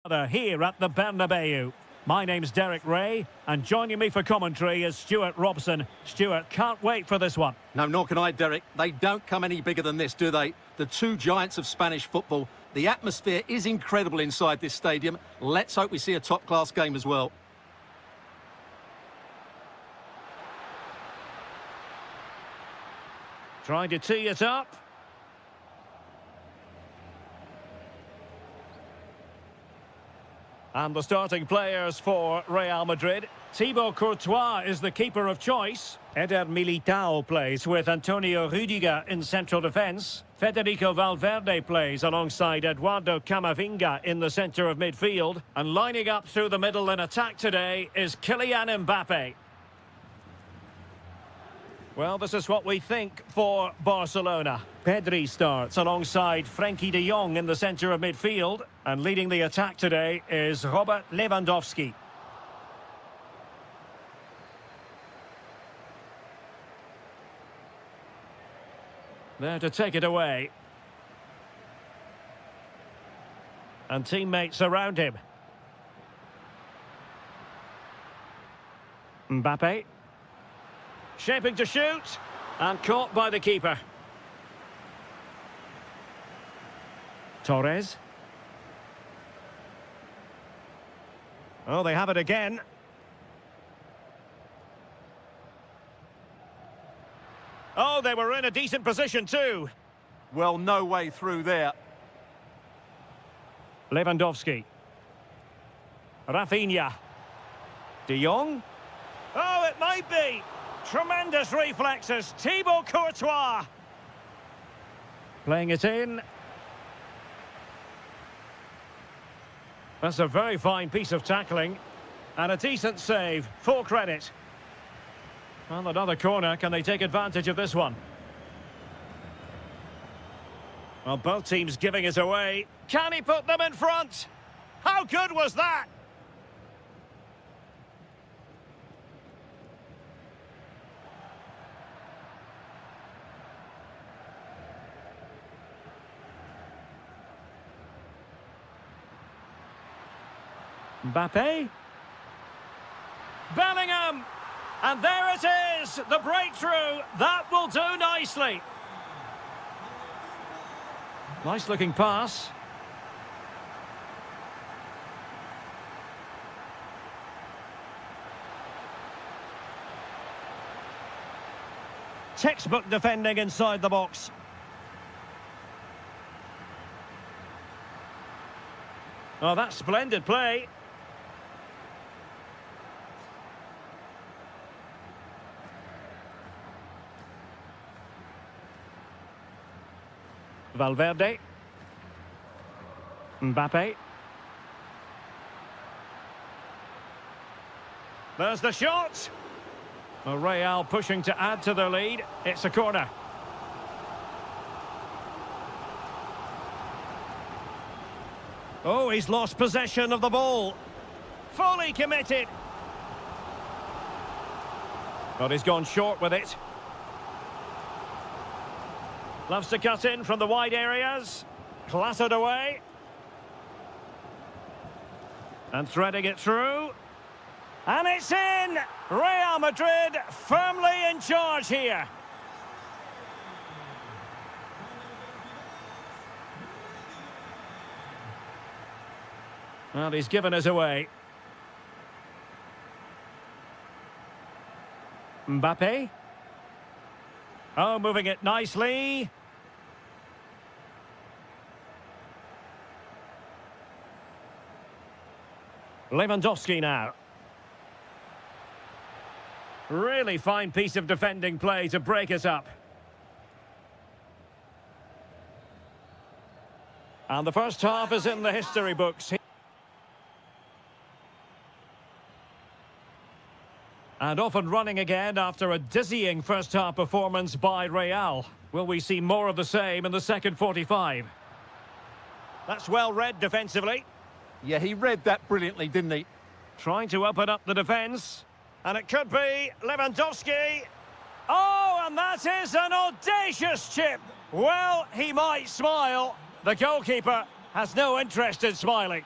Here at the Bernabeu. My name's Derek Ray, and joining me for commentary is Stuart Robson. Stuart, can't wait for this one. No, nor can I, Derek. They don't come any bigger than this, do they? The two giants of Spanish football. The atmosphere is incredible inside this stadium. Let's hope we see a top-class game as well. Trying to tee it up. And the starting players for Real Madrid. Thibaut Courtois is the keeper of choice. Eder Militao plays with Antonio Rüdiger in central defence. Federico Valverde plays alongside Eduardo Camavinga in the centre of midfield. And lining up through the middle in attack today is Kylian Mbappe. Well, this is what we think for Barcelona. Pedri starts alongside Frenkie de Jong in the centre of midfield. And leading the attack today is Robert Lewandowski. There to take it away. And teammates around him. Mbappe. Shaping to shoot, and caught by the keeper. Torres. Oh, they have it again. Oh, they were in a decent position too. Well, no way through there. Lewandowski. Rafinha. De Jong. Oh, it might be. Tremendous reflexes, Thibaut Courtois. Playing it in. That's a very fine piece of tackling. And a decent save, full credit. Well, another corner, can they take advantage of this one? Well, both teams giving it away. Can he put them in front? How good was that? Mbappe. Bellingham. And there it is, the breakthrough. That will do nicely. Nice looking pass. Textbook defending inside the box. Oh, that's splendid play. Valverde. Mbappe. There's the shot. Well, Real pushing to add to their lead. It's a corner. Oh, he's lost possession of the ball. Fully committed. But he's gone short with it. Loves to cut in from the wide areas. Clattered away. And threading it through. And it's in! Real Madrid firmly in charge here. Well, he's given us away. Mbappe. Oh, moving it nicely. Lewandowski now. Really fine piece of defending play to break it up. And the first half is in the history books. And off and running again after a dizzying first-half performance by Real. Will we see more of the same in the second 45? That's well read defensively. Yeah, he read that brilliantly, didn't he? Trying to open up the defence. And it could be Lewandowski. Oh, and that is an audacious chip. Well, he might smile. The goalkeeper has no interest in smiling.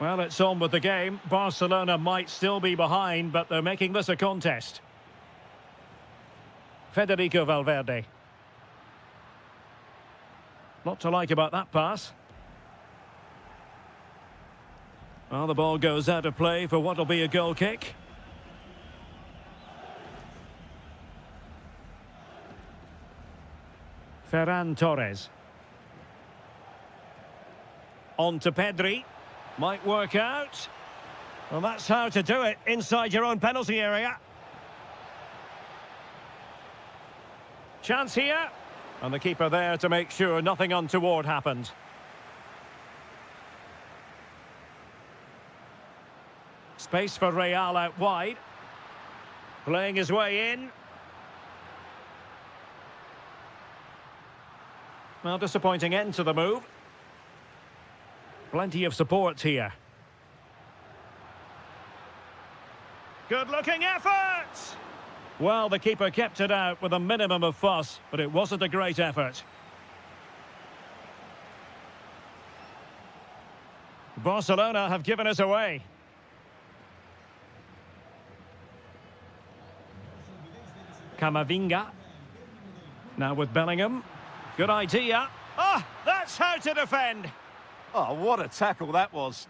Well, it's on with the game. Barcelona might still be behind, but they're making this a contest. Federico Valverde. Not to like about that pass. Well, the ball goes out of play for what will be a goal kick. Ferran Torres. On to Pedri. Might work out. Well, that's how to do it inside your own penalty area. Chance here. And the keeper there to make sure nothing untoward happened. Space for Real out wide. Playing his way in. Well, disappointing end to the move. Plenty of support here. Good-looking effort! Well, the keeper kept it out with a minimum of fuss, but it wasn't a great effort. Barcelona have given us away. Camavinga. Now with Bellingham. Good idea. Ah, that's how to defend. Oh, what a tackle that was.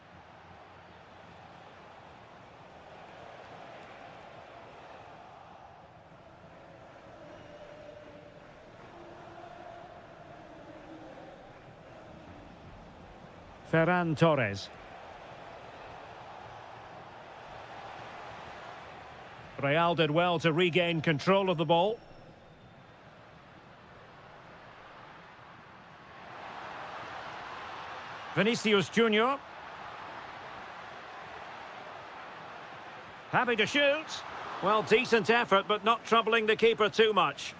Ferran Torres. Real did well to regain control of the ball. Vinicius Junior. Happy to shoot. Well, decent effort, but not troubling the keeper too much.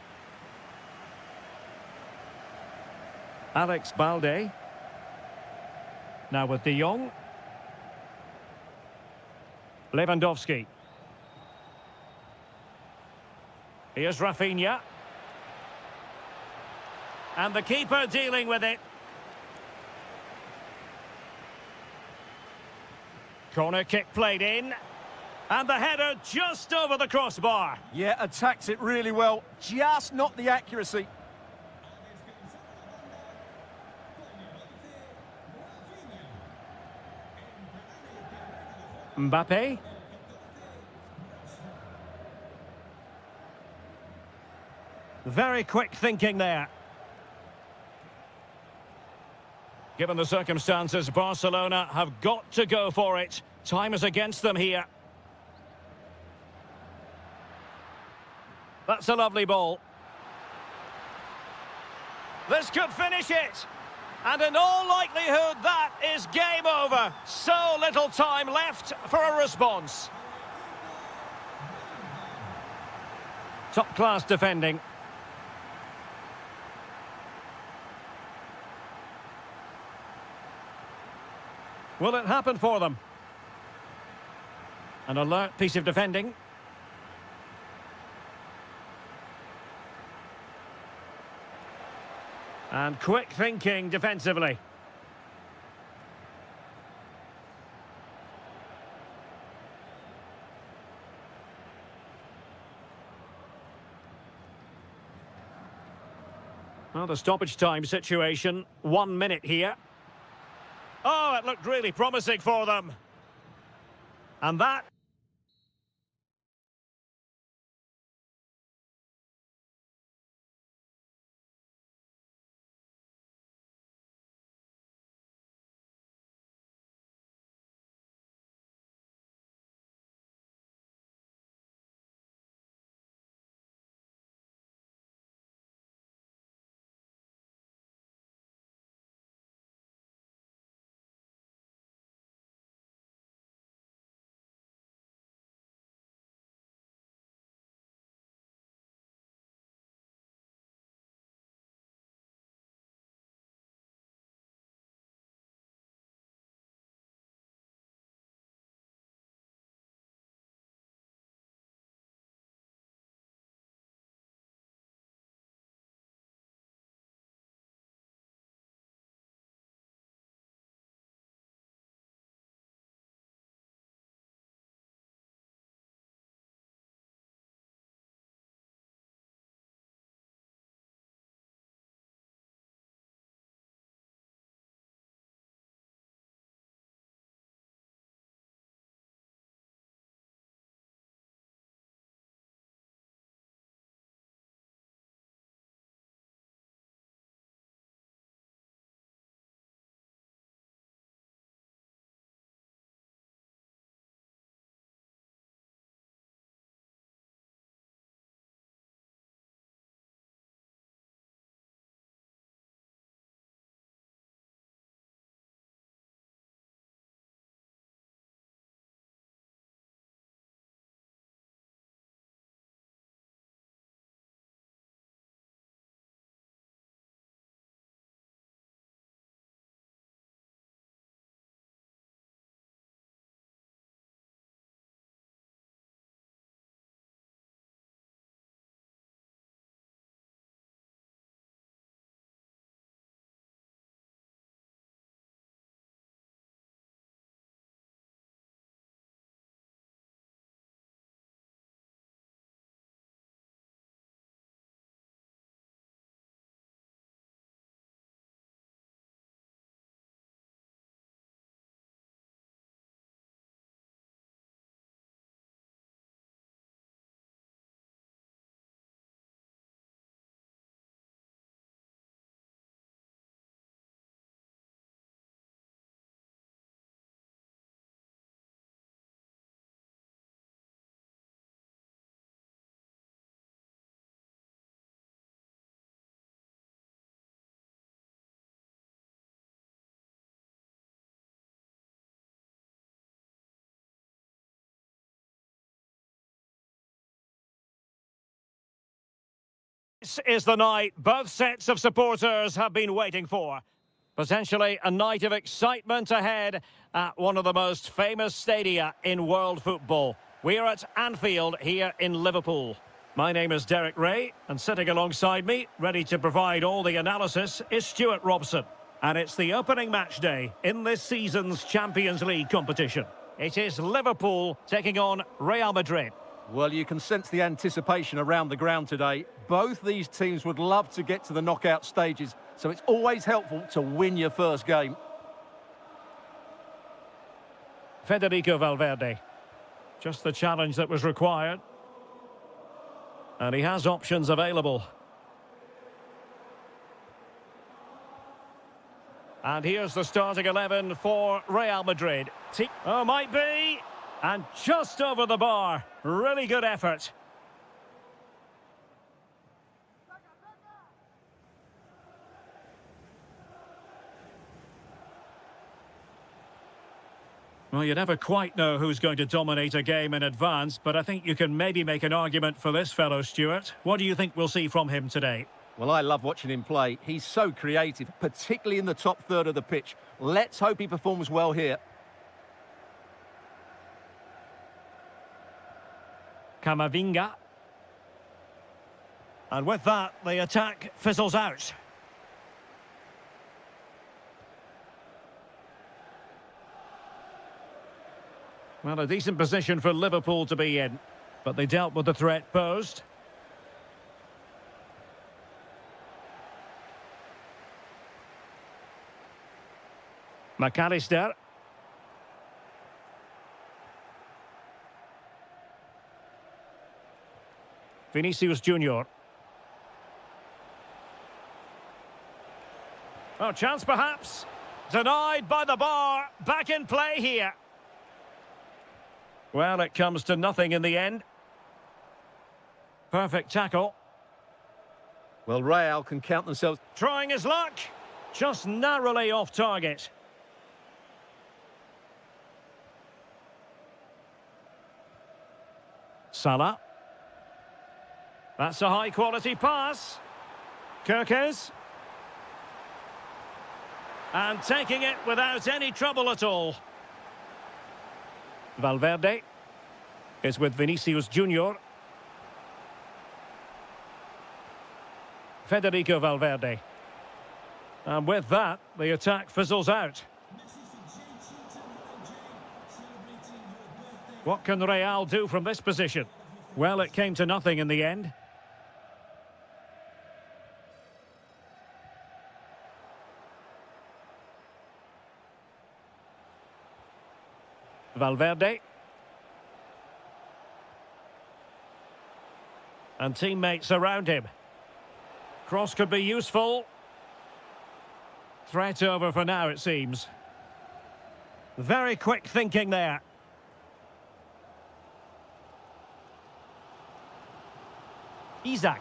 Alex Balde. Now with De Jong. Lewandowski. Here's Rafinha. And the keeper dealing with it. Corner kick played in. And the header just over the crossbar. Yeah, attacks it really well. Just not the accuracy. Mbappe. Very quick thinking there. Given the circumstances, Barcelona have got to go for it. Time is against them here. That's a lovely ball. This could finish it. And in all likelihood, that is game over. So little time left for a response. Top-class defending. Will it happen for them? An alert piece of defending. And quick thinking defensively. Well, the stoppage time situation, 1 minute here. Oh, it looked really promising for them. And that This is the night both sets of supporters have been waiting for. Potentially a night of excitement ahead at one of the most famous stadia in world football. We're at Anfield here in Liverpool. My name is Derek Ray, and sitting alongside me, ready to provide all the analysis, is Stuart Robson. And it's the opening match day in this season's Champions League competition. It is Liverpool taking on Real Madrid. Well, you can sense the anticipation around the ground today. Both these teams would love to get to the knockout stages, so it's always helpful to win your first game. Federico Valverde. Just the challenge that was required. And he has options available. And here's the starting 11 for Real Madrid. Oh, might be. And just over the bar. Really good effort. Well, you never quite know who's going to dominate a game in advance, but I think you can maybe make an argument for this fellow, Stuart. What do you think we'll see from him today? Well, I love watching him play. He's so creative, particularly in the top third of the pitch. Let's hope he performs well here. Camavinga. And with that, the attack fizzles out. Well, a decent position for Liverpool to be in, but they dealt with the threat posed. McAllister. Vinicius Junior. Oh, chance perhaps. Denied by the bar. Back in play here. Well, it comes to nothing in the end. Perfect tackle. Well, Real can count themselves. Trying his luck. Just narrowly off target. Salah. That's a high-quality pass. Kirkes. And taking it without any trouble at all. Valverde is with Vinicius Junior. Federico Valverde. And with that, the attack fizzles out. What can Real do from this position? Well, it came to nothing in the end. Valverde. And teammates around him. Cross could be useful. Threat over for now, it seems. Very quick thinking there. Isaac.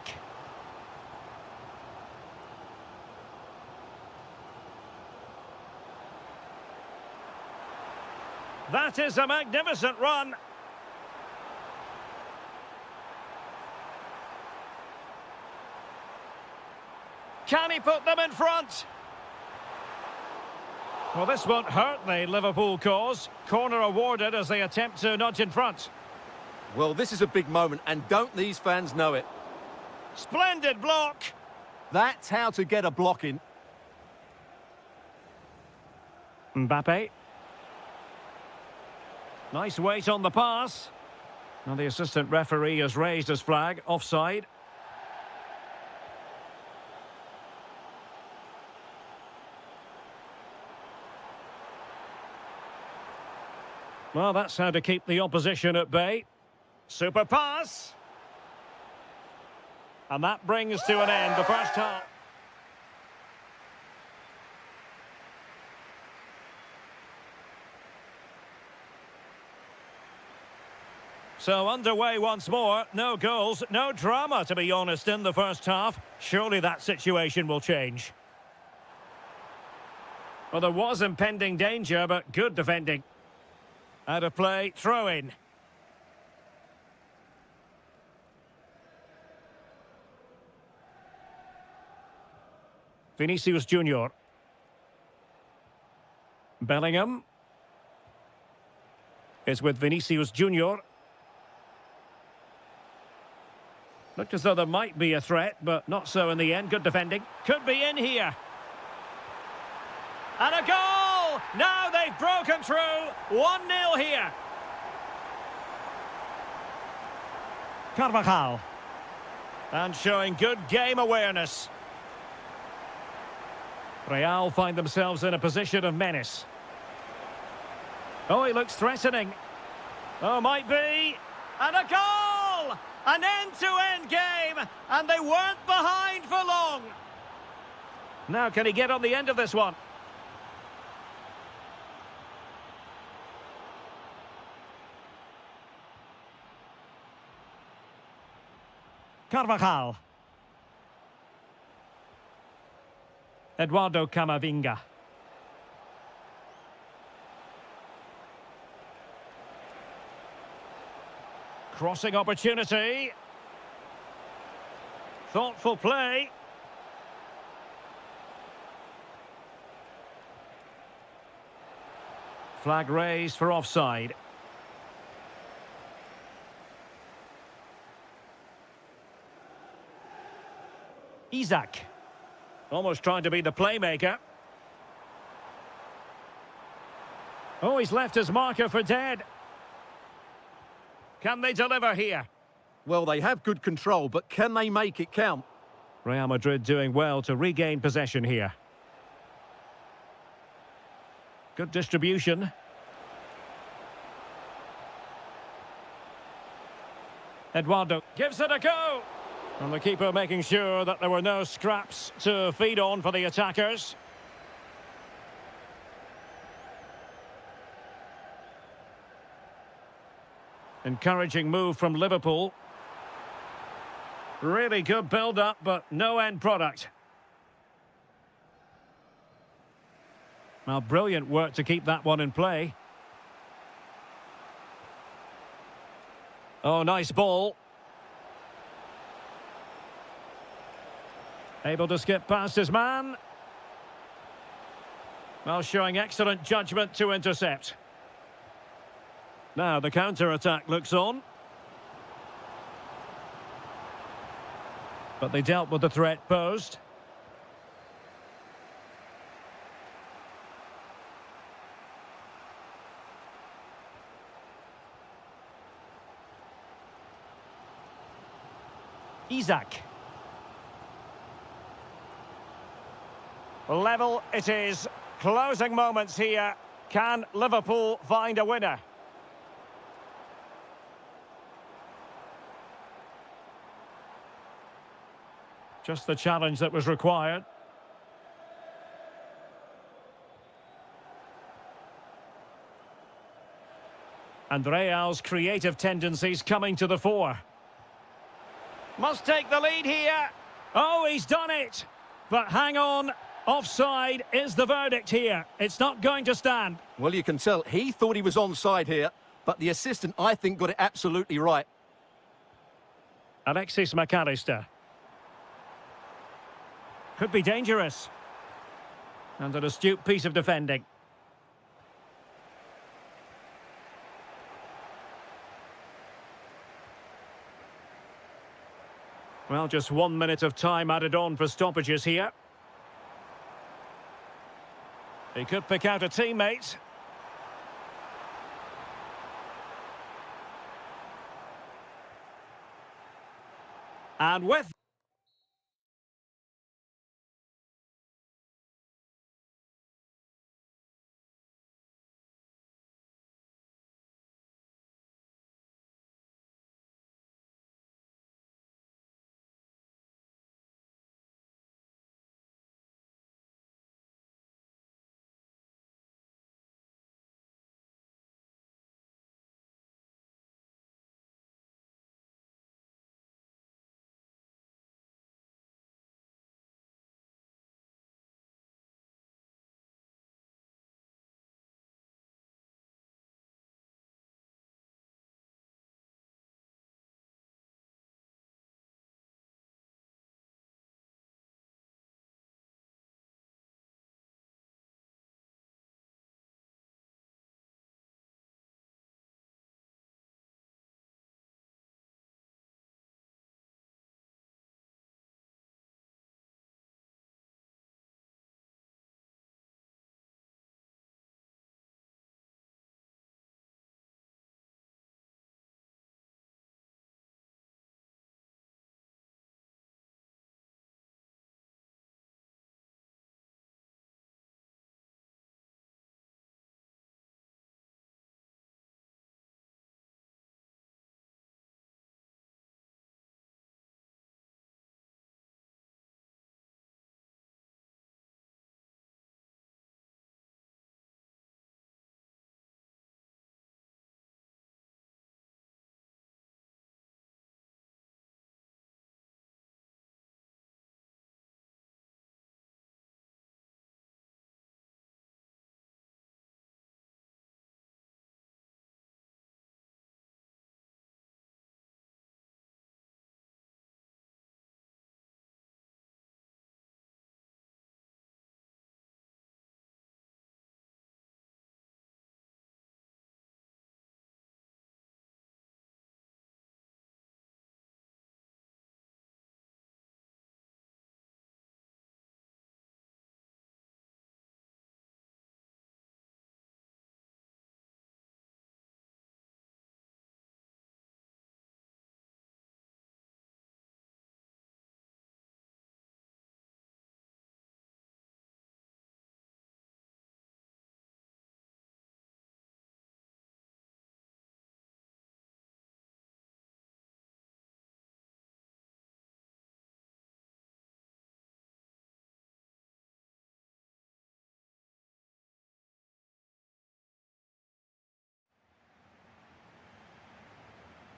That is a magnificent run. Can he put them in front? Well, this won't hurt the Liverpool cause. Corner awarded as they attempt to nudge in front. Well, this is a big moment, and don't these fans know it? Splendid block. That's how to get a block in. Mbappe. Nice weight on the pass. Now the assistant referee has raised his flag. Offside. Well, that's how to keep the opposition at bay. Super pass. And that brings to an end the first half. So underway once more. No goals, no drama, to be honest, in the first half. Surely that situation will change. Well, there was impending danger, but good defending. Out of play, throw in. Vinicius Junior. Bellingham. It's with Vinicius Junior. Looked as though there might be a threat, but not so in the end. Good defending. Could be in here. And a goal! Now they've broken through. 1-0 here. Carvajal. And showing good game awareness. Real find themselves in a position of menace. Oh, he looks threatening. Oh, might be. And a goal! An end-to-end game, and they weren't behind for long. Now, can he get on the end of this one? Carvajal. Eduardo Camavinga. Crossing opportunity. Thoughtful play. Flag raised for offside. Isak. Almost trying to be the playmaker. Oh, he's left his marker for dead. Can they deliver here? Well, they have good control, but can they make it count? Real Madrid doing well to regain possession here. Good distribution. Eduardo gives it a go. And the keeper making sure that there were no scraps to feed on for the attackers. Encouraging move from Liverpool. Really good build-up, but no end product. Well, brilliant work to keep that one in play. Oh, nice ball. Able to skip past his man. Well, showing excellent judgment to intercept. Now the counter-attack looks on. But they dealt with the threat posed. Isak. Level it is. Closing moments here. Can Liverpool find a winner? Just the challenge that was required. And Real's creative tendencies coming to the fore. Must take the lead here. Oh, he's done it. But hang on. Offside is the verdict here. It's not going to stand. Well, you can tell he thought he was onside here, but the assistant, I think, got it absolutely right. Alexis McAllister. Could be dangerous. And an astute piece of defending. Well, just 1 minute of time added on for stoppages here. He could pick out a teammate. And with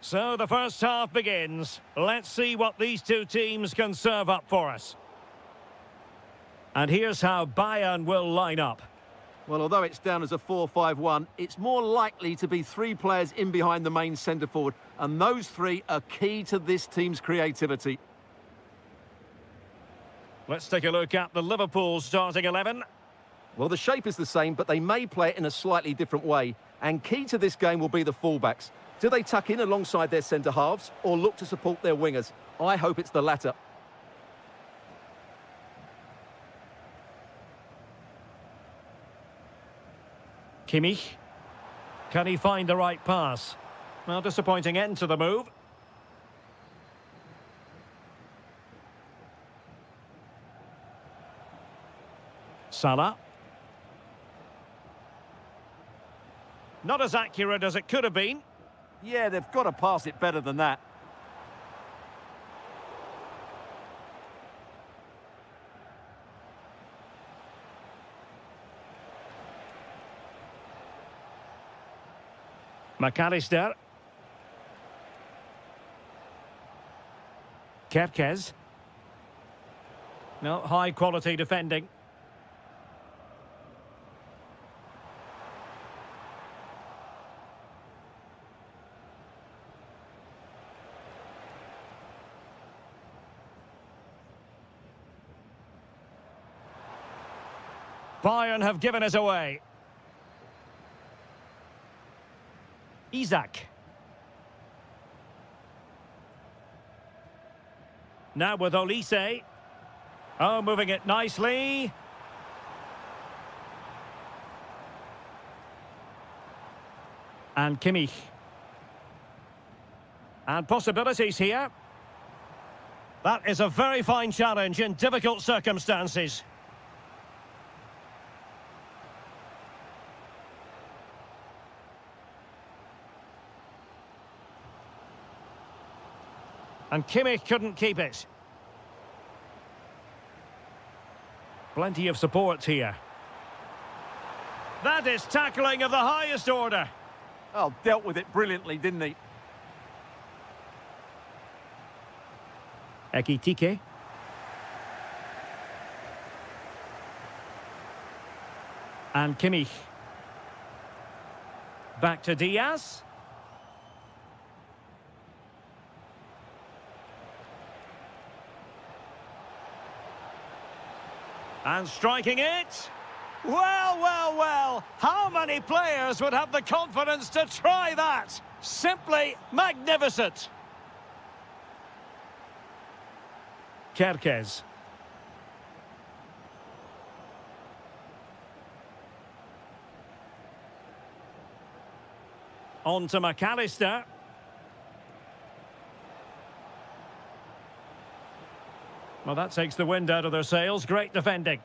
So the first half begins. Let's see what these two teams can serve up for us. And here's how Bayern will line up. Well, although it's down as a 4-5-1, it's more likely to be three players in behind the main centre forward, and those three are key to this team's creativity. Let's take a look at the Liverpool starting 11. Well, the shape is the same, but they may play it in a slightly different way. And key to this game will be the fullbacks. Do they tuck in alongside their centre-halves or look to support their wingers? I hope it's the latter. Kimmich. Can he find the right pass? Well, disappointing end to the move. Salah. Not as accurate as it could have been. Yeah, they've got to pass it better than that. McAllister. Kerkez. No, high quality defending. Bayern have given us away. Isaac. Now with Olise. Oh, moving it nicely. And Kimmich. And possibilities here. That is a very fine challenge in difficult circumstances. And Kimmich couldn't keep it. Plenty of support here. That is tackling of the highest order. Oh, dealt with it brilliantly, didn't he? Ekitike. And Kimmich. Back to Diaz. And striking it. Well, well, well. How many players would have the confidence to try that? Simply magnificent. Kerkez. On to McAllister. Well, that takes the wind out of their sails. Great defending.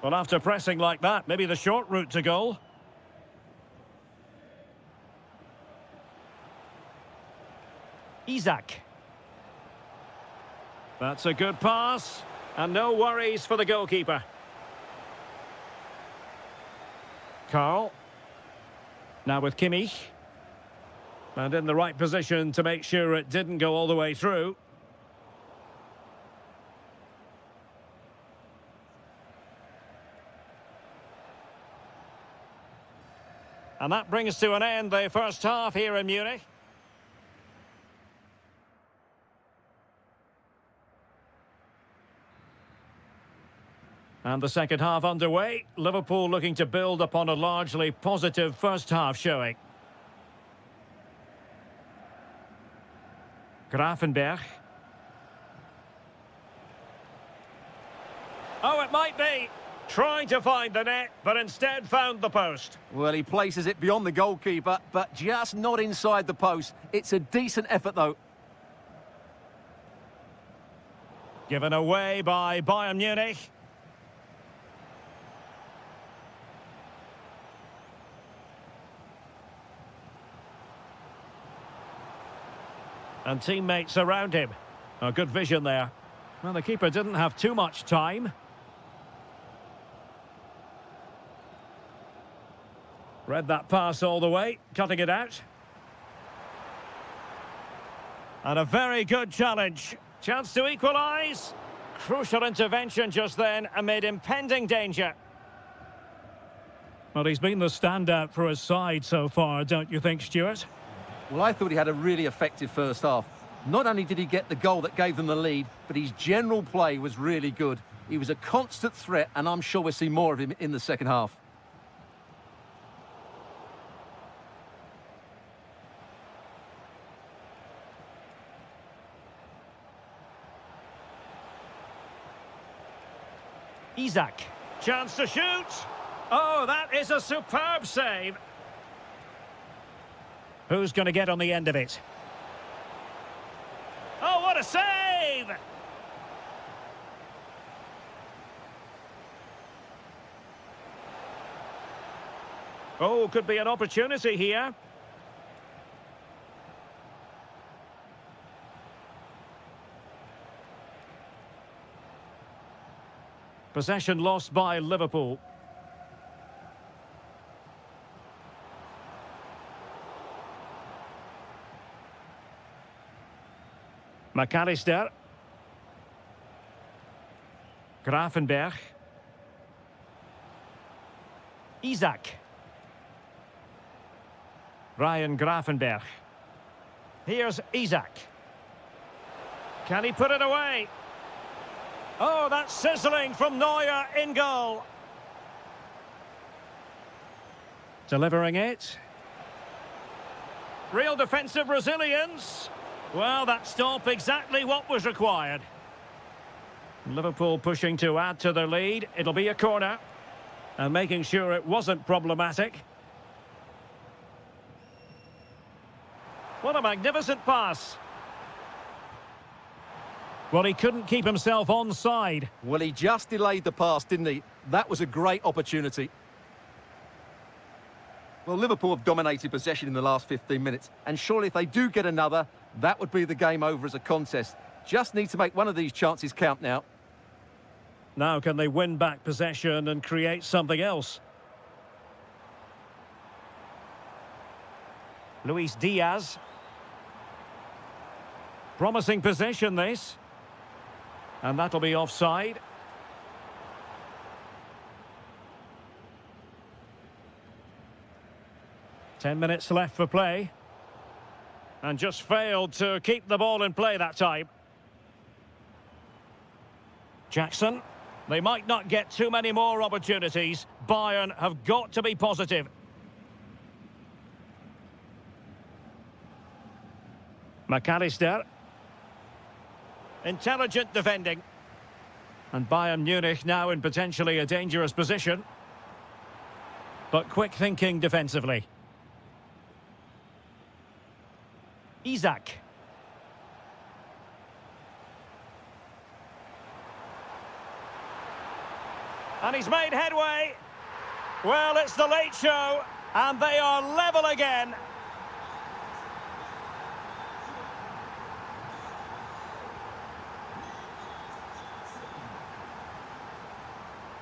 Well, after pressing like that, maybe the short route to goal. Isaac. That's a good pass. And no worries for the goalkeeper. Carl. Now with Kimmich. And in the right position to make sure it didn't go all the way through. And that brings to an end the first half here in Munich. And the second half underway. Liverpool looking to build upon a largely positive first half showing. Grafenberg. Oh, it might be. Trying to find the net, but instead found the post. Well, he places it beyond the goalkeeper, but just not inside the post. It's a decent effort, though. Given away by Bayern Munich. And teammates around him. A good vision there. Well, the keeper didn't have too much time. Read that pass all the way, cutting it out. And a very good challenge. Chance to equalise. Crucial intervention just then amid impending danger. Well, he's been the standout for his side so far, don't you think, Stuart? Well, I thought he had a really effective first half. Not only did he get the goal that gave them the lead, but his general play was really good. He was a constant threat, and I'm sure we'll see more of him in the second half. Isak, chance to shoot. Oh, that is a superb save. Who's going to get on the end of it? Oh, what a save! Oh, could be an opportunity here. Possession lost by Liverpool. McAllister. Gravenberg. Isak. Ryan Gravenberg. Here's Isak. Can he put it away? Oh, that's sizzling from Neuer in goal. Delivering it. Real defensive resilience. Well, that stop exactly what was required. Liverpool pushing to add to their lead. It'll be a corner. And making sure it wasn't problematic. What a magnificent pass. Well, he couldn't keep himself onside. Well, he just delayed the pass, didn't he? That was a great opportunity. Well, Liverpool have dominated possession in the last 15 minutes, and surely if they do get another, that would be the game over as a contest. Just need to make one of these chances count now. Now can they win back possession and create something else? Luis Diaz. Promising possession, this. And that'll be offside. Ten minutes left for play. And just failed to keep the ball in play that time. Jackson. They might not get too many more opportunities. Bayern have got to be positive. McAllister. Intelligent defending. And Bayern Munich now in potentially a dangerous position. But quick thinking defensively. Isak. And he's made headway. Well, it's the late show, and they are level again.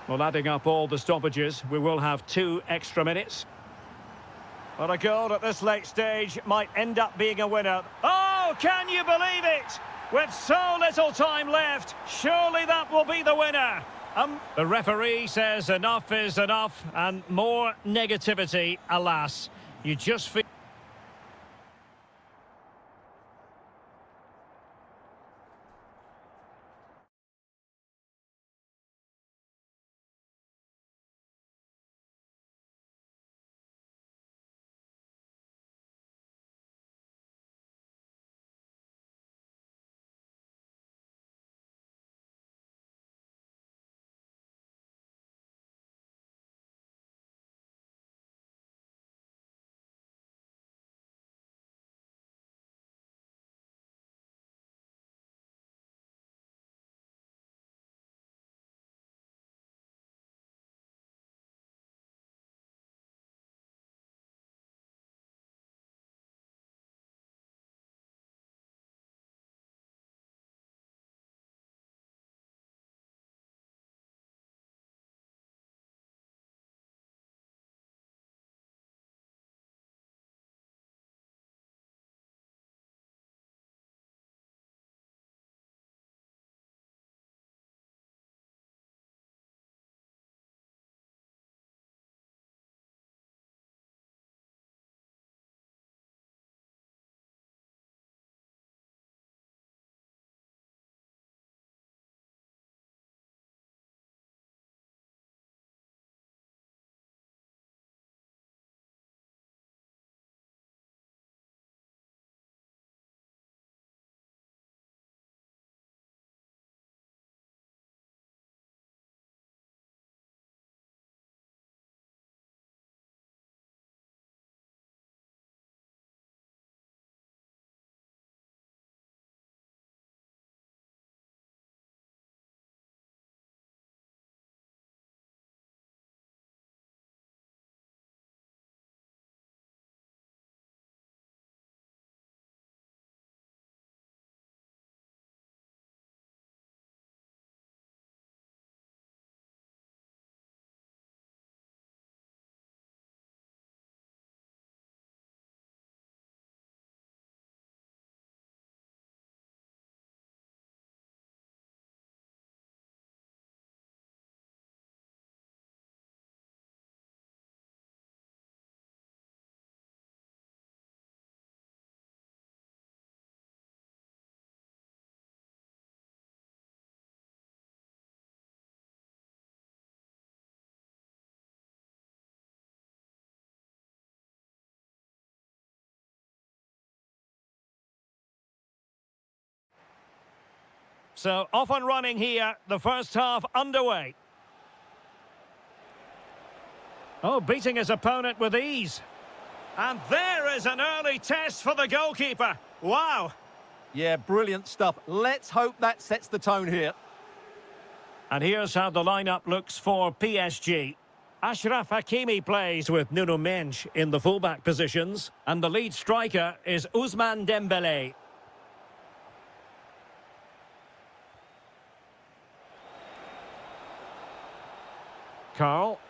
Well, adding up all the stoppages, we will have 2 extra minutes. But a goal at this late stage might end up being a winner. Oh, can you believe it? With so little time left, surely that will be the winner. The referee says enough is enough, and more negativity, alas. You just feel... So off and running here, the first half underway. Oh, beating his opponent with ease. And there is an early test for the goalkeeper. Wow. Yeah, brilliant stuff. Let's hope that sets the tone here. And here's how the lineup looks for PSG. Achraf Hakimi plays with Nuno Mendes in the fullback positions. And the lead striker is Ousmane Dembélé. Carl.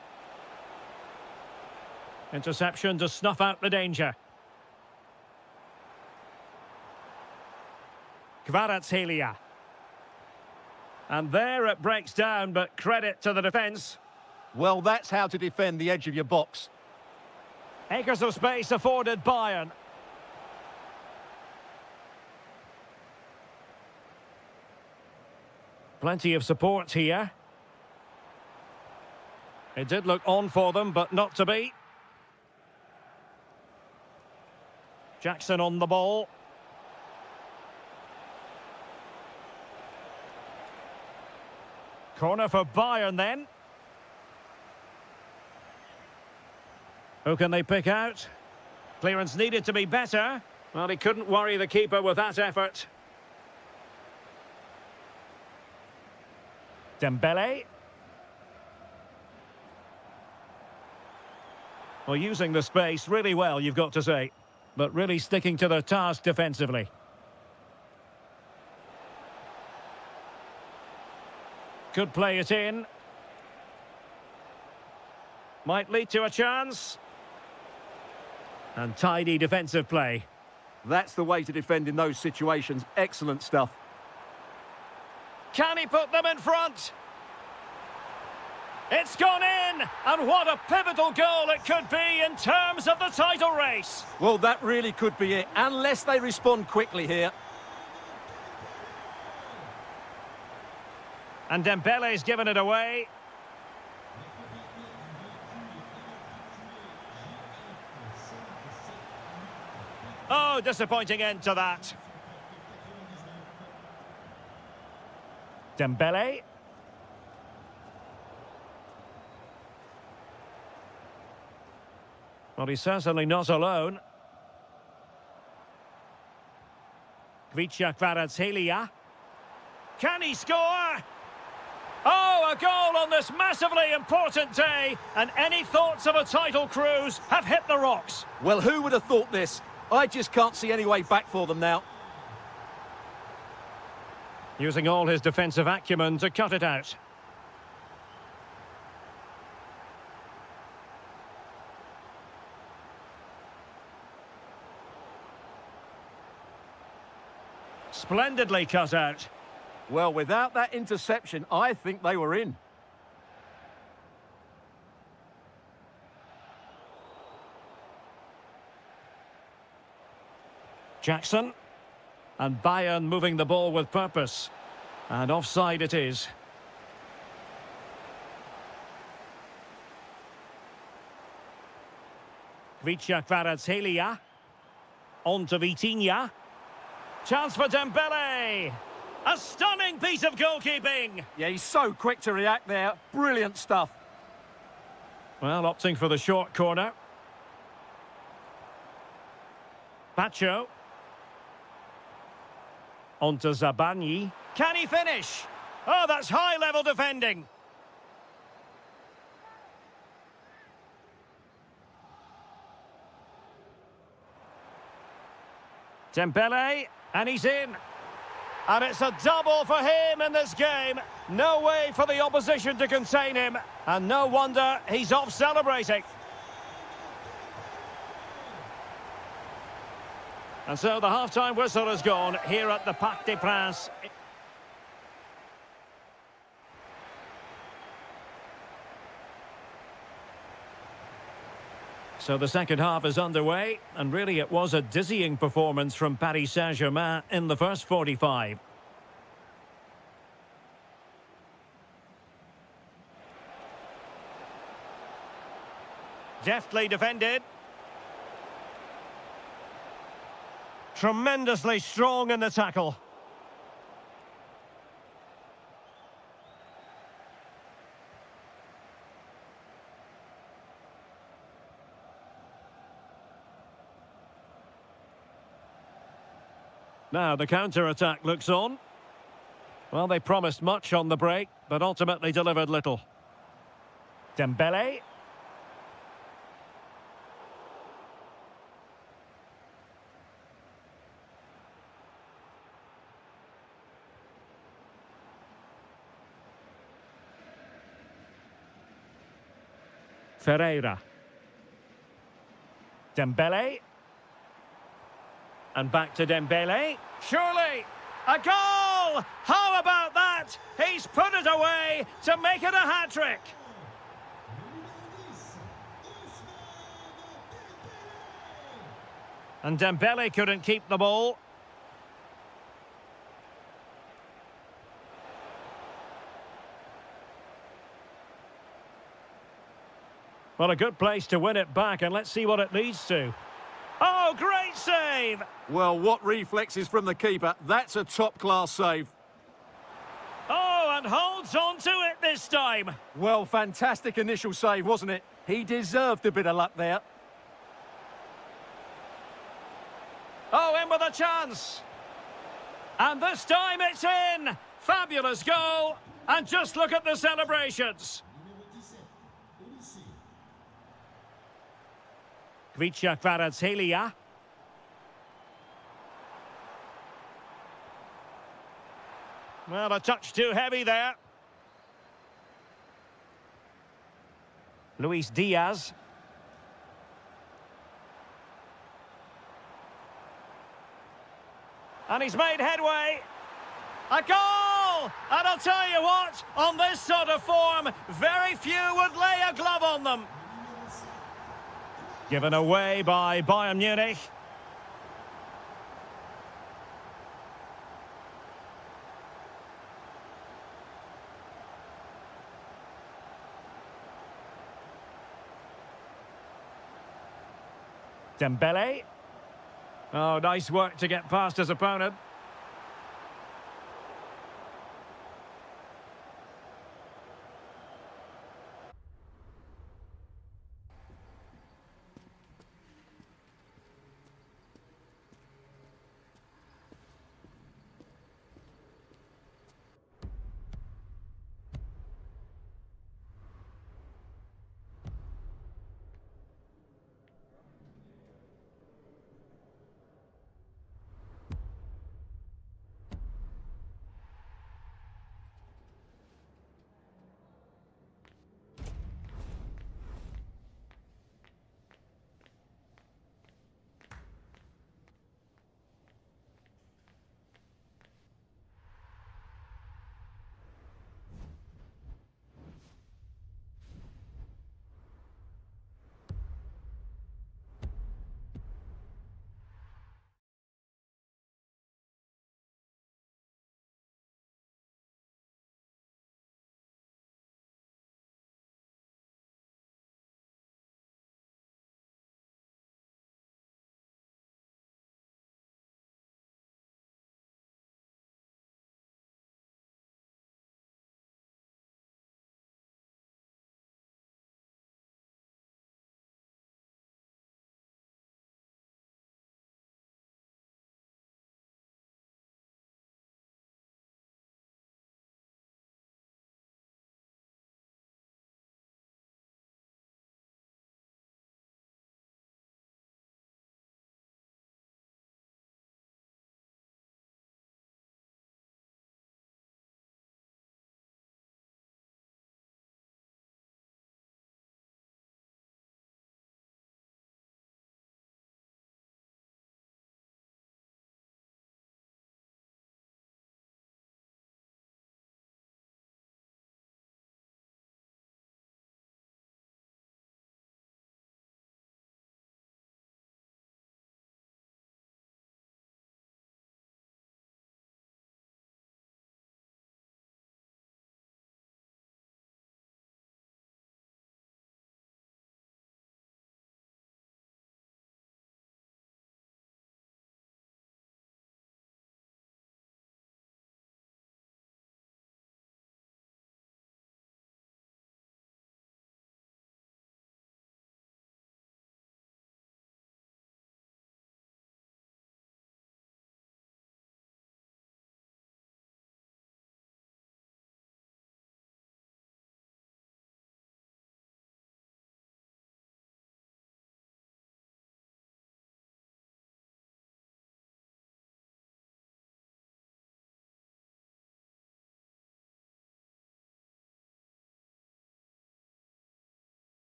Interception to snuff out the danger. Kvaratskhelia. And there it breaks down, but credit to the defence. Well, that's how to defend the edge of your box. Acres of space afforded Bayern. Plenty of support here. It did look on for them, but not to be. Jackson on the ball. Corner for Bayern then. Who can they pick out? Clearance needed to be better. Well, he couldn't worry the keeper with that effort. Dembélé. Well, using the space really well, you've got to say. But really sticking to their task defensively. Could play it in. Might lead to a chance. And tidy defensive play. That's the way to defend in those situations. Excellent stuff. Can he put them in front? It's gone in! And what a pivotal goal it could be in terms of the title race. Well, that really could be it, unless they respond quickly here. And Dembele's given it away. Oh, disappointing end to that. Dembélé. Well, he's certainly not alone. Kvaratskhelia. Can he score? Oh, a goal on this massively important day, and any thoughts of a title cruise have hit the rocks. Well, who would have thought this? I just can't see any way back for them now. Using all his defensive acumen to cut it out. Splendidly cut out. Well, without that interception, I think they were in. Jackson. And Bayern moving the ball with purpose. And offside it is. Kvaratskhelia. On to Vitinha. Chance for Dembélé. A stunning piece of goalkeeping. Yeah, he's so quick to react there. Brilliant stuff. Well, opting for the short corner. Pacho. On to Zabani. Can he finish? Oh, that's high-level defending. Dembélé, and he's in. And it's a double for him in this game. No way for the opposition to contain him. And no wonder he's off celebrating. And so the half-time whistle has gone here at the Parc des Princes. So the second half is underway, and really it was a dizzying performance from Paris Saint-Germain in the first 45. Deftly defended. Tremendously strong in the tackle. Now the counter-attack looks on. Well, they promised much on the break, but ultimately delivered little. Dembele. Ferreira. Dembele. And back to Dembele. Surely! A goal! How about that? He's put it away to make it a hat-trick. And Dembele couldn't keep the ball. Well, a good place to win it back, and let's see what it leads to. Oh, great save! Well, what reflexes from the keeper. That's a top-class save. Oh, and holds on to it this time. Well, fantastic initial save, wasn't it? He deserved a bit of luck there. Oh, in with a chance. And this time it's in. Fabulous goal. And just look at the celebrations. Kvaratskhelia. Well, a touch too heavy there. Luis Diaz. And he's made headway. A goal! And I'll tell you what, on this sort of form, very few would lay a glove on them. Given away by Bayern Munich. Dembele. Oh, nice work to get past his opponent.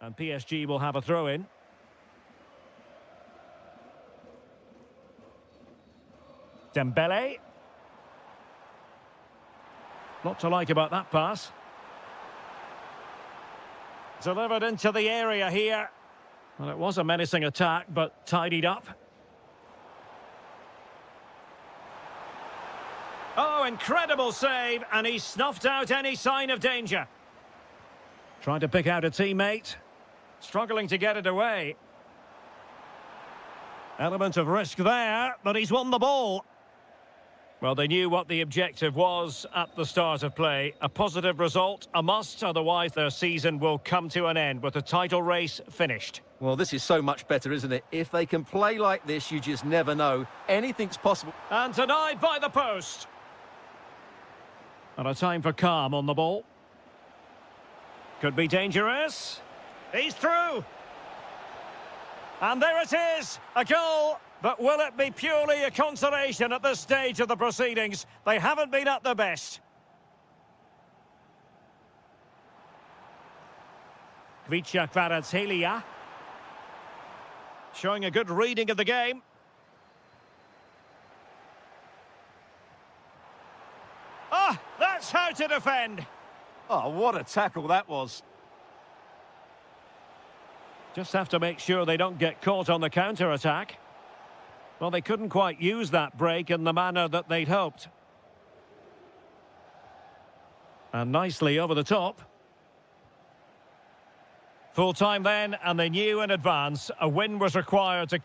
And PSG will have a throw-in. Dembele. Lot to like about that pass. Delivered into the area here. Well, it was a menacing attack, but tidied up. Oh, incredible save, and he snuffed out any sign of danger. Trying to pick out a teammate. Struggling to get it away. Element of risk there, but he's won the ball. Well, they knew what the objective was at the start of play. A positive result, a must, otherwise their season will come to an end with the title race finished. Well, this is so much better, isn't it? If they can play like this, you just never know. Anything's possible. And denied by the post. And a time for calm on the ball. Could be dangerous. He's through. And there it is, a goal. But will it be purely a consolation at this stage of the proceedings? They haven't been at their best. Kvaratskhelia. Showing a good reading of the game. Ah, that's how to defend. Oh, what a tackle that was. Just have to make sure they don't get caught on the counter-attack. Well, they couldn't quite use that break in the manner that they'd hoped. And nicely over the top. Full time then, and they knew in advance a win was required to...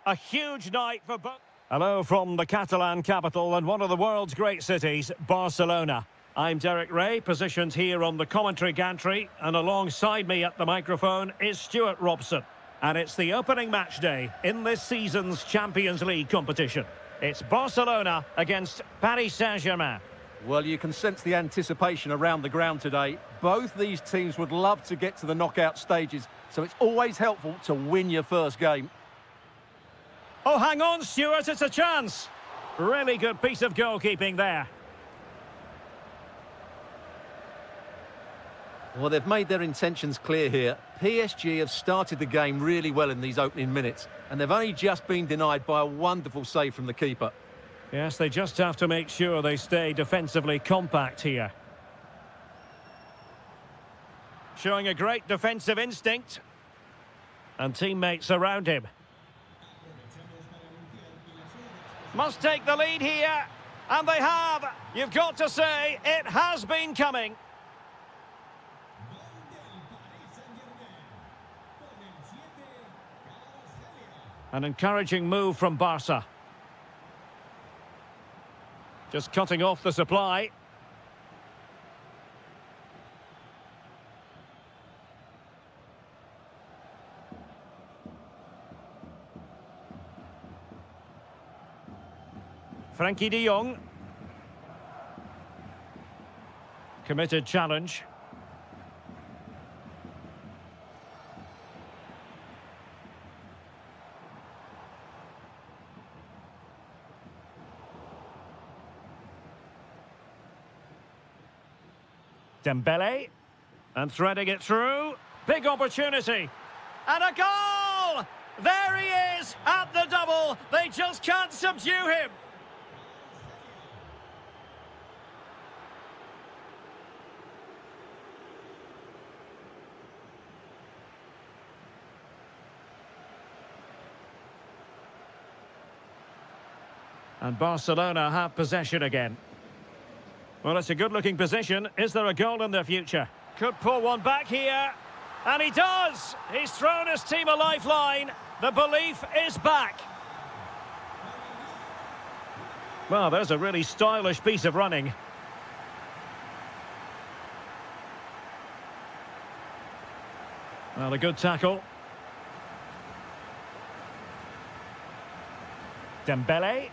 A huge night for both. Hello from the Catalan capital and one of the world's great cities, Barcelona. I'm Derek Ray, positioned here on the commentary gantry, and alongside me at the microphone is Stuart Robson. And it's the opening match day in this season's Champions League competition. It's Barcelona against Paris Saint-Germain. Well, you can sense the anticipation around the ground today. Both these teams would love to get to the knockout stages, so it's always helpful to win your first game. Oh, hang on, Stuart, it's a chance. Really good piece of goalkeeping there. Well, they've made their intentions clear here. PSG have started the game really well in these opening minutes, and they've only just been denied by a wonderful save from the keeper. Yes, they just have to make sure they stay defensively compact here. Showing a great defensive instinct. And teammates around him. Must take the lead here, and they have. You've got to say, it has been coming. An encouraging move from Barca. Just cutting off the supply. Frankie de Jong. Committed challenge. Dembele. And threading it through. Big opportunity. And a goal! There he is at the double. They just can't subdue him. And Barcelona have possession again. Well, it's a good-looking position. Is there a goal in their future? Could pull one back here. And he does! He's thrown his team a lifeline. The belief is back. Well, there's a really stylish piece of running. Well, a good tackle. Dembele.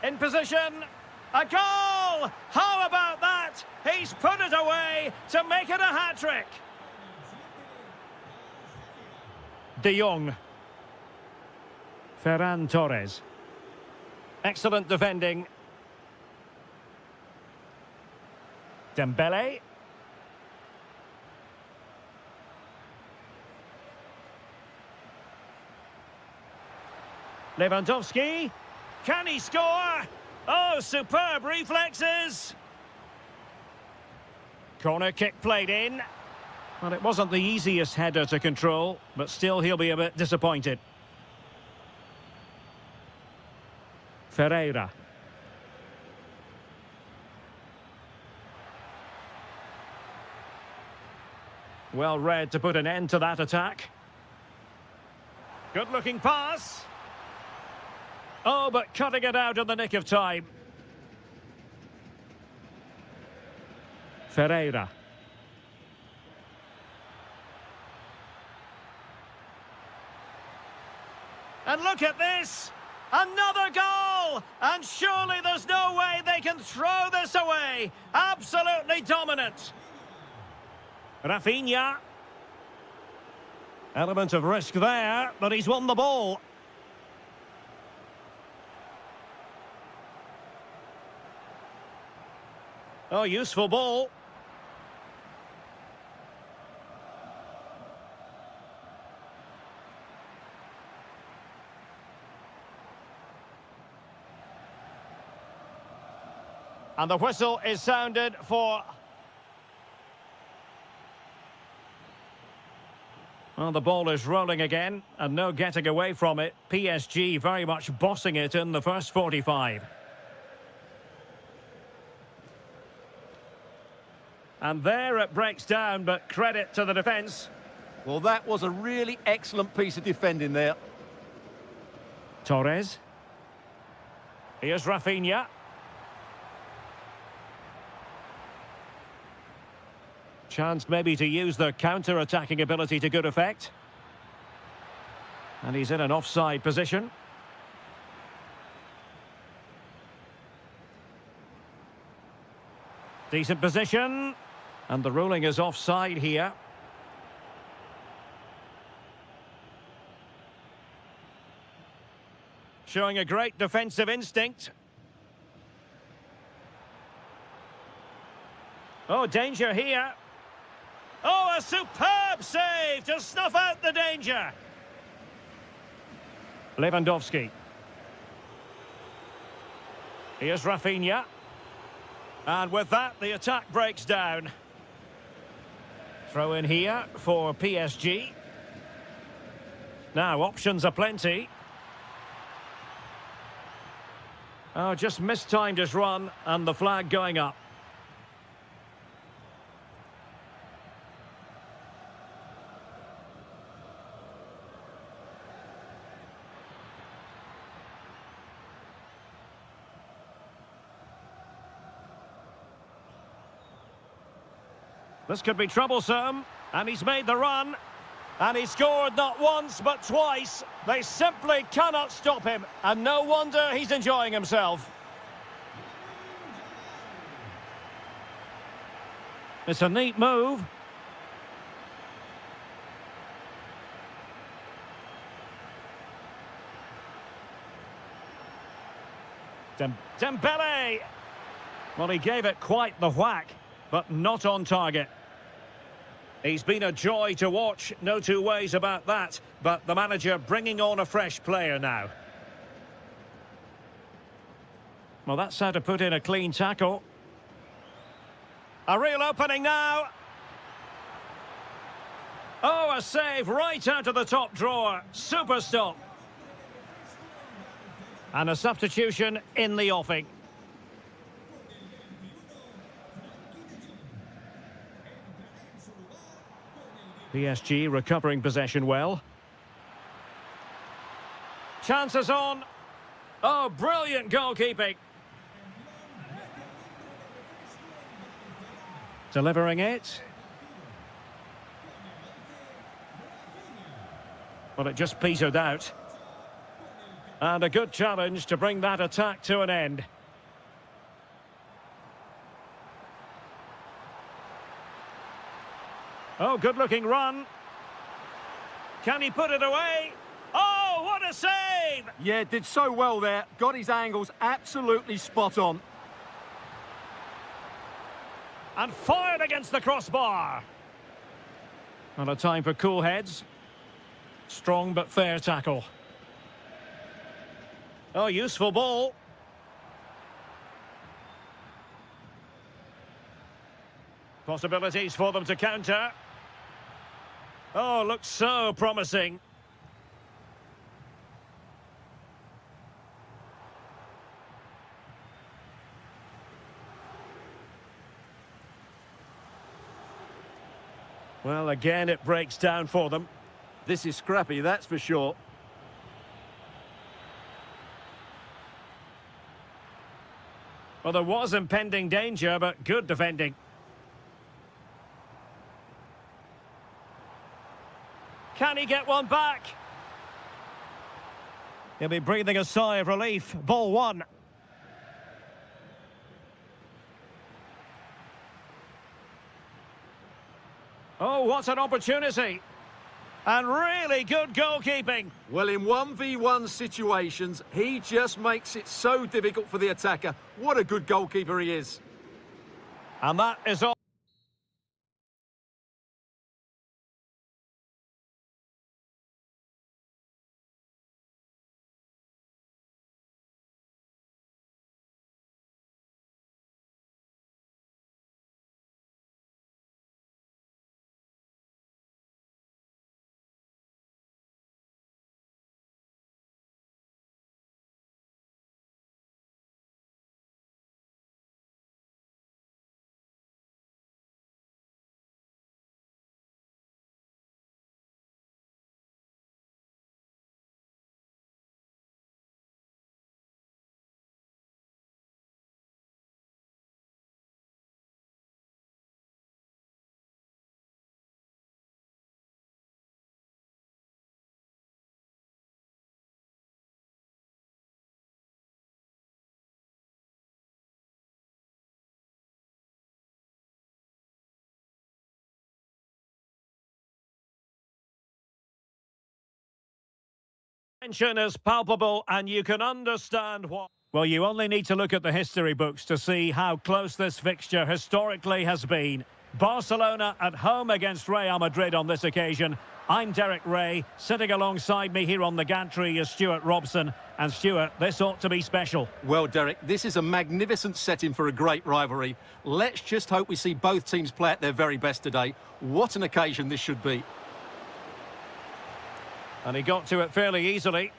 In position. A goal! How about that? He's put it away to make it a hat-trick. De Jong. Ferran Torres. Excellent defending. Dembele. Lewandowski. Can he score? Oh, superb reflexes. Corner kick played in. Well, it wasn't the easiest header to control, but still he'll be a bit disappointed. Ferreira. Well read to put an end to that attack. Good-looking pass. Oh, but cutting it out in the nick of time. Ferreira. And look at this! Another goal! And surely there's no way they can throw this away! Absolutely dominant! Rafinha. Element of risk there, but he's won the ball. Oh, useful ball. And the whistle is sounded for... Well, the ball is rolling again, and no getting away from it. PSG very much bossing it in the first 45. And there it breaks down, but credit to the defence. Well, that was a really excellent piece of defending there. Torres. Here's Rafinha. Chance maybe to use their counter-attacking ability to good effect. And he's in an offside position. Decent position. And the ruling is offside here. Showing a great defensive instinct. Oh, danger here. Oh, a superb save to snuff out the danger. Lewandowski. Here's Rafinha. And with that, the attack breaks down. Throw in here for PSG. Now, options are plenty. Oh, just mistimed his run, and the flag going up. This could be troublesome, and he's made the run, and he scored not once but twice. They simply cannot stop him, and no wonder he's enjoying himself. It's a neat move. Dembele! Well, he gave it quite the whack, but not on target. He's been a joy to watch, no two ways about that, but the manager bringing on a fresh player now. Well, that's how to put in a clean tackle. A real opening now. Oh, a save right out of the top drawer. Super stop. And a substitution in the offing. PSG recovering possession well. Chances on. Oh, brilliant goalkeeping. Delivering it. Well, it just petered out. And a good challenge to bring that attack to an end. Oh, good-looking run. Can he put it away? Oh, what a save! Yeah, did so well there. Got his angles absolutely spot on. And fired against the crossbar. Not a time for cool heads. Strong but fair tackle. Oh, useful ball. Possibilities for them to counter. Oh, looks so promising. Well, again, it breaks down for them. This is scrappy, that's for sure. Well, there was impending danger, but good defending. Can he get one back? He'll be breathing a sigh of relief. Ball one. Oh, what an opportunity. And really good goalkeeping. Well, in 1v1 situations, he just makes it so difficult for the attacker. What a good goalkeeper he is. And that is all. Tension is palpable, and you can understand why. Well, you only need to look at the history books to see how close this fixture historically has been. Barcelona at home against Real Madrid on this occasion. I'm Derek Ray. Sitting alongside me here on the gantry is Stuart Robson. And Stuart, this ought to be special. Well, Derek, this is a magnificent setting for a great rivalry. Let's just hope we see both teams play at their very best today. What an occasion this should be. And he got to it fairly easily.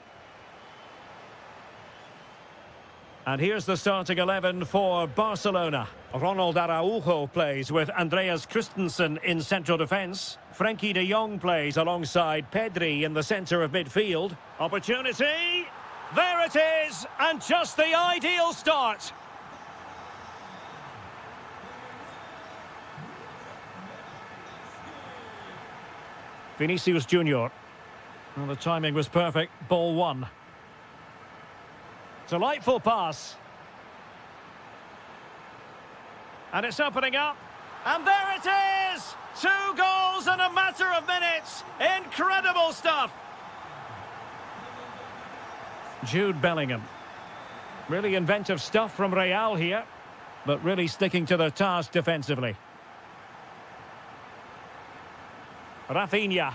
And here's the starting 11 for Barcelona. Ronald Araujo plays with Andreas Christensen in central defence. Frenkie de Jong plays alongside Pedri in the centre of midfield. Opportunity! There it is! And just the ideal start. Vinicius Junior. Well, the timing was perfect. Ball one. Delightful pass. And it's opening up. And there it is! 2 goals in a matter of minutes. Incredible stuff. Jude Bellingham. Really inventive stuff from Real here, but really sticking to their task defensively. Rafinha.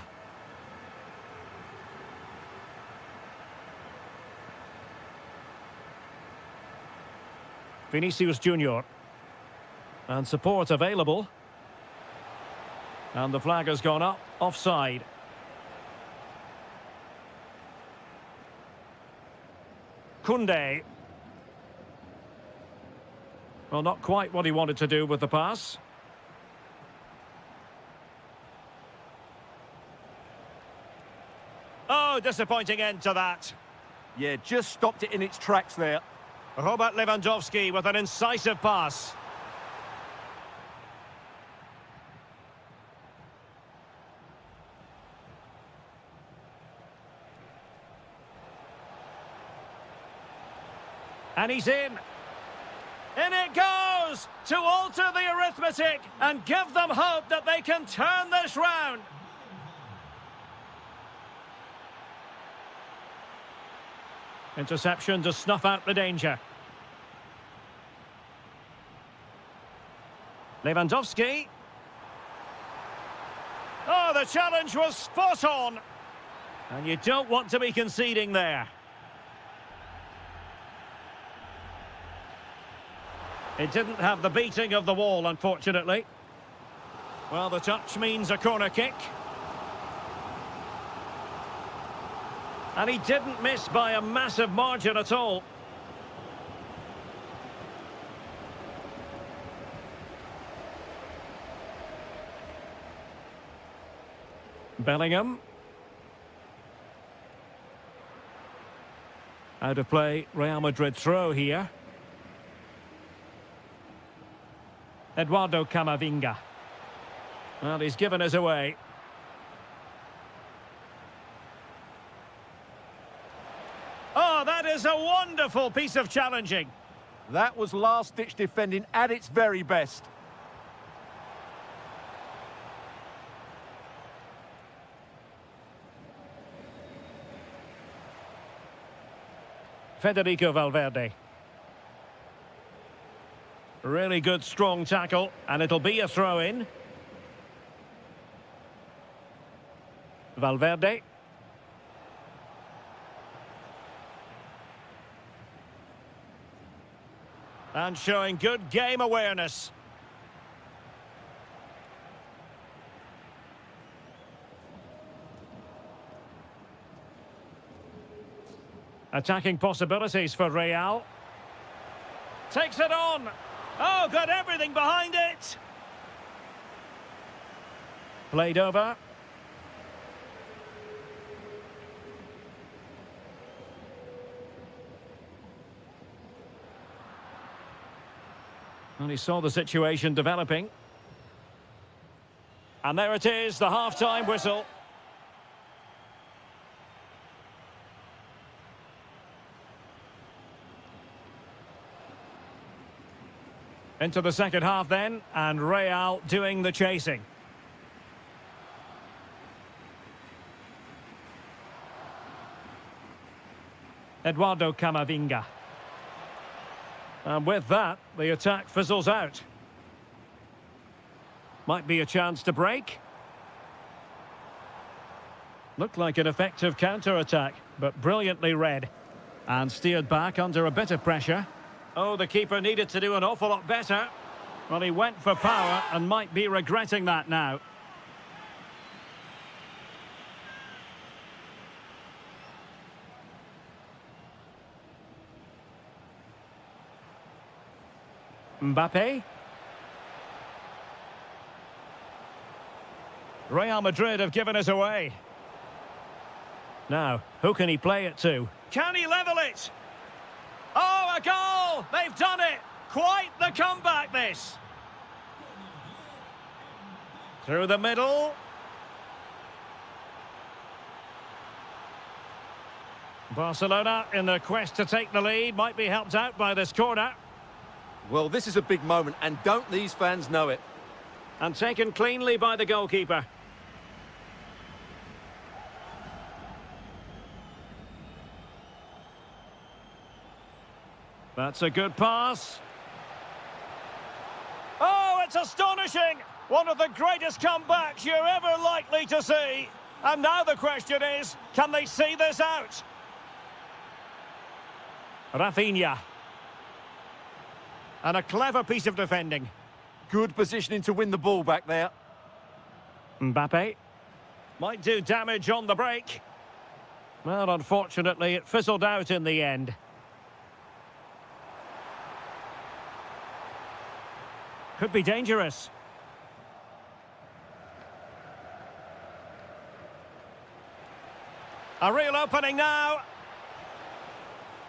Vinicius Junior. And support available. And the flag has gone up, offside. Koundé. Well, not quite what he wanted to do with the pass. Oh, disappointing end to that. Yeah, just stopped it in its tracks there. Robert Lewandowski with an incisive pass. And he's in. In it goes to alter the arithmetic and give them hope that they can turn this round. Interception to snuff out the danger. Lewandowski. Oh, the challenge was spot on. And you don't want to be conceding there. It didn't have the beating of the wall, unfortunately. Well, the touch means a corner kick. And he didn't miss by a massive margin at all. Bellingham. Out of play, Real Madrid throw here. Eduardo Camavinga. Well, he's given us away. Oh, that is a wonderful piece of challenging. That was last-ditch defending at its very best. Federico Valverde. Really good, strong tackle, and it'll be a throw-in. Valverde. And showing good game awareness. Attacking possibilities for Real. Takes it on. Oh, got everything behind it. Played over. And he saw the situation developing. And there it is, the half-time whistle. Into the second half then, and Real doing the chasing. Eduardo Camavinga. And with that, the attack fizzles out. Might be a chance to break. Looked like an effective counter-attack, but brilliantly read. And steered back under a bit of pressure. Oh, the keeper needed to do an awful lot better. Well, he went for power and might be regretting that now. Mbappe. Real Madrid have given us away. Now, who can he play it to? Can he level it? Oh, a goal! They've done it! Quite the comeback, this. Through the middle. Barcelona, in their quest to take the lead, might be helped out by this corner. Well, this is a big moment, and don't these fans know it? And taken cleanly by the goalkeeper. That's a good pass. Oh, it's astonishing! One of the greatest comebacks you're ever likely to see. And now the question is, can they see this out? Rafinha. And a clever piece of defending. Good positioning to win the ball back there. Mbappe. Might do damage on the break. Well, unfortunately, it fizzled out in the end. Could be dangerous. A real opening now.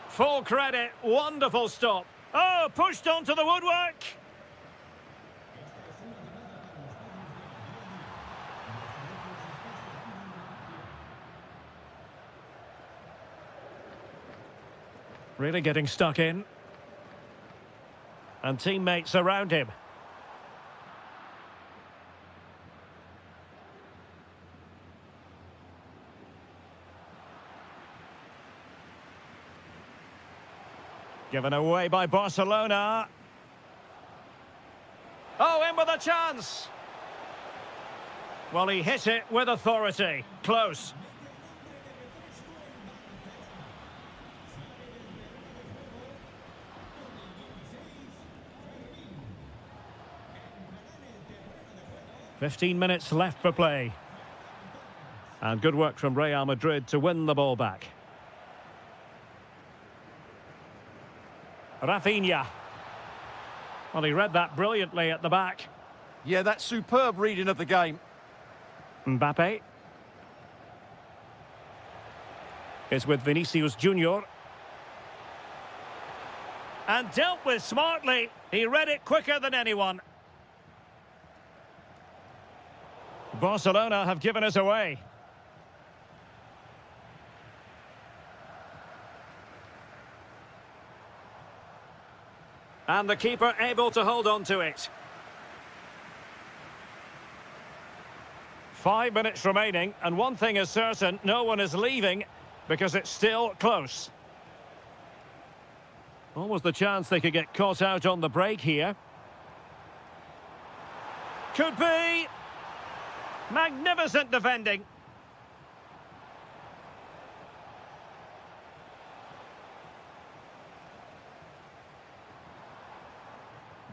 Full credit, wonderful stop. Oh, pushed onto the woodwork. Really getting stuck in. And teammates around him. Given away by Barcelona. Oh, in with a chance. Well, he hit it with authority. Close. "15 minutes left for play. And good work from Real Madrid to win the ball back. Rafinha. Well, he read that brilliantly at the back. Yeah, that's superb reading of the game. Mbappe. Is with Vinicius Junior. And dealt with smartly. He read it quicker than anyone. Barcelona have given us away. And the keeper able to hold on to it. 5 minutes remaining, and one thing is certain, no one is leaving because it's still close. Almost the chance they could get caught out on the break here. Could be. Magnificent defending.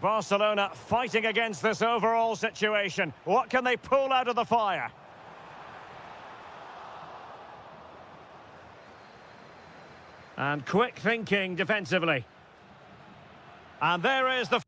Barcelona fighting against this overall situation. What can they pull out of the fire? And quick thinking defensively. And there is the...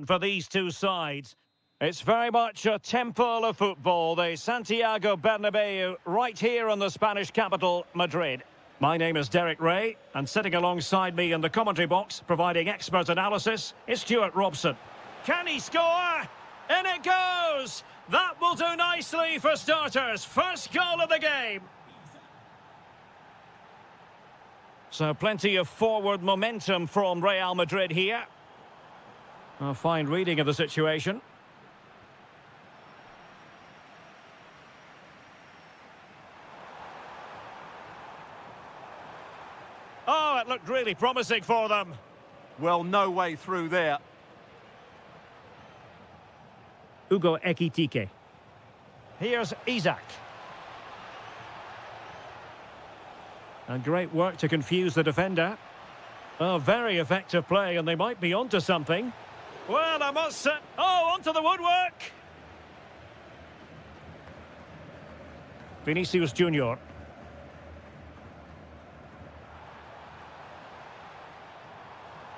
For these two sides, it's very much a temple of football, the Santiago Bernabeu, right here in the Spanish capital, Madrid. My name is Derek Ray, and sitting alongside me in the commentary box, providing expert analysis, is Stuart Robson. Can he score? In it goes! That will do nicely for starters. First goal of the game. So plenty of forward momentum from Real Madrid here. A fine reading of the situation. Oh, it looked really promising for them. Well, no way through there. Hugo Ekitike. Here's Isaac. And great work to confuse the defender. Oh, very effective play, and they might be onto something. Well, I must say... Oh, onto the woodwork! Vinicius Junior.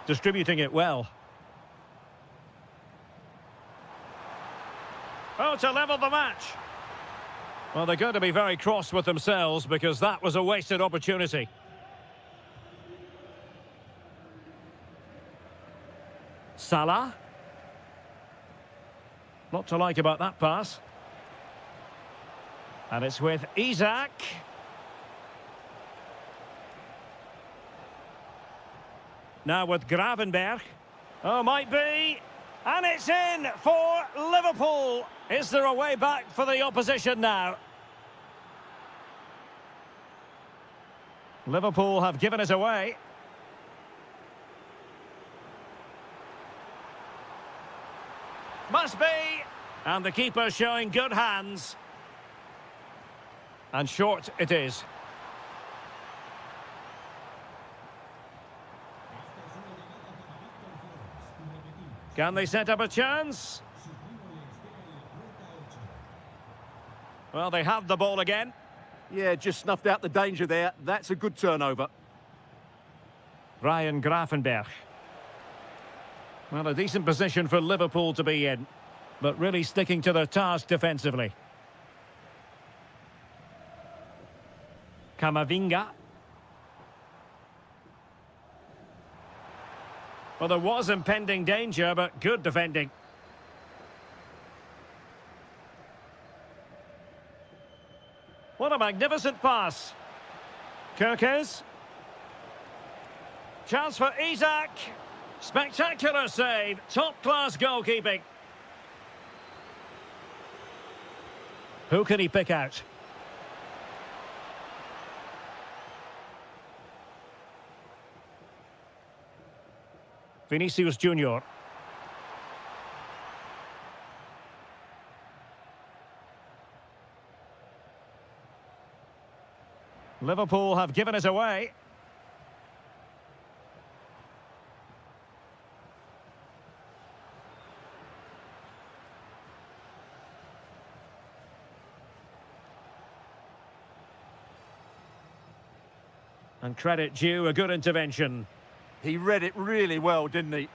Distributing it well. Oh, to level the match. Well, they're going to be very cross with themselves because that was a wasted opportunity. Salah. Lot to like about that pass. And it's with Isak. Now with Gravenberg. Oh, might be. And it's in for Liverpool. Is there a way back for the opposition now? Liverpool have given it away. Must be. And the keeper showing good hands. And short it is. Can they set up a chance? Well, they have the ball again. Yeah, just snuffed out the danger there. That's a good turnover. Ryan Gravenberg. Well, a decent position for Liverpool to be in, but really sticking to their task defensively. Camavinga. Well, there was impending danger, but good defending. What a magnificent pass. Kirkes. Chance for Isak. Spectacular save. Top-class goalkeeping. Who can he pick out? Vinicius Junior. Liverpool have given it away. And credit due, a good intervention. He read it really well, didn't he?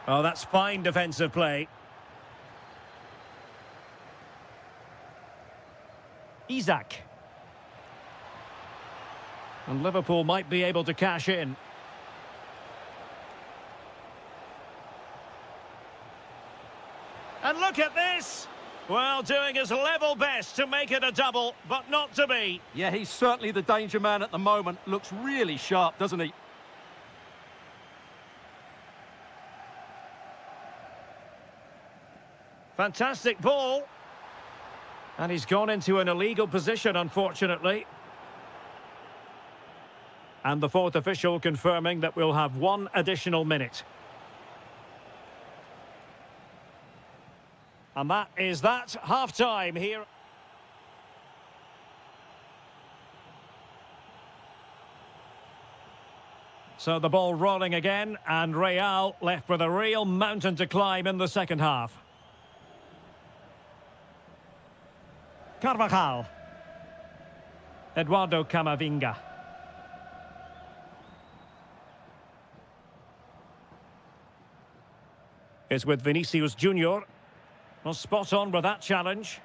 Oh, that's fine defensive play. Isak. And Liverpool might be able to cash in. And look at this! Well, doing his level best to make it a double, but not to be. Yeah, he's certainly the danger man at the moment. Looks really sharp, doesn't he? Fantastic ball. And he's gone into an illegal position, unfortunately. And the fourth official confirming that we'll have one additional minute. And that is that. Half-time here. So the ball rolling again, and Real left with a real mountain to climb in the second half. Carvajal. Eduardo Camavinga. Is with Vinicius Junior. Well, spot on with that challenge.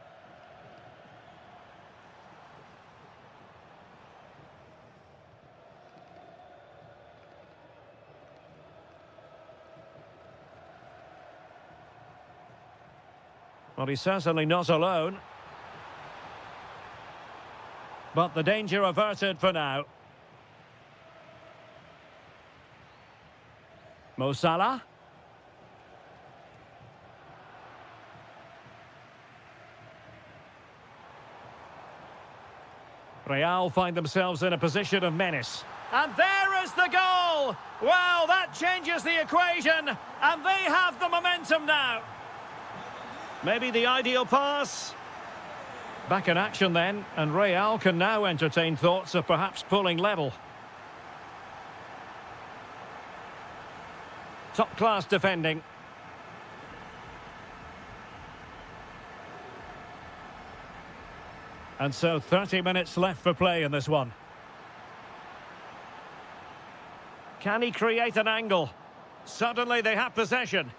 Well, he's certainly not alone. But the danger averted for now. Mo Salah. Real find themselves in a position of menace. And there is the goal! Well, that changes the equation, and they have the momentum now. Maybe the ideal pass. Back in action then, and Real can now entertain thoughts of perhaps pulling level. Top-class defending. And so 30 minutes left for play in this one. Can he create an angle? Suddenly they have possession.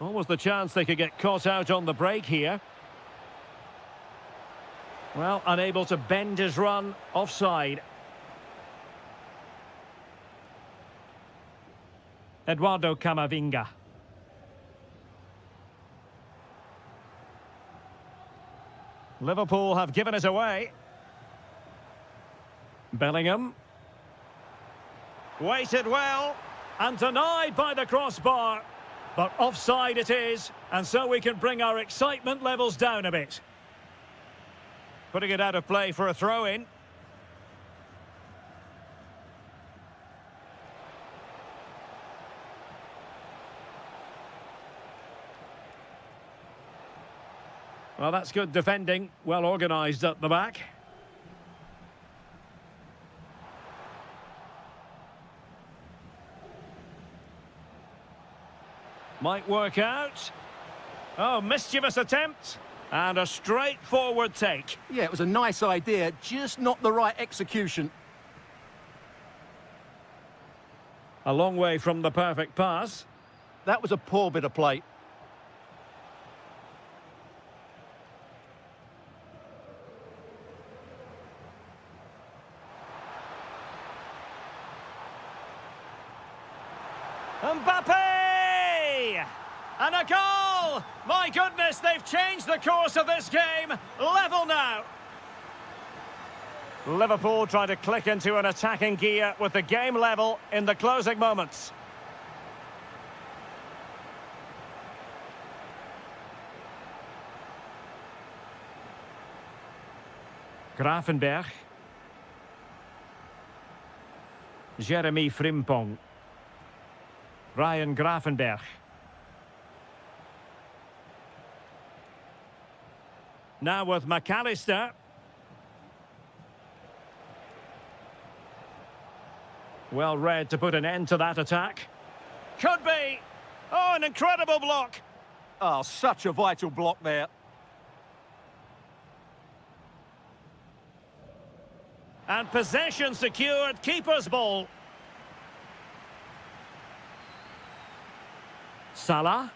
Almost the chance they could get caught out on the break here. Well, unable to bend his run, offside. Eduardo Camavinga. Liverpool have given it away. Bellingham. Waited well, and denied by the crossbar. But offside it is, and so we can bring our excitement levels down a bit. Putting it out of play for a throw-in. Well, that's good defending, well organised at the back. Might work out. Oh, mischievous attempt. And a straightforward take. Yeah, it was a nice idea, just not the right execution. A long way from the perfect pass. That was a poor bit of play. Mbappe! And a goal! My goodness, they've changed the course of this game. Level now. Liverpool trying to click into an attacking gear with the game level in the closing moments. Gravenberch. Jeremy Frimpong. Ryan Gravenberch. Now with McAllister. Well read to put an end to that attack. Could be. Oh, an incredible block. Oh, such a vital block there. And possession secured, keeper's ball. Salah.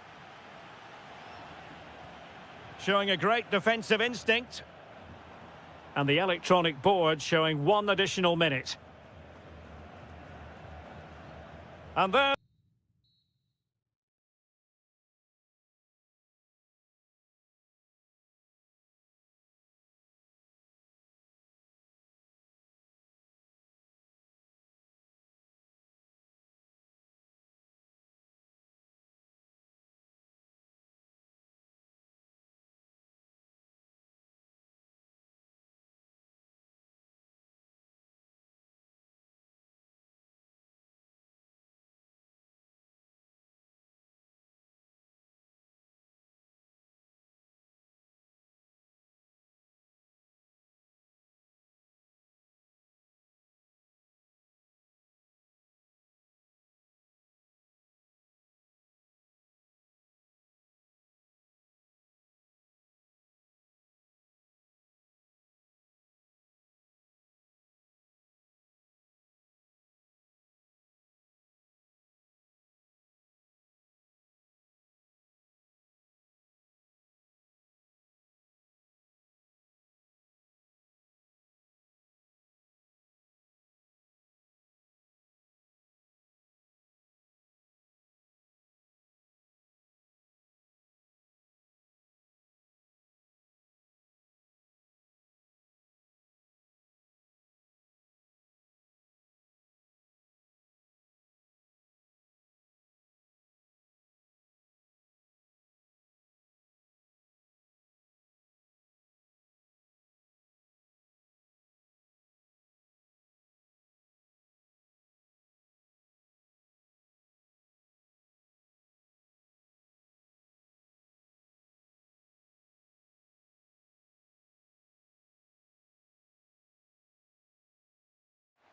Showing a great defensive instinct. And the electronic board showing 1 additional minute. And there...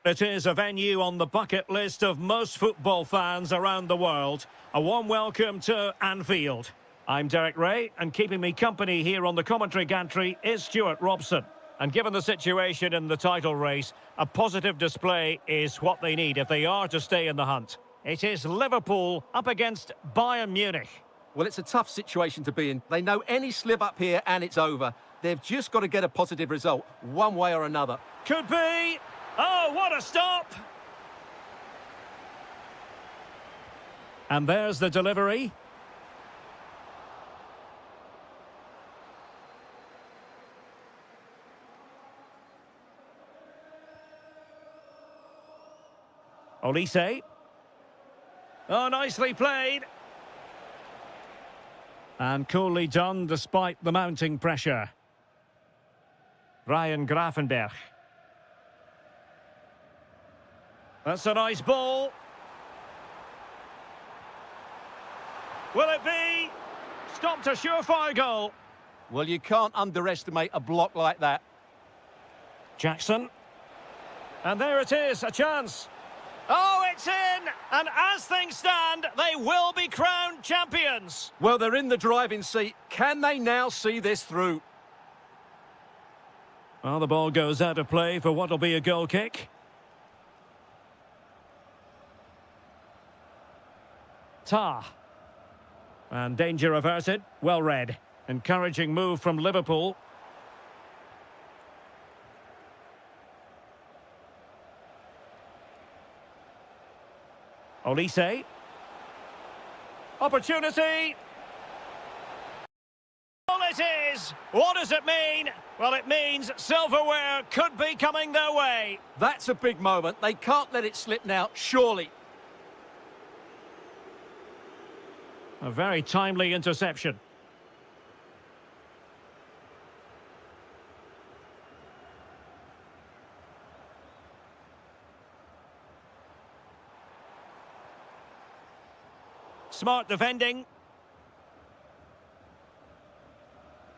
It is a venue on the bucket list of most football fans around the world. A warm welcome to Anfield. I'm Derek Ray, and keeping me company here on the commentary gantry is Stuart Robson. And given the situation in the title race, a positive display is what they need if they are to stay in the hunt. It is Liverpool up against Bayern Munich. Well, it's a tough situation to be in. They know any slip up here and it's over. They've just got to get a positive result, one way or another. Could be. Oh, what a stop! And there's the delivery. Olise. Oh, nicely played. And coolly done despite the mounting pressure. Ryan Grafenberg. That's a nice ball. Will it be? Stopped a surefire goal. Well, you can't underestimate a block like that. Jackson. And there it is, a chance. Oh, it's in! And as things stand, they will be crowned champions. Well, they're in the driving seat. Can they now see this through? Well, the ball goes out of play for what will be a goal kick. Tah. And danger averted. Well read. Encouraging move from Liverpool. Olise. Opportunity. Well, it is. What does it mean? Well, it means silverware could be coming their way. That's a big moment. They can't let it slip now, surely. A very timely interception. Smart defending.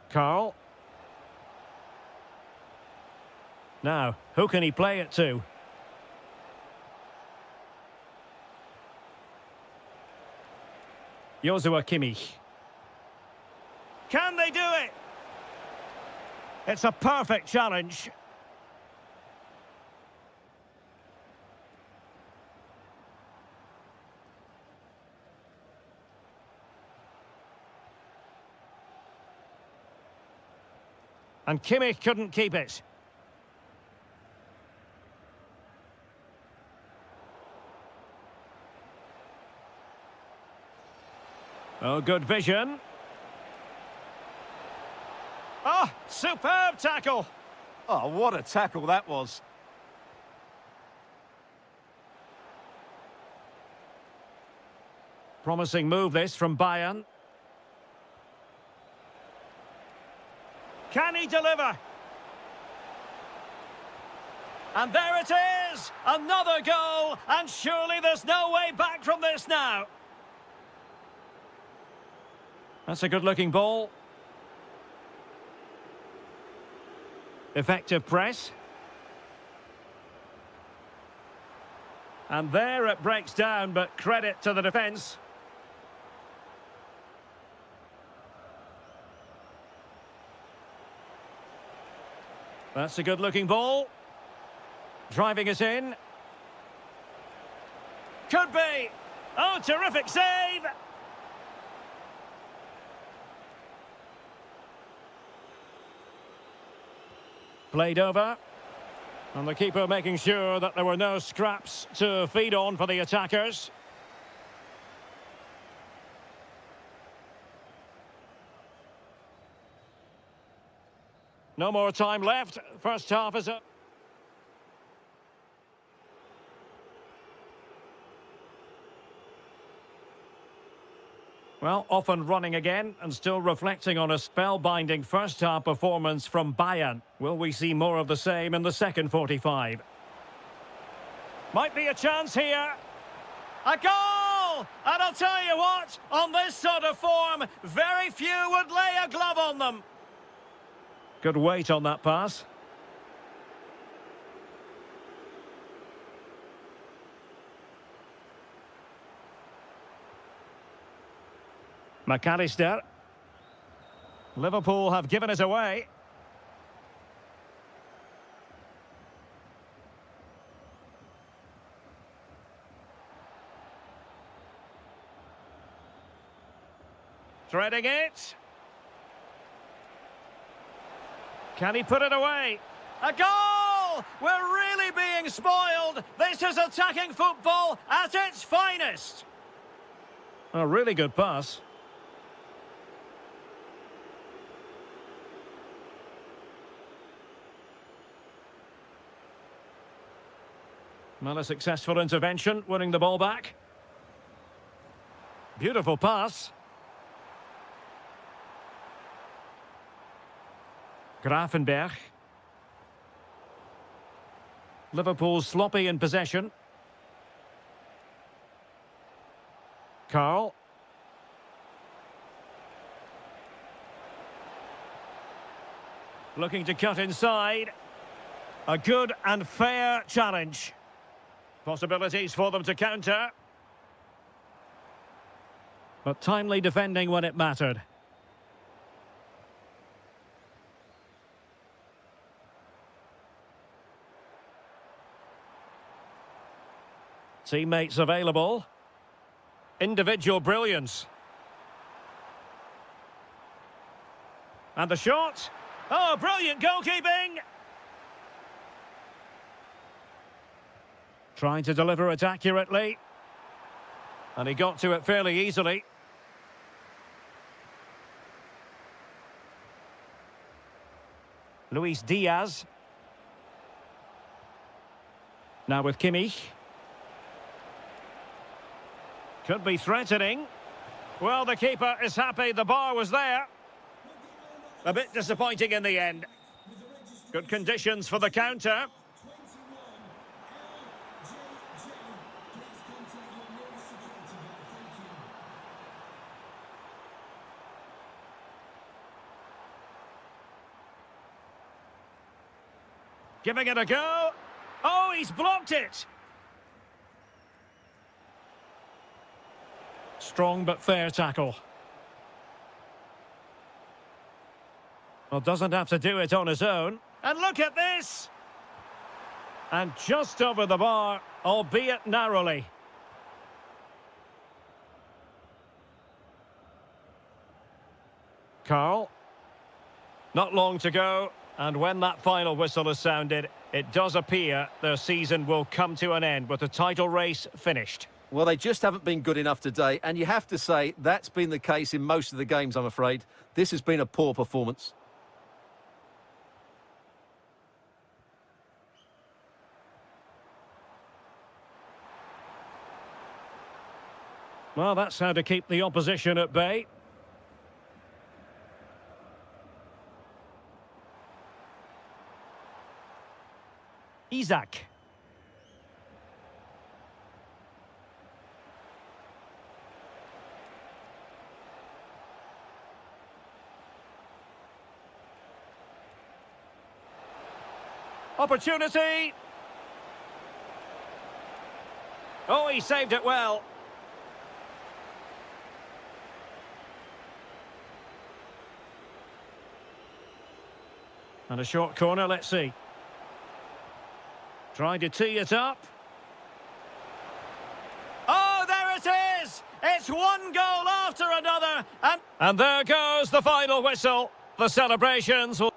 Carl. Now, who can he play it to? Joshua Kimmich. Can they do it? It's a perfect challenge. And Kimmich couldn't keep it. Oh, good vision. Oh, superb tackle. Oh, what a tackle that was. Promising move this from Bayern. Can he deliver? And there it is! Another goal! And surely there's no way back from this now. That's a good-looking ball. Effective press. And there it breaks down, but credit to the defence. That's a good-looking ball. Driving it in. Could be. Oh, terrific save. Played over. And the keeper making sure that there were no scraps to feed on for the attackers. No more time left. First half is up. Well, off and running again, and still reflecting on a spellbinding first-half performance from Bayern. Will we see more of the same in the second 45? Might be a chance here. A goal! And I'll tell you what, on this sort of form, very few would lay a glove on them. Good weight on that pass. McAllister. Liverpool have given it away. Threading it. Can he put it away? A goal! We're really being spoiled. This is attacking football at its finest. A really good pass. Well, a successful intervention, winning the ball back. Beautiful pass. Grafenberg. Liverpool sloppy in possession. Carl. Looking to cut inside. A good and fair challenge. Possibilities for them to counter. But timely defending when it mattered. Teammates available. Individual brilliance. And the shot. Oh, brilliant goalkeeping! Trying to deliver it accurately. And he got to it fairly easily. Luis Diaz. Now with Kimmich. Could be threatening. Well, the keeper is happy the bar was there. A bit disappointing in the end. Good conditions for the counter. Giving it a go. Oh, he's blocked it. Strong but fair tackle. Well, doesn't have to do it on his own. And look at this! And just over the bar, albeit narrowly. Carl. Not long to go. And when that final whistle is sounded, it does appear their season will come to an end with the title race finished. Well, they just haven't been good enough today, and you have to say that's been the case in most of the games, I'm afraid. This has been a poor performance. Well, that's how to keep the opposition at bay. Isaac. Opportunity. Oh, he saved it well. And a short corner, let's see. Trying to tee it up. Oh, there it is! It's one goal after another. And there goes the final whistle. The celebrations will...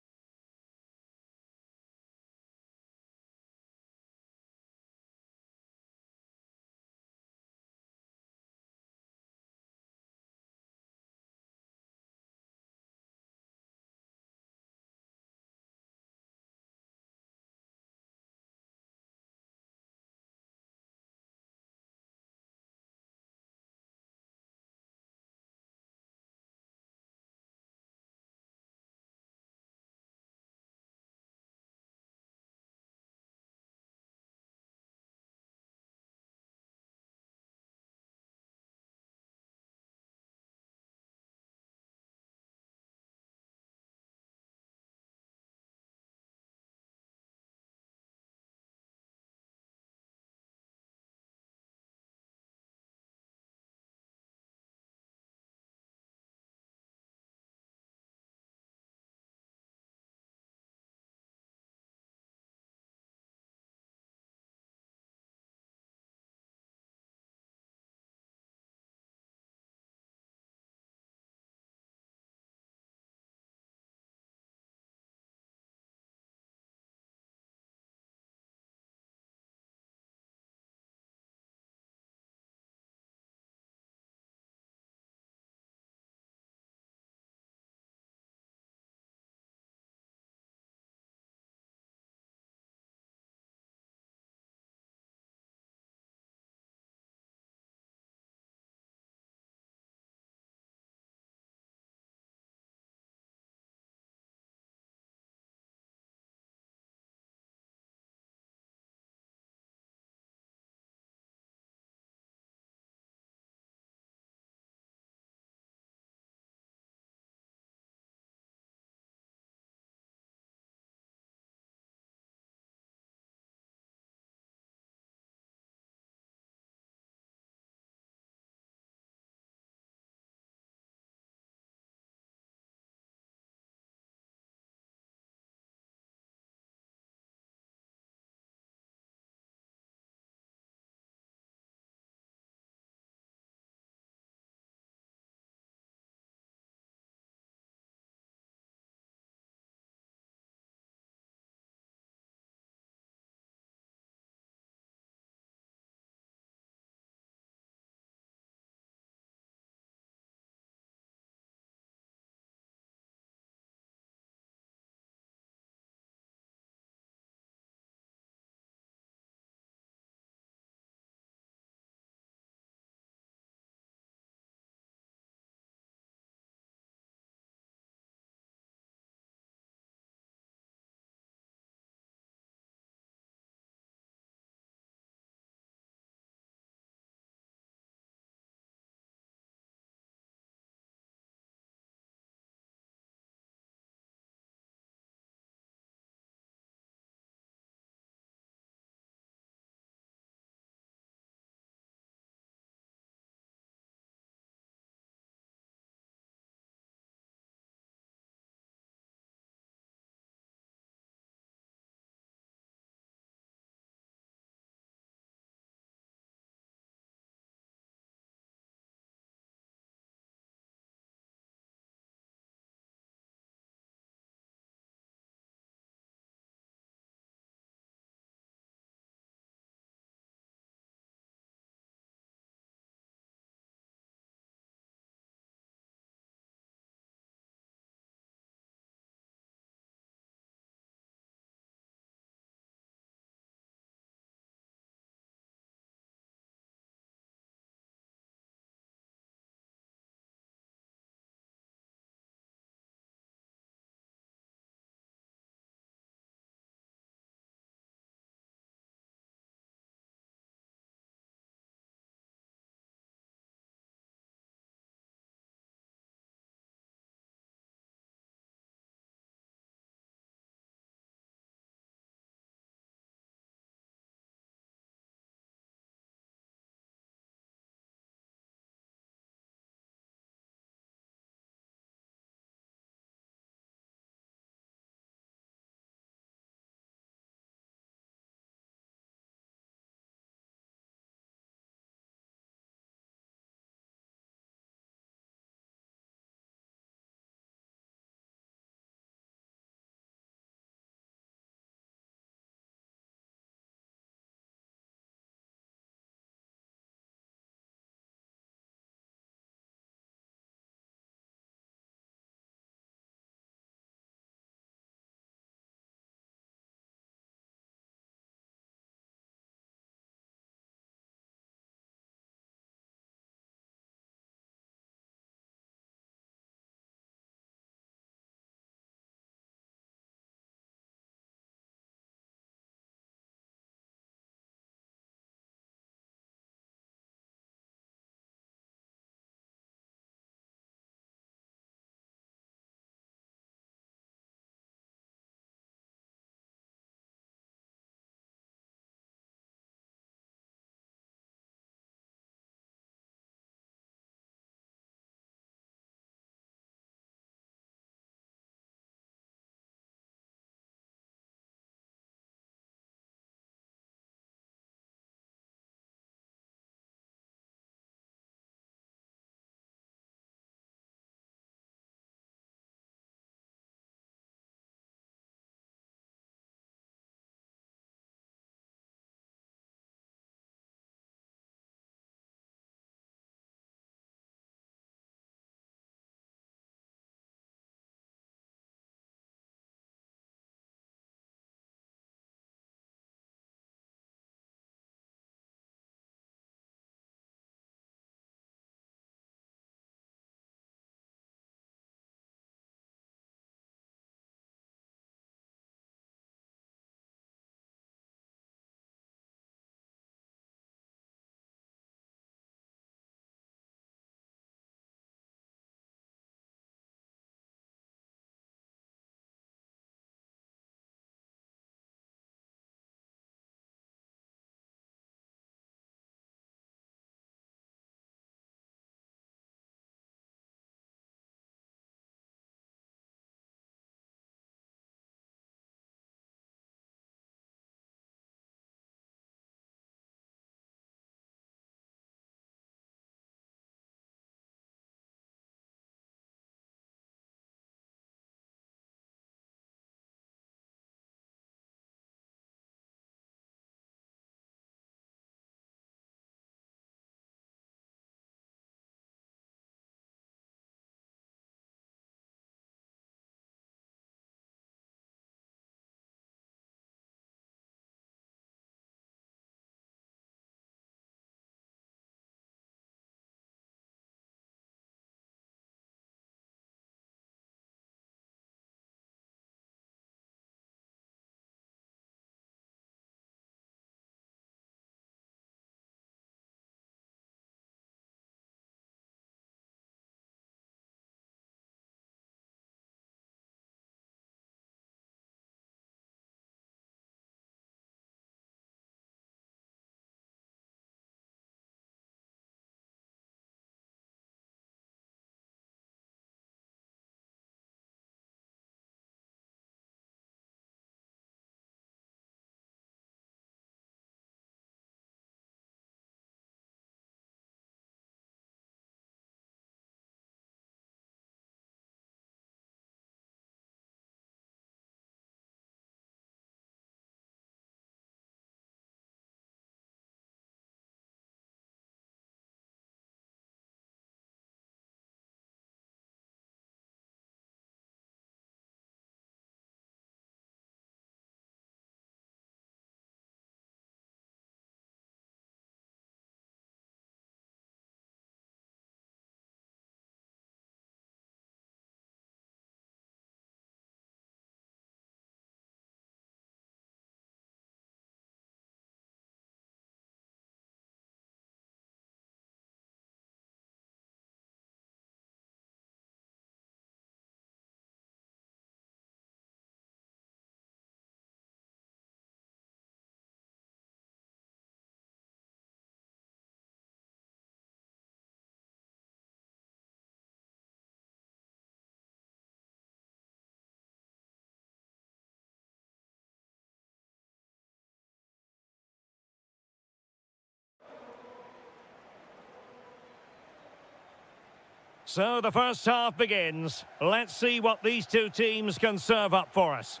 So the first half begins. Let's see what these two teams can serve up for us.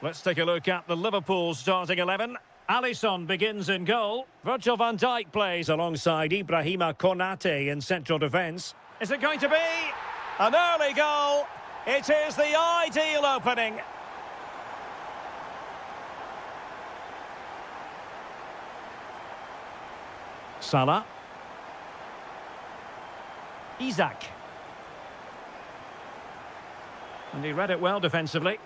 Let's take a look at the Liverpool starting 11. Alisson begins in goal. Virgil van Dijk plays alongside Ibrahima Konate in central defence. Is it going to be an early goal? It is the ideal opening. Salah. Isak. And he read it well defensively.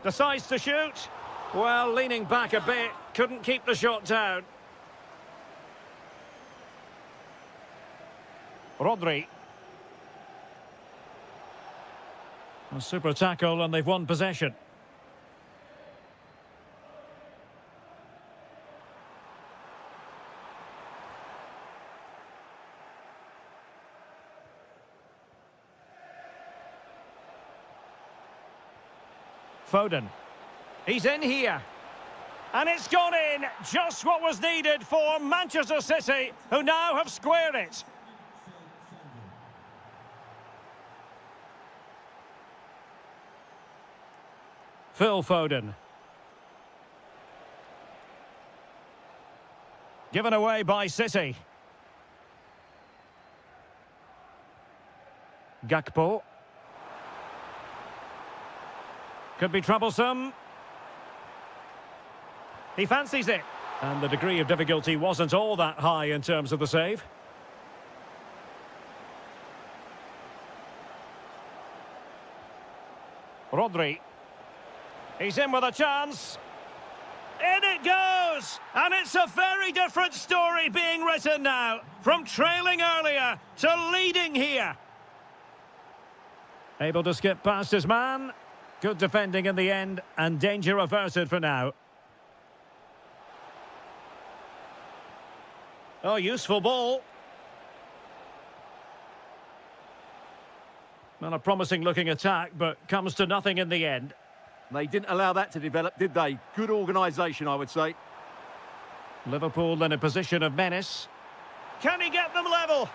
Decides to shoot. Well, leaning back a bit, couldn't keep the shot down. Rodri. A super tackle and they've won possession. Foden. He's in here. And it's gone in. Just what was needed for Manchester City, who now have squared it. Phil Foden. Given away by City. Gakpo. Could be troublesome. He fancies it. And the degree of difficulty wasn't all that high in terms of the save. Rodri. He's in with a chance. In it goes! And it's a very different story being written now. From trailing earlier to leading here. Able to skip past his man. Good defending in the end, and danger averted for now. Oh, useful ball. Not a promising looking attack, but comes to nothing in the end. They didn't allow that to develop, did they? Good organisation, I would say. Liverpool in a position of menace. Can he get them level?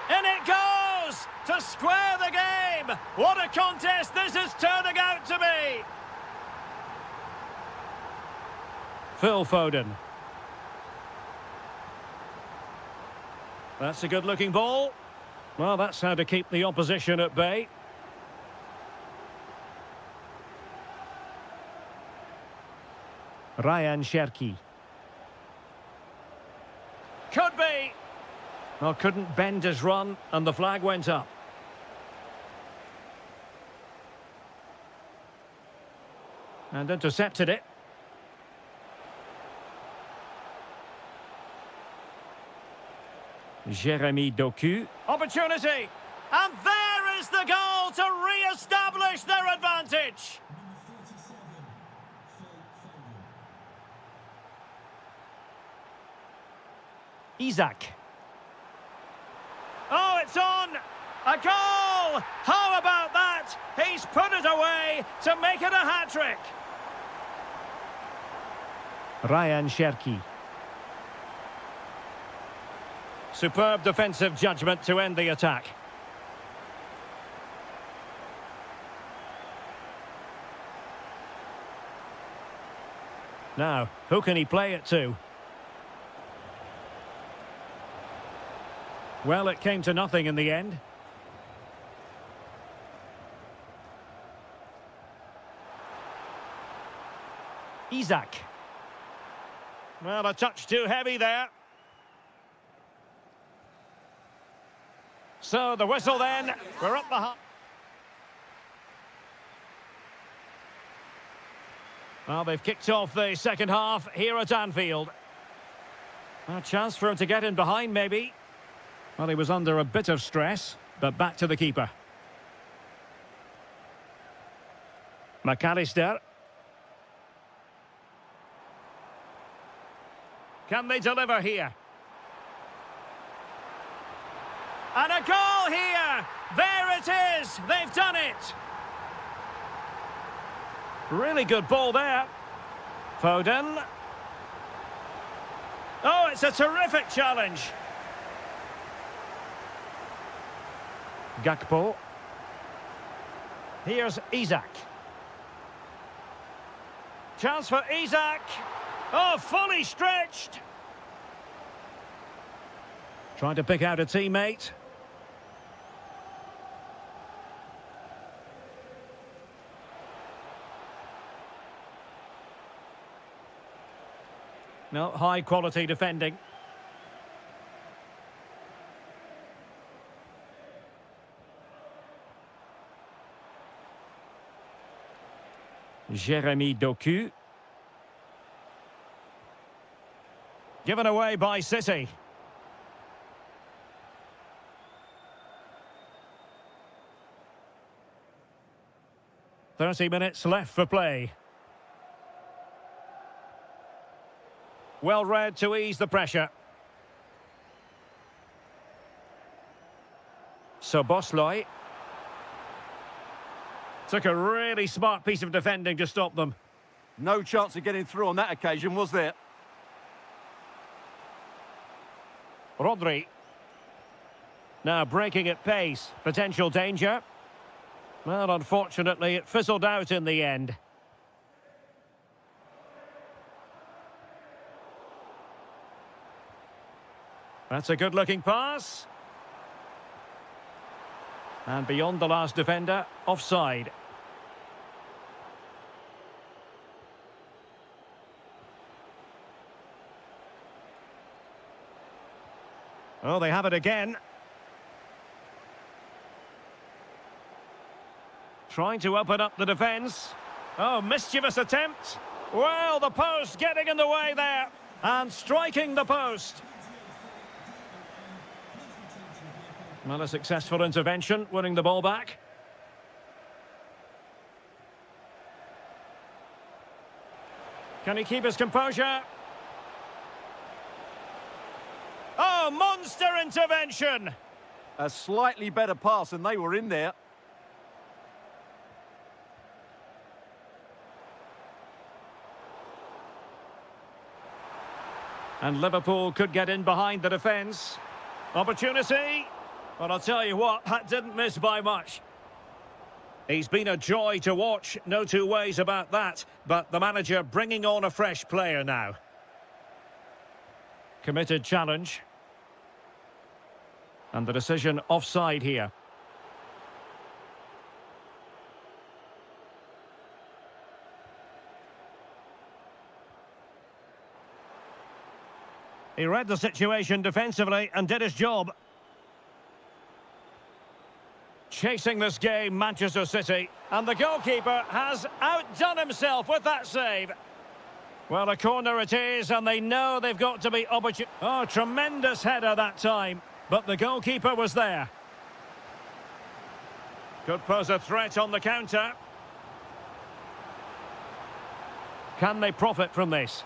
In it goes! To square the game! What a contest this is turning out to be! Phil Foden. That's a good-looking ball. Well, that's how to keep the opposition at bay. Ryan Cherki. Could be! Well, couldn't bend his run, and the flag went up. And intercepted it. Jeremy Doku. Opportunity! And there is the goal to re-establish their advantage! Isak. Oh, it's on! A goal! How about that? He's put it away to make it a hat-trick. Ryan Cherki. Superb defensive judgment to end the attack. Now, who can he play it to? Well, it came to nothing in the end. Isak. Well, a touch too heavy there. So, the whistle then. We're up the... Well, they've kicked off the second half here at Anfield. A chance for him to get in behind, maybe. Well, he was under a bit of stress, but back to the keeper. McAllister. Can they deliver here? And a goal here! There it is! They've done it! Really good ball there. Foden. Oh, it's a terrific challenge. Gakpo. Here's Isak. Chance for Isak. Oh, fully stretched. Trying to pick out a teammate. No, high quality defending. Jeremy Doku. Given away by City. "30 minutes left for play. Well read to ease the pressure. Soboslai. Took a really smart piece of defending to stop them. No chance of getting through on that occasion, was there? Rodri. Now breaking at pace. Potential danger. Well, unfortunately, it fizzled out in the end. That's a good-looking pass. And beyond the last defender, offside. Oh, they have it again. Trying to open up the defence. Oh, mischievous attempt. Well, the post getting in the way there. And striking the post. Well, a successful intervention, winning the ball back. Can he keep his composure? Oh, monster intervention! A slightly better pass and they were in there. And Liverpool could get in behind the defence. Opportunity. But I'll tell you what, that didn't miss by much. He's been a joy to watch, no two ways about that. But the manager bringing on a fresh player now. Committed challenge. And the decision offside here. He read the situation defensively and did his job. Chasing this game, Manchester City. And the goalkeeper has outdone himself with that save. Well, a corner it is, and they know they've got to be opportune. Oh, tremendous header that time. But the goalkeeper was there. Could pose a threat on the counter. Can they profit from this?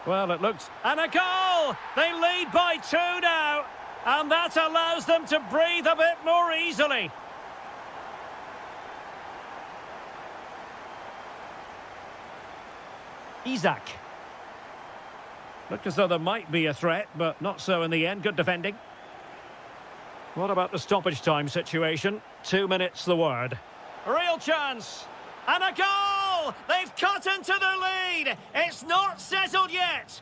Well, it looks... And a goal! They lead by 2 now. And that allows them to breathe a bit more easily. Isak. Looked as though there might be a threat, but not so in the end. Good defending. What about the stoppage time situation? 2 minutes the word. Real chance. And a goal! They've cut into the lead. It's not settled yet.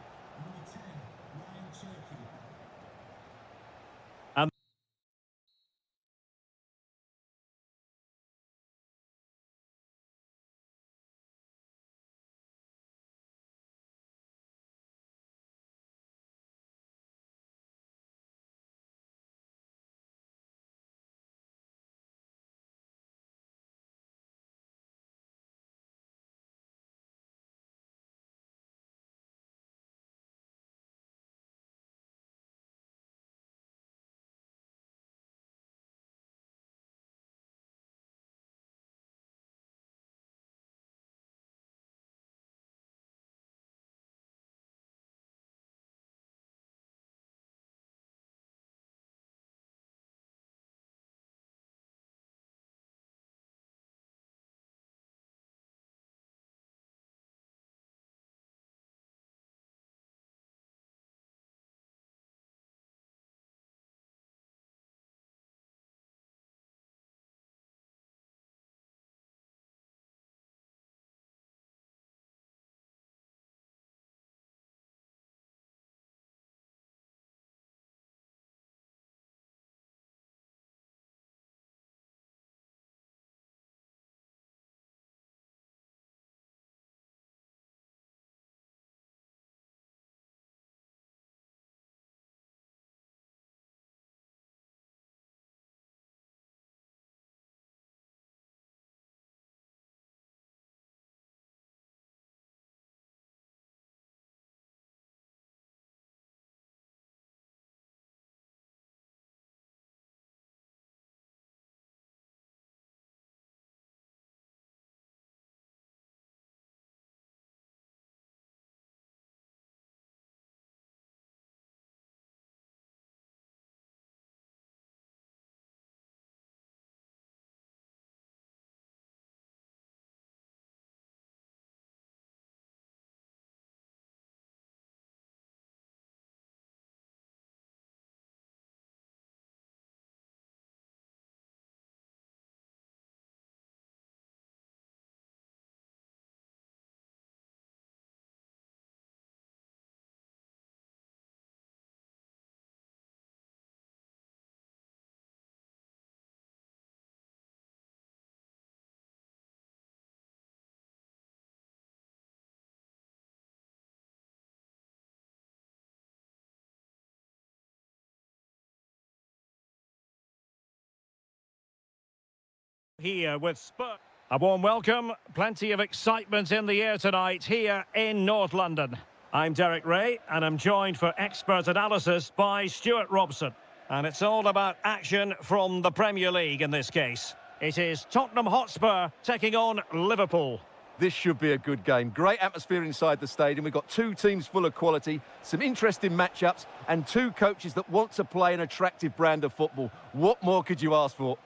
Here with Spurs. A warm welcome. Plenty of excitement in the air tonight here in North London. I'm Derek Ray, and I'm joined for expert analysis by Stuart Robson. And it's all about action from the Premier League in this case. It is Tottenham Hotspur taking on Liverpool. This should be a good game. Great atmosphere inside the stadium. We've got two teams full of quality, some interesting matchups, and two coaches that want to play an attractive brand of football. What more could you ask for?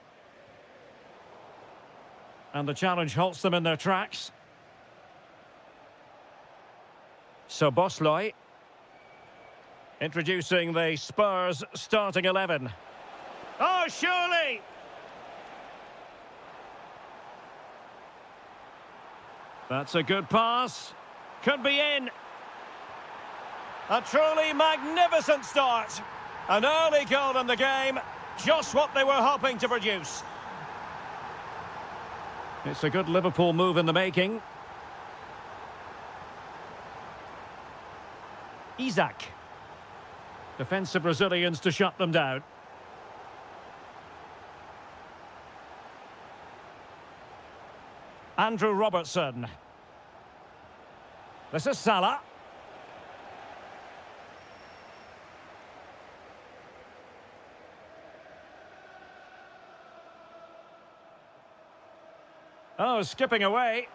And the challenge halts them in their tracks. So Bosley introducing the Spurs starting 11. Oh, surely! That's a good pass. Could be in. A truly magnificent start. An early goal in the game. Just what they were hoping to produce. It's a good Liverpool move in the making. Isak. Defensive Brazilians to shut them down. Andrew Robertson. This is Salah. Oh, skipping away.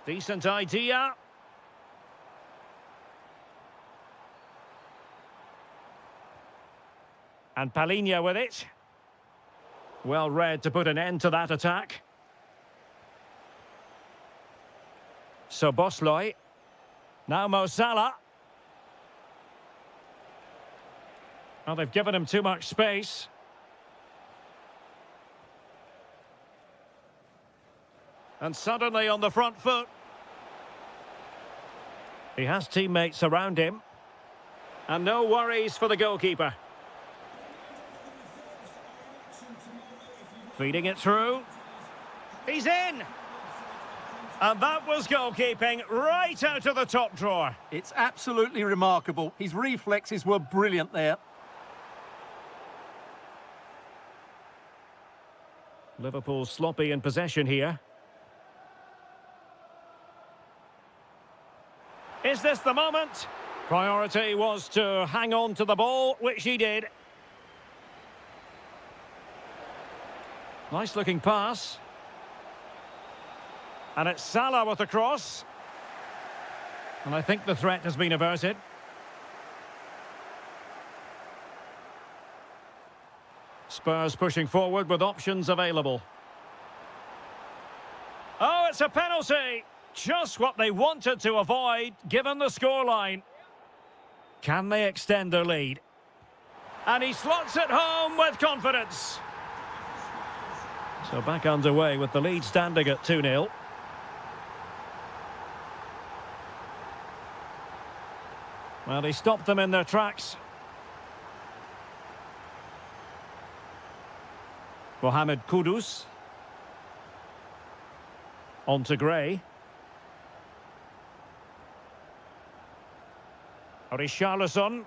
Decent idea. And Palhinha with it. Well read to put an end to that attack. So Bosley. Now Mo Salah. Well, they've given him too much space. And suddenly on the front foot. He has teammates around him. And no worries for the goalkeeper. Feeding it through. He's in! And that was goalkeeping right out of the top drawer. It's absolutely remarkable. His reflexes were brilliant there. Liverpool sloppy in possession here. Is this the moment? Priority was to hang on to the ball, which he did. Nice looking pass. And it's Salah with the cross. And I think the threat has been averted. Spurs pushing forward with options available. Oh, it's a penalty! Just what they wanted to avoid, given the scoreline. Can they extend their lead? And he slots it home with confidence. So back underway with the lead standing at 2-0. Well, he stopped them in their tracks. Mohamed Kudus. On to Gray. Richarlison.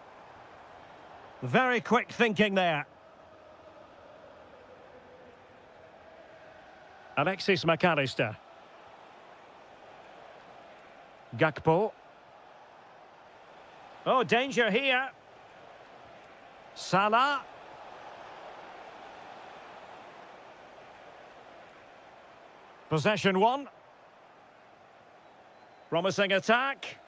Very quick thinking there. Alexis McAllister. Gakpo. Oh, danger here. Salah. Possession one. Promising attack.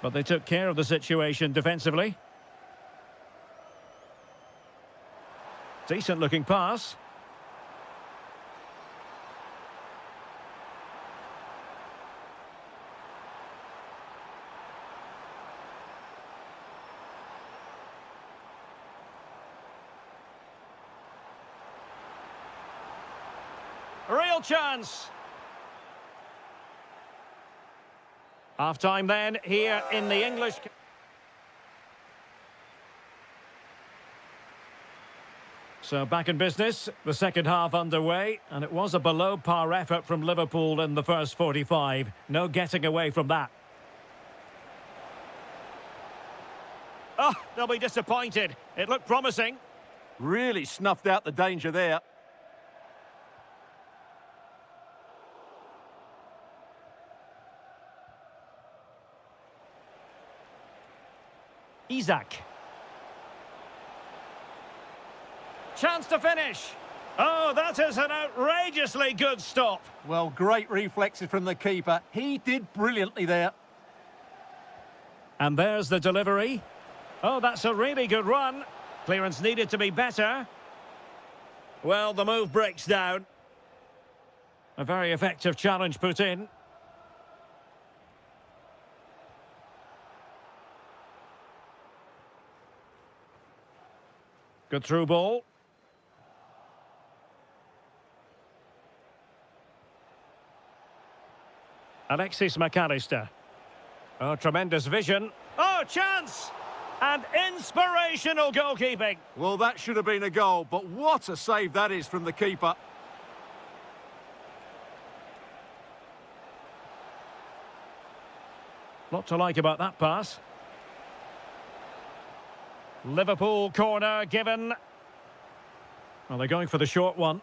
But they took care of the situation defensively. Decent looking pass. Real chance. Half-time then, here in the English... So back in business, the second half underway, and it was a below-par effort from Liverpool in the first 45. No getting away from that. they'll be disappointed. It looked promising. Really snuffed out the danger there. Isak. Chance to finish. Oh, that is an outrageously good stop. Well, great reflexes from the keeper. He did brilliantly there. And there's the delivery. Oh, that's a really good run. Clearance needed to be better. Well, the move breaks down. A very effective challenge put in. Good through ball. Alexis McAllister. Oh, tremendous vision. Oh, chance! And inspirational goalkeeping. Well, that should have been a goal, but what a save that is from the keeper. Lot to like about that pass. Liverpool corner given. Well, they're going for the short one.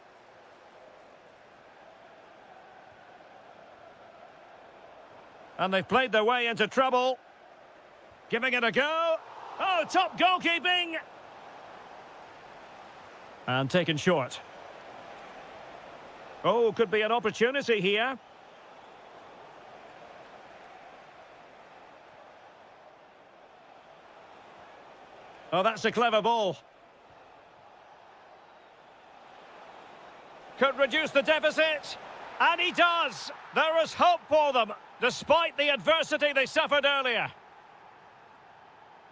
And they've played their way into trouble. Giving it a go. Oh, top goalkeeping! And taken short. Oh, could be an opportunity here. Oh, that's a clever ball. Could reduce the deficit. And he does! There is hope for them, despite the adversity they suffered earlier.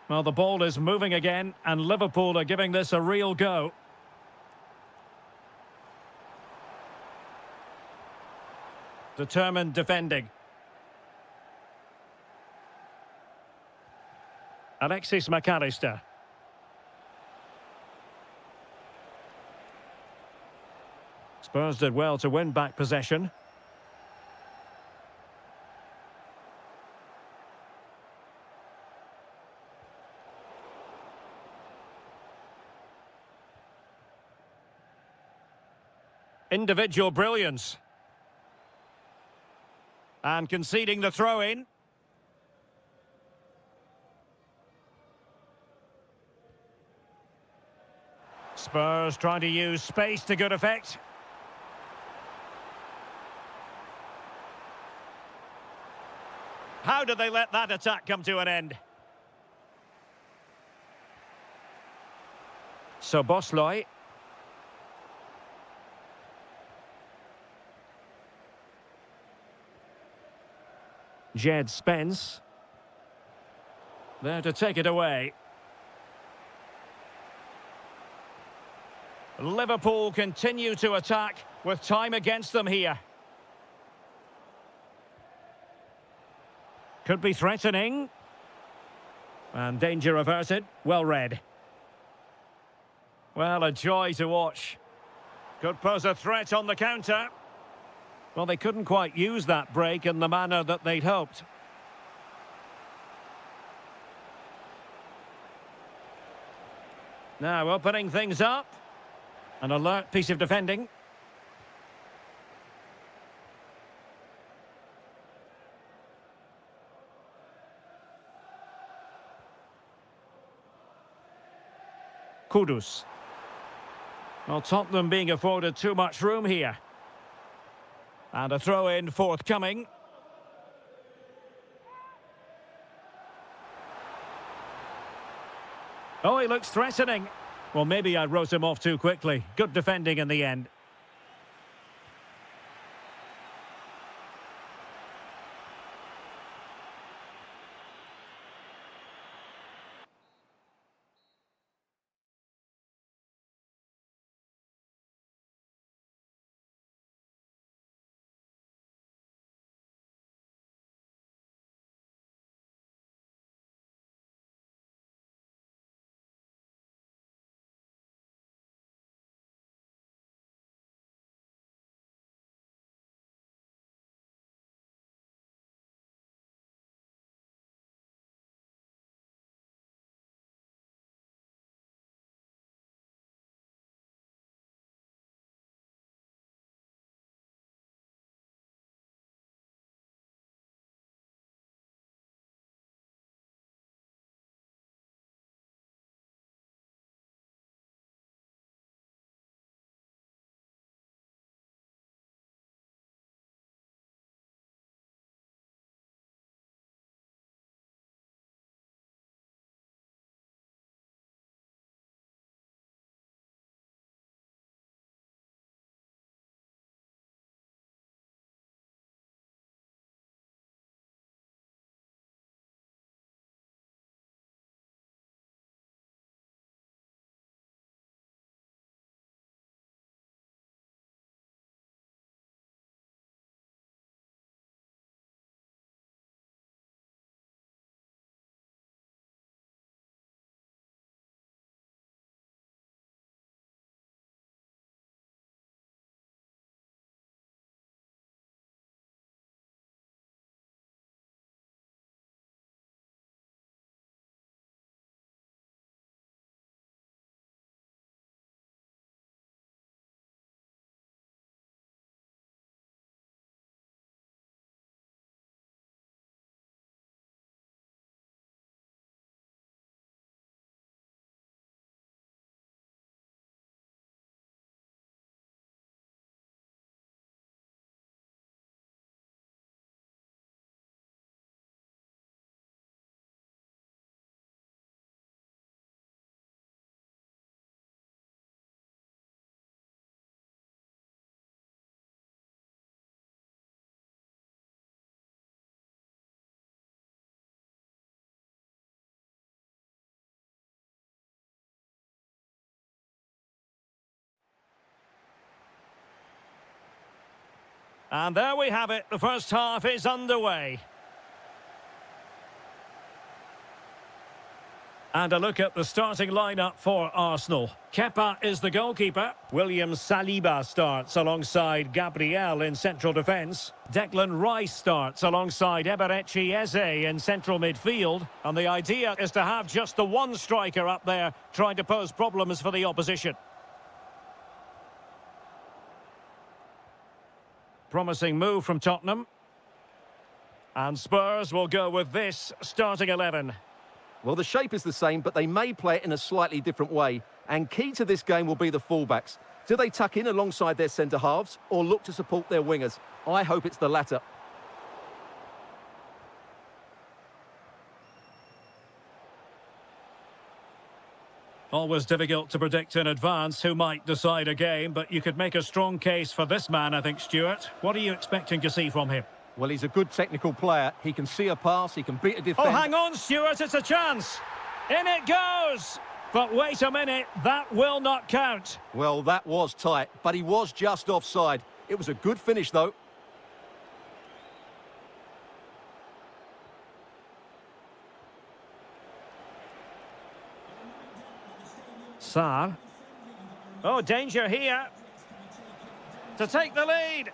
Well, the ball is moving again, and Liverpool are giving this a real go. Determined defending. Alexis McAllister. Spurs did well to win back possession. Individual brilliance. And conceding the throw-in. Spurs trying to use space to good effect. How did they let that attack come to an end? So Bosloy. Jed Spence. There to take it away. Liverpool continue to attack with time against them here. Could be threatening. And danger averted. Well read. Well, a joy to watch. Could pose a threat on the counter. Well, they couldn't quite use that break in the manner that they'd hoped. Now opening things up. An alert piece of defending. Kudus. Well, Tottenham being afforded too much room here. And a throw-in forthcoming. Oh, he looks threatening. Well, maybe I wrote him off too quickly. Good defending in the end. And there we have it. The first half is underway. And a look at the starting lineup for Arsenal. Kepa is the goalkeeper. William Saliba starts alongside Gabriel in central defence. Declan Rice starts alongside Eberechi Eze in central midfield. And the idea is to have just the one striker up there trying to pose problems for the opposition. Promising move from Tottenham. And Spurs will go with this starting 11. Well, the shape is the same, but they may play it in a slightly different way. And key to this game will be the fullbacks. Do they tuck in alongside their centre-halves or look to support their wingers? I hope it's the latter. Always difficult to predict in advance who might decide a game, but you could make a strong case for this man, I think, Stuart. What are you expecting to see from him? Well, he's a good technical player. He can see a pass, he can beat a defender. Oh, hang on, Stuart, it's a chance. In it goes. But wait a minute, that will not count. Well, that was tight, but he was just offside. It was a good finish, though. Sarr. Oh, danger here. To take the lead.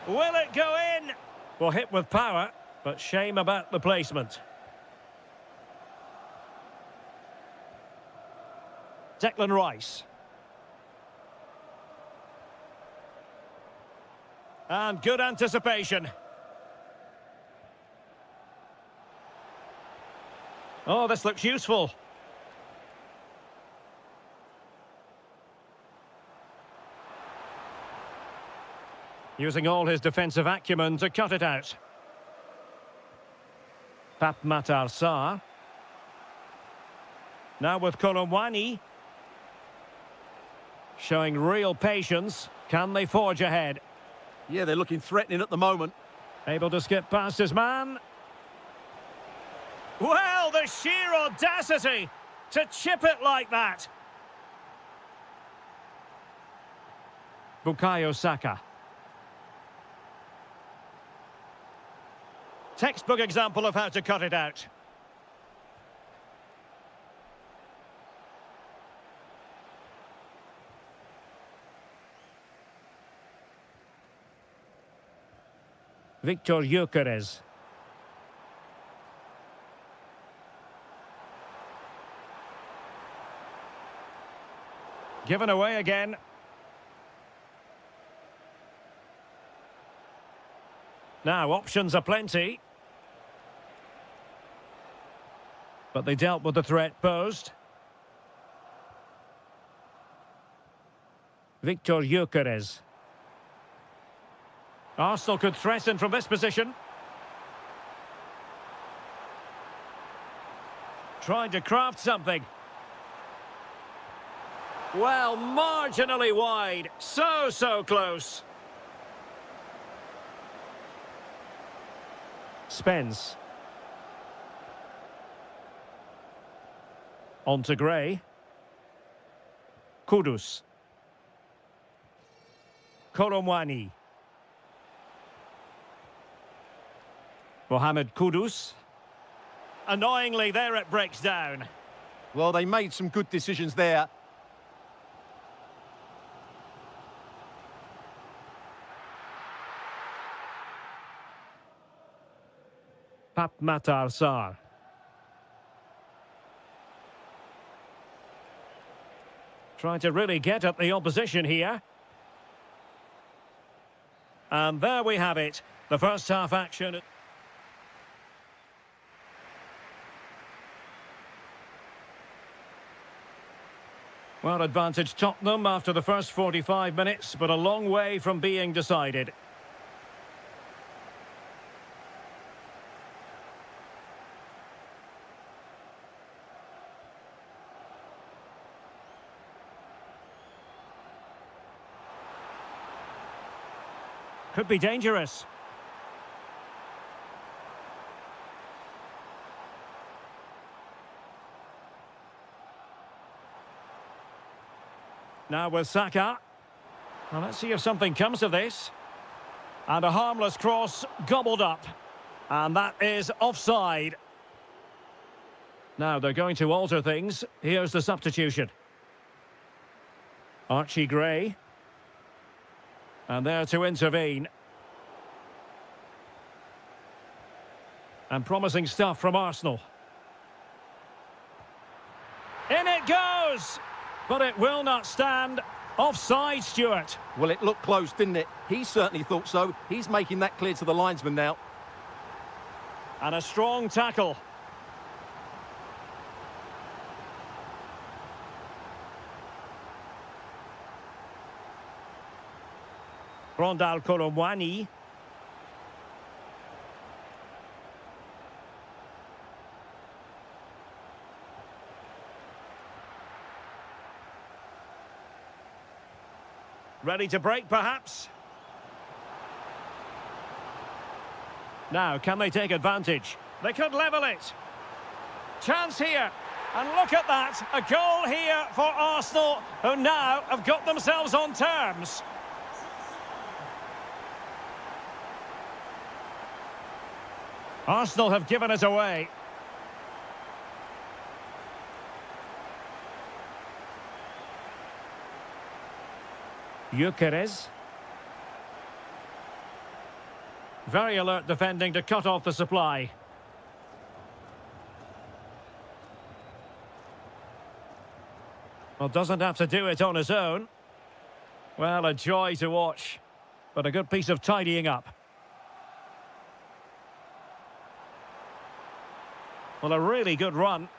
Will it go in? Well, hit with power, but shame about the placement. Declan Rice. And good anticipation. Oh, this looks useful. Using all his defensive acumen to cut it out. Pape Matar Sarr. Now with Kolomwani. Showing real patience. Can they forge ahead? Yeah, they're looking threatening at the moment. Able to skip past his man. Well, the sheer audacity to chip it like that. Bukayo Saka. Textbook example of how to cut it out. Victor Gyökeres. Given away again. Now, options are plenty. But they dealt with the threat posed. Victor Gyökeres. Arsenal could threaten from this position. Trying to craft something. Well, marginally wide. So close. Spence. On to Gray. Kudus. Kolomwani. Mohamed Kudus. Annoyingly, there it breaks down. Well, they made some good decisions there. Pape Matar Sarr. Trying to really get at the opposition here. And there we have it. The first half action. Well, advantage Tottenham after the first 45 minutes, but a long way from being decided. Could be dangerous. Now with Saka. Well, let's see if something comes of this. And a harmless cross gobbled up. And that is offside. Now they're going to alter things. Here's the substitution. Archie Gray. And there to intervene. And promising stuff from Arsenal. In it goes! But it will not stand. Offside, Stuart. Well, it looked close, didn't it? He certainly thought so. He's making that clear to the linesman now. And a strong tackle. Rondal Kolomwani. Ready to break, perhaps? Now, can they take advantage? They could level it. Chance here. And look at that. A goal here for Arsenal, who now have got themselves on terms. Arsenal have given it away. Gyökeres. Very alert defending to cut off the supply. Well, doesn't have to do it on his own. Well, a joy to watch, but a good piece of tidying up. Well, a really good run.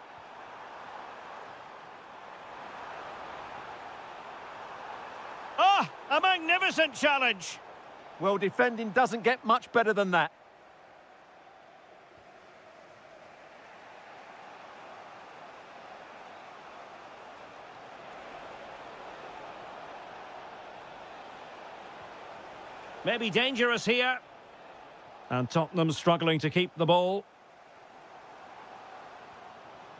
Ah, a magnificent challenge. Well, defending doesn't get much better than that. Maybe dangerous here. And Tottenham struggling to keep the ball.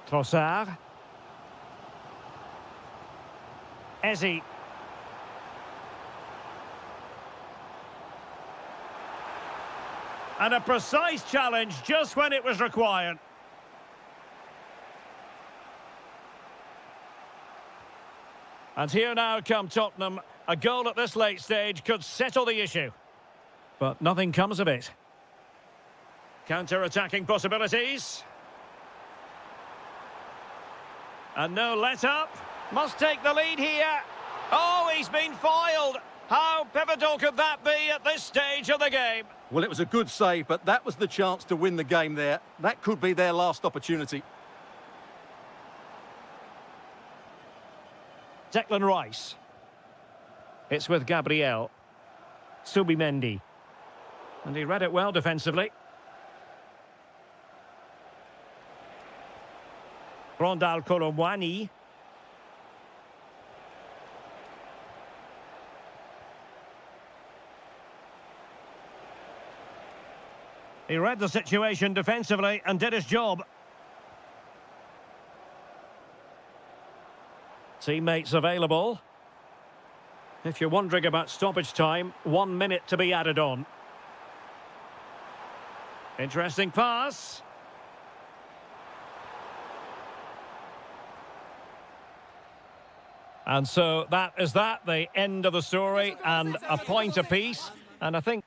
Trossard. Ezzy. And a precise challenge just when it was required. And here now come Tottenham. A goal at this late stage could settle the issue. But nothing comes of it. Counter-attacking possibilities. And no let-up. Must take the lead here. Oh, he's been foiled. How pivotal could that be at this stage of the game? Well, it was a good save, but that was the chance to win the game there. That could be their last opportunity. Declan Rice. It's with Gabriel. Subimendi. And he read it well defensively. Rondal Kolomwani. He read the situation defensively and did his job. Teammates available. If you're wondering about stoppage time, 1 minute to be added on. Interesting pass. And so that is that, the end of the story, and a point apiece. And I think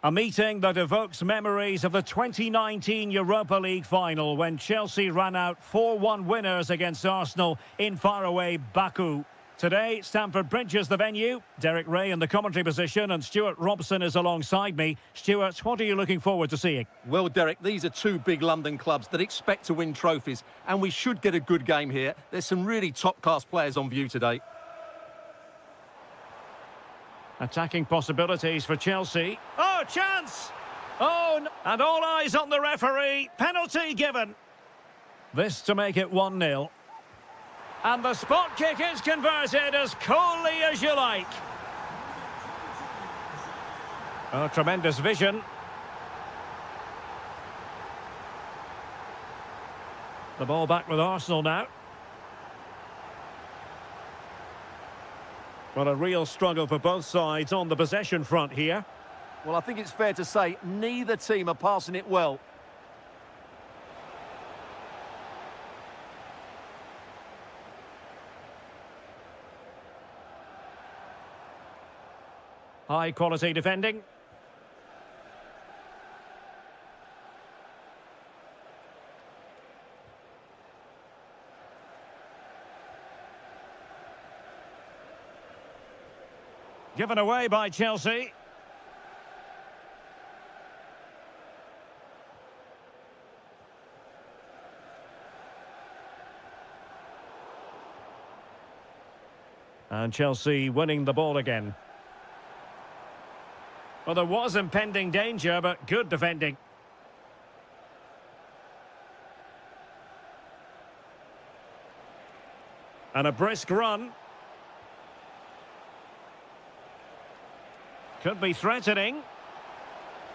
A meeting that evokes memories of the 2019 Europa League final when Chelsea ran out 4-1 winners against Arsenal in faraway Baku. Today, Stamford Bridge is the venue. Derek Ray in the commentary position and Stuart Robson is alongside me. Stuart, what are you looking forward to seeing? Well, Derek, these are two big London clubs that expect to win trophies, and we should get a good game here. There's some really top-class players on view today. Attacking possibilities for Chelsea. Oh, chance! Oh, and all eyes on the referee. Penalty given. This to make it 1-0. And the spot kick is converted as coolly as you like. Oh, tremendous vision. The ball back with Arsenal now. Well, a real struggle for both sides on the possession front here. Well, I think it's fair to say neither team are passing it well. High quality defending. Given away by Chelsea. And Chelsea winning the ball again. Well, there was impending danger, but good defending. And a brisk run. Could be threatening.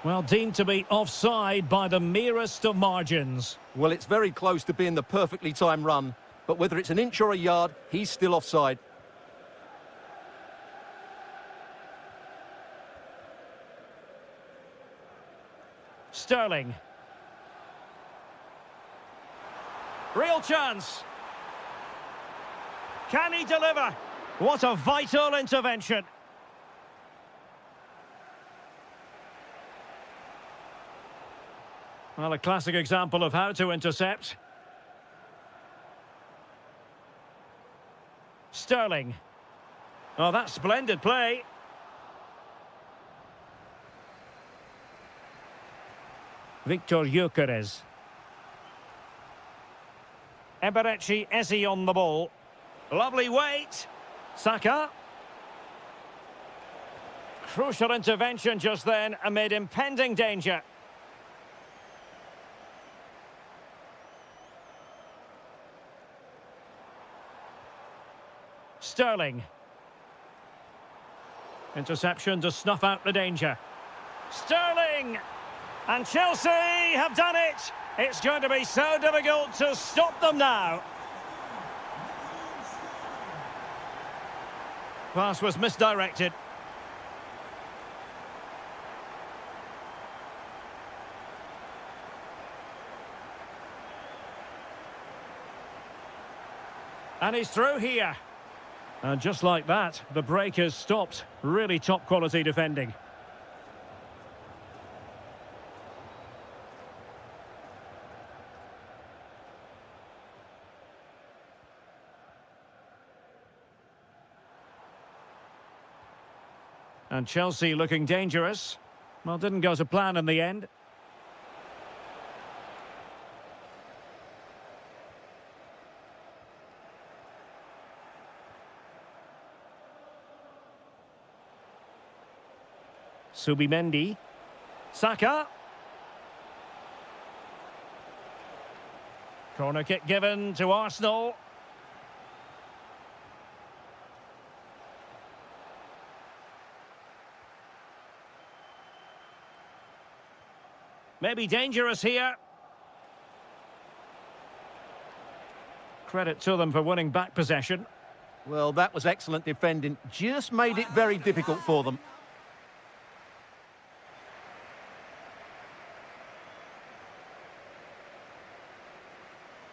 Well, deemed to be offside by the merest of margins. Well, it's very close to being the perfectly timed run, but whether it's an inch or a yard, he's still offside. Sterling. Real chance. Can he deliver? What a vital intervention. Well, a classic example of how to intercept. Sterling. Oh, that's splendid play. Victor Gyökeres. Eberechi Eze on the ball. Lovely weight. Saka. Crucial intervention just then amid impending danger. Sterling. Interception to snuff out the danger. Sterling! And Chelsea have done it! It's going to be so difficult to stop them now. Pass was misdirected. And he's through here. And just like that, the break has stopped. Really top quality defending. And Chelsea looking dangerous. Well, didn't go to plan in the end. Subimendi. Saka. Corner kick given to Arsenal. Maybe dangerous here. Credit to them for winning back possession. Well, that was excellent defending. Just made it very difficult for them.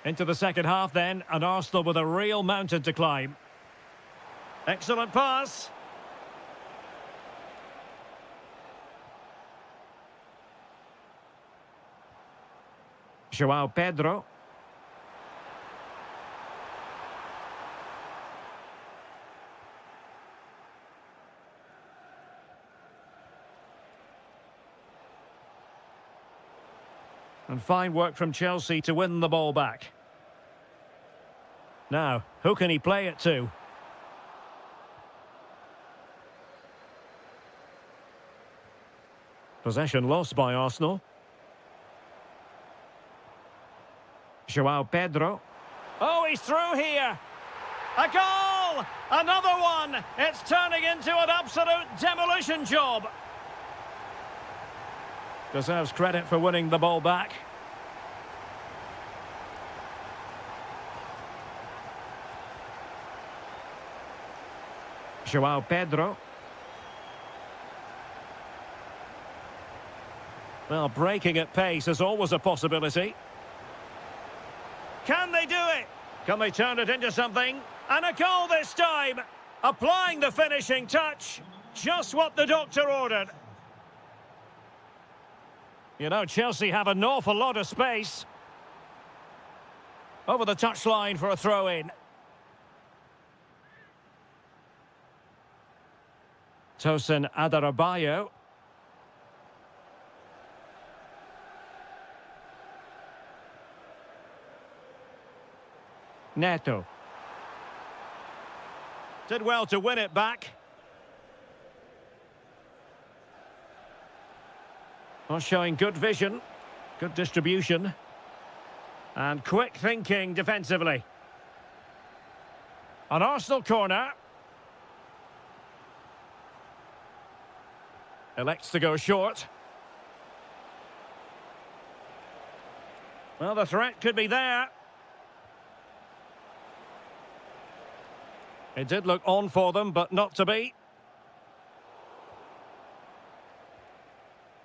Into the second half then, and Arsenal with a real mountain to climb. Excellent pass. Joao Pedro. And fine work from Chelsea to win the ball back. Now, who can he play it to? Possession lost by Arsenal. Joao Pedro. Oh, he's through here. A goal! Another one! It's turning into an absolute demolition job. Deserves credit for winning the ball back. Joao Pedro. Well, breaking at pace is always a possibility. Can they do it? Can they turn it into something? And a goal this time! Applying the finishing touch. Just what the doctor ordered. You know, Chelsea have an awful lot of space. Over the touchline for a throw-in. Tosin Adarabioyo. Neto. Did well to win it back. Well, showing good vision, good distribution, and quick thinking defensively. An Arsenal corner. Elects to go short. Well, the threat could be there. It did look on for them, but not to be.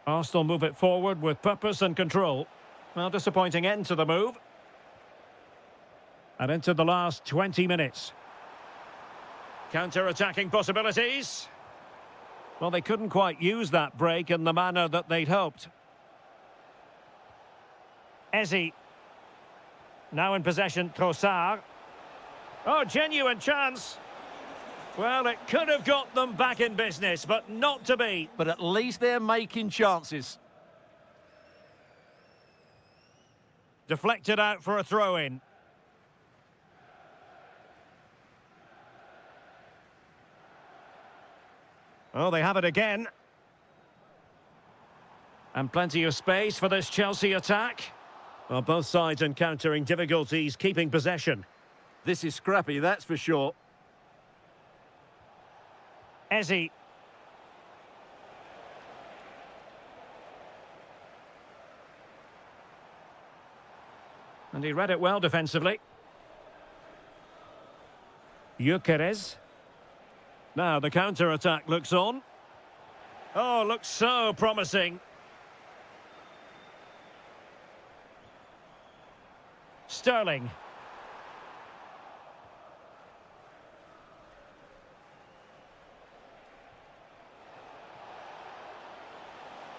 Arsenal move it forward with purpose and control. Well, disappointing end to the move. And into the last 20 minutes. Counter-attacking possibilities. Well, they couldn't quite use that break in the manner that they'd hoped. Eze. Now in possession, Trossard. Oh, genuine chance. Well, it could have got them back in business, but not to be. But at least they're making chances. Deflected out for a throw-in. Oh, they have it again. And plenty of space for this Chelsea attack. Well, both sides encountering difficulties keeping possession. This is scrappy, that's for sure. Eze. And he read it well defensively. Gyökeres. Now the counter-attack looks on. Oh, looks so promising. Sterling.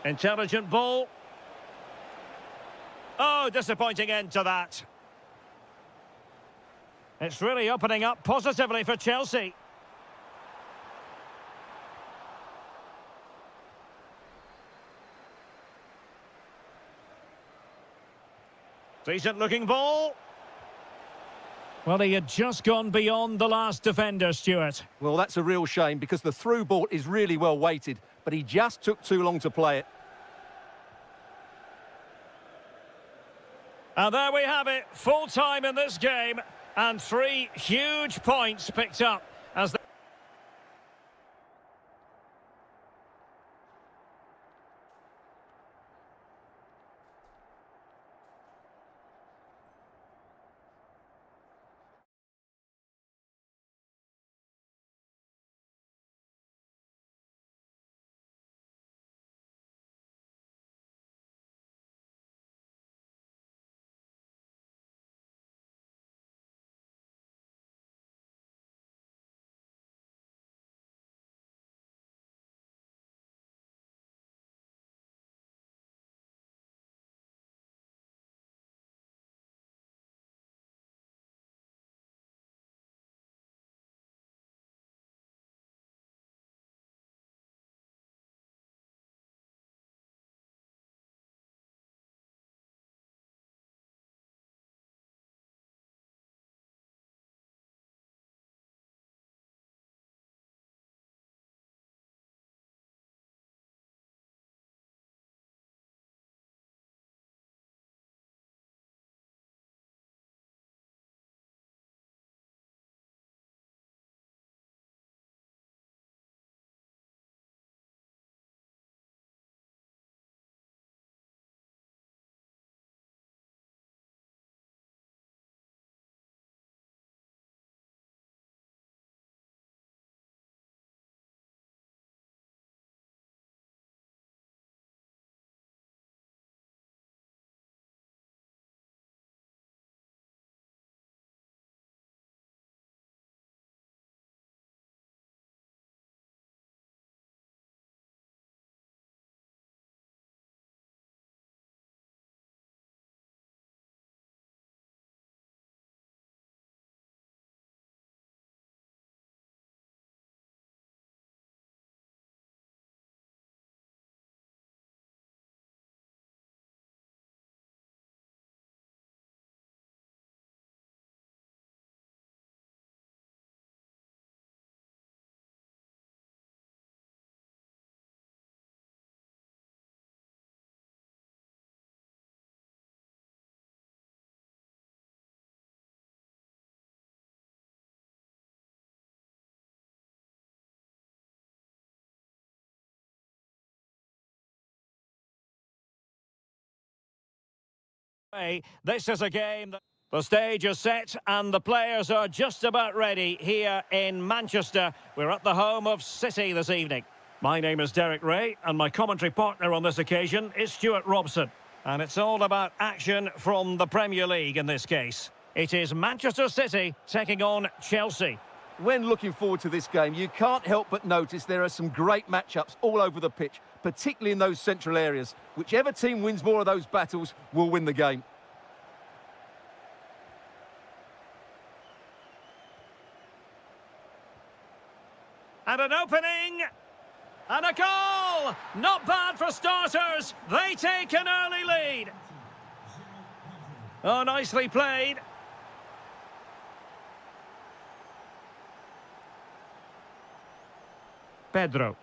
Intelligent ball. Oh, disappointing end to that. It's really opening up positively for Chelsea. Decent looking ball. Well, he had just gone beyond the last defender, Stuart. Well, that's a real shame because the through ball is really well weighted, but he just took too long to play it. And there we have it, full time in this game, and 3 huge points picked up as they This is a game that the stage is set and the players are just about ready here in Manchester. We're at the home of City this evening. My name is Derek Ray and my commentary partner on this occasion is Stuart Robson. And it's all about action from the Premier League in this case. It is Manchester City taking on Chelsea. When looking forward to this game, you can't help but notice there are some great matchups all over the pitch, particularly in those central areas. Whichever team wins more of those battles will win the game. And an opening! And a goal! Not bad for starters. They take an early lead. Oh, nicely played. Pedro.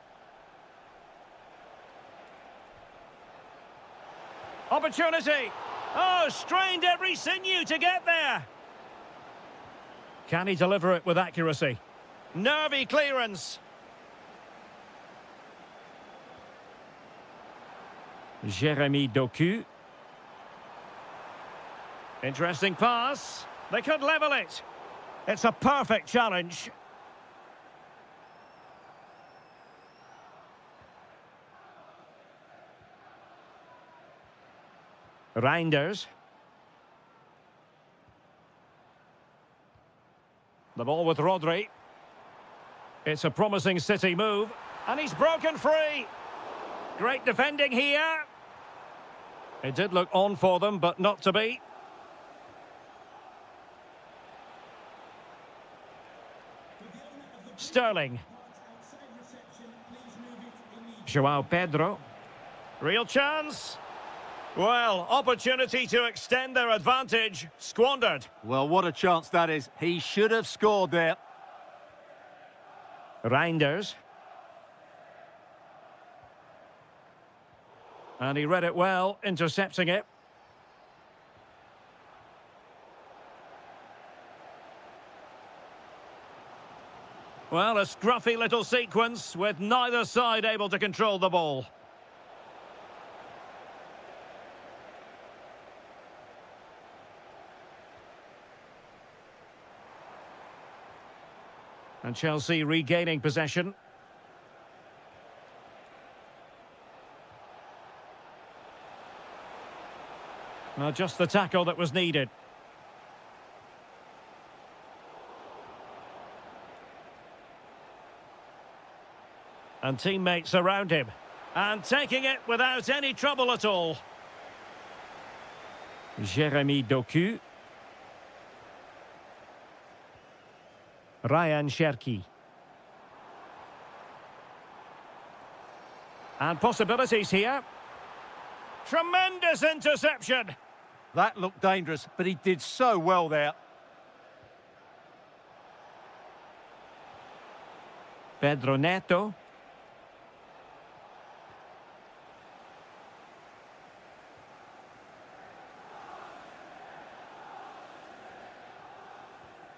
Opportunity. Oh, strained every sinew to get there. Can he deliver it with accuracy? Nervy clearance. Jeremy Doku. Interesting pass. They could level it. It's a perfect challenge. Reinders. The ball with Rodri. It's a promising City move. And he's broken free. Great defending here. It did look on for them, but not to be. Sterling. João Pedro. Real chance. Well, opportunity to extend their advantage. Squandered. Well, what a chance that is. He should have scored there. Reinders. And he read it well, intercepting it. Well, a scruffy little sequence with neither side able to control the ball. And Chelsea regaining possession. Well, just the tackle that was needed. And teammates around him. And taking it without any trouble at all. Jeremy Doku. Ryan Cherki. And possibilities here. Tremendous interception. That looked dangerous, but he did so well there. Pedro Neto.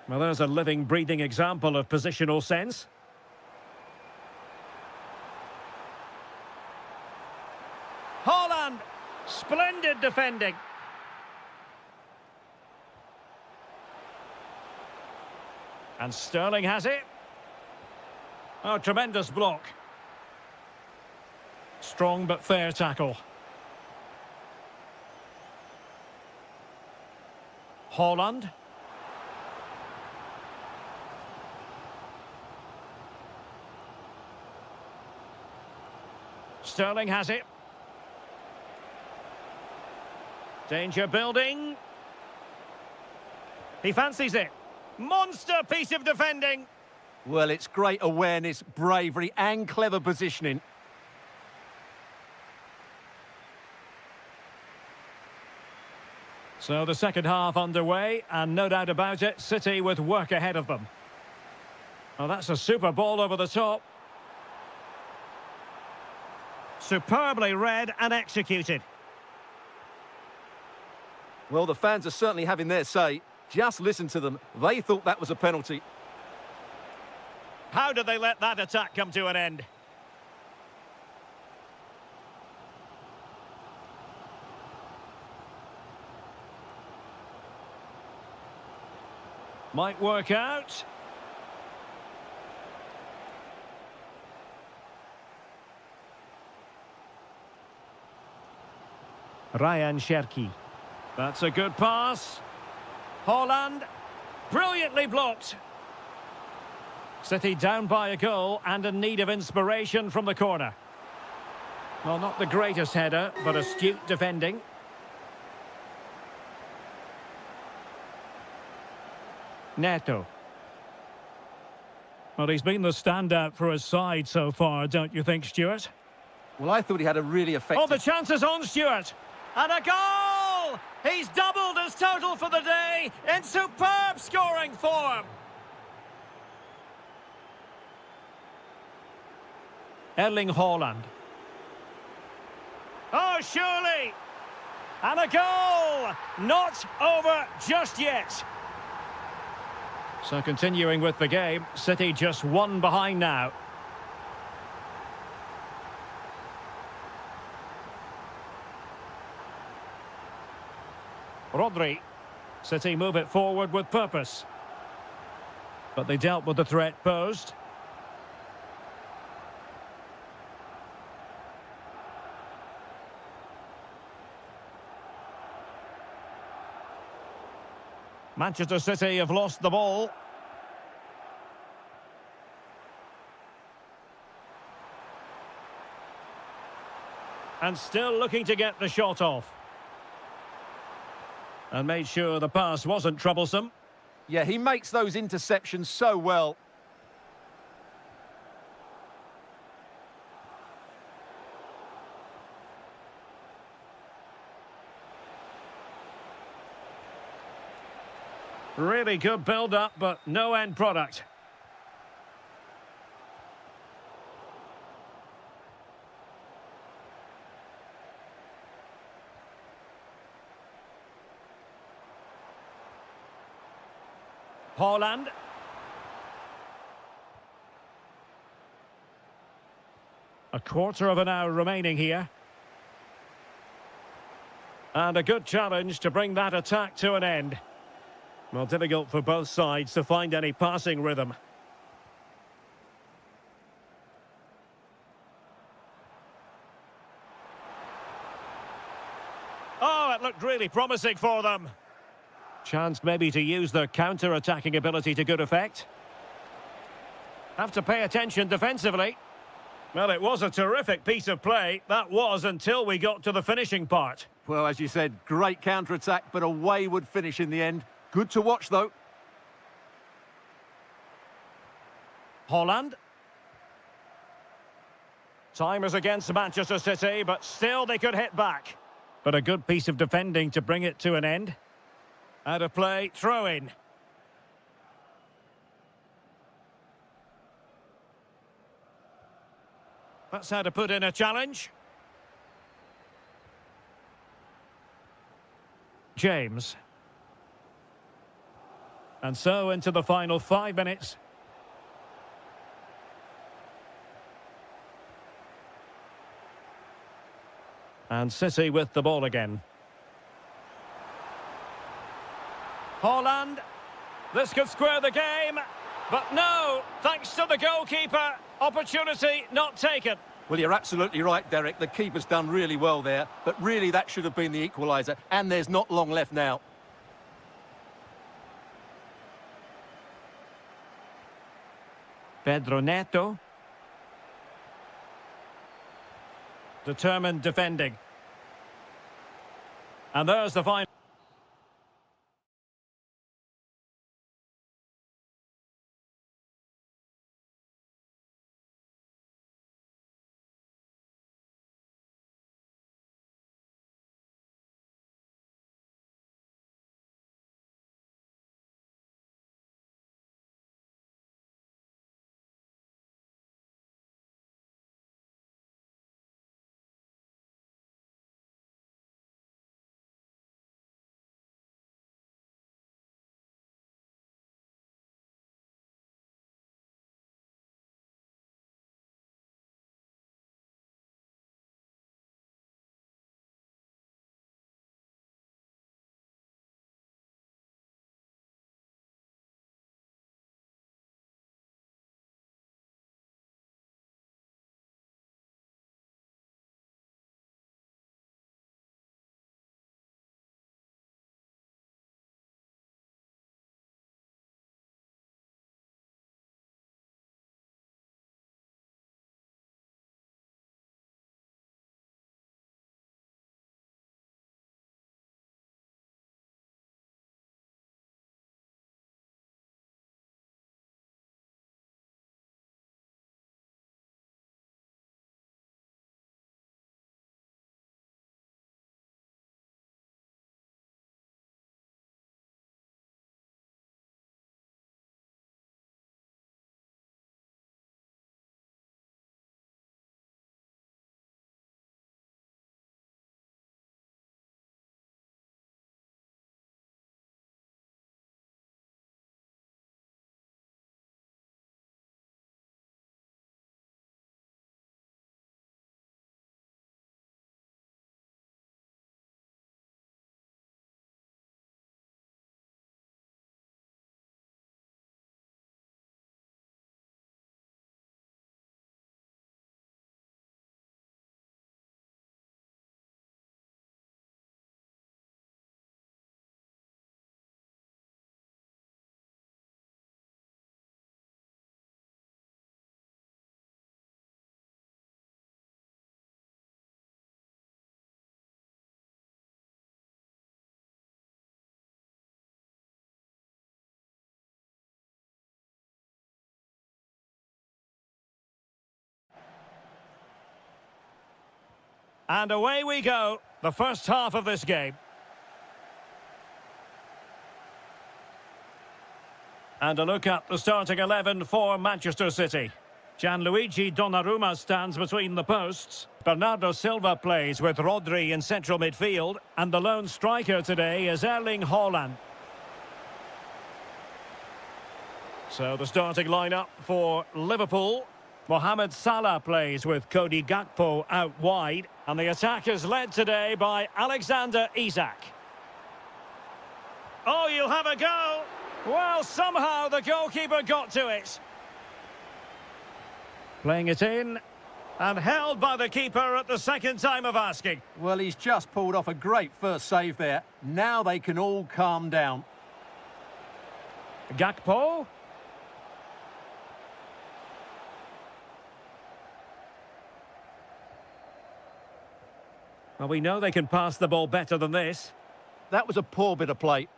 Well, there's a living, breathing example of positional sense. Haaland! Splendid defending. And Sterling has it. Oh, tremendous block. Strong but fair tackle. Haaland. Sterling has it. Danger building. He fancies it. Monster piece of defending. Well, it's great awareness, bravery and clever positioning. So the second half underway, and no doubt about it, City with work ahead of them. Well, that's a super ball over the top. Superbly read and executed. Well, the fans are certainly having their say. Just listen to them. They thought that was a penalty. How did they let that attack come to an end? Might work out. Ryan Cherki. That's a good pass. Haaland. Brilliantly blocked. City down by a goal and in need of inspiration from the corner. Well, not the greatest header, but astute defending. Neto. Well, he's been the standout for his side so far, don't you think, Stuart? Well, I thought he had a really effective... Oh, the chance is on, Stuart. And a goal! He's doubled his total for the day in superb scoring form. Erling Haaland. Oh, surely! And a goal! Not over just yet. So continuing with the game, City just one behind now. Rodri. City move it forward with purpose. But they dealt with the threat posed. Manchester City have lost the ball. And still looking to get the shot off. And made sure the pass wasn't troublesome. Yeah, he makes those interceptions so well. Really good build-up, but no end product. Haaland. A quarter of an hour remaining here. And a good challenge to bring that attack to an end. Well, difficult for both sides to find any passing rhythm. Oh, it looked really promising for them. Chance maybe to use their counter-attacking ability to good effect. Have to pay attention defensively. Well, it was a terrific piece of play. That was until we got to the finishing part. Well, as you said, great counter-attack, but a wayward finish in the end. Good to watch, though. Haaland. Time is against Manchester City, but still they could hit back. But a good piece of defending to bring it to an end. Out of play, throw in. That's how to put in a challenge. James. And so into the final 5 minutes. And City with the ball again. Haaland. This could square the game. But no, thanks to the goalkeeper. Opportunity not taken. Well, you're absolutely right, Derek. The keeper's done really well there. But really, that should have been the equaliser. And there's not long left now. Pedro Neto. Determined defending. And there's the final. And away we go, the first half of this game. And a look at the starting 11 for Manchester City. Gianluigi Donnarumma stands between the posts. Bernardo Silva plays with Rodri in central midfield. And the lone striker today is Erling Haaland. So the starting lineup for Liverpool. Mohamed Salah plays with Cody Gakpo out wide. And the attack is led today by Alexander Isak. Oh, you'll have a go. Well, somehow the goalkeeper got to it. Playing it in. And held by the keeper at the second time of asking. Well, he's just pulled off a great first save there. Now they can all calm down. Gakpo. Well, we know they can pass the ball better than this. That was a poor bit of play.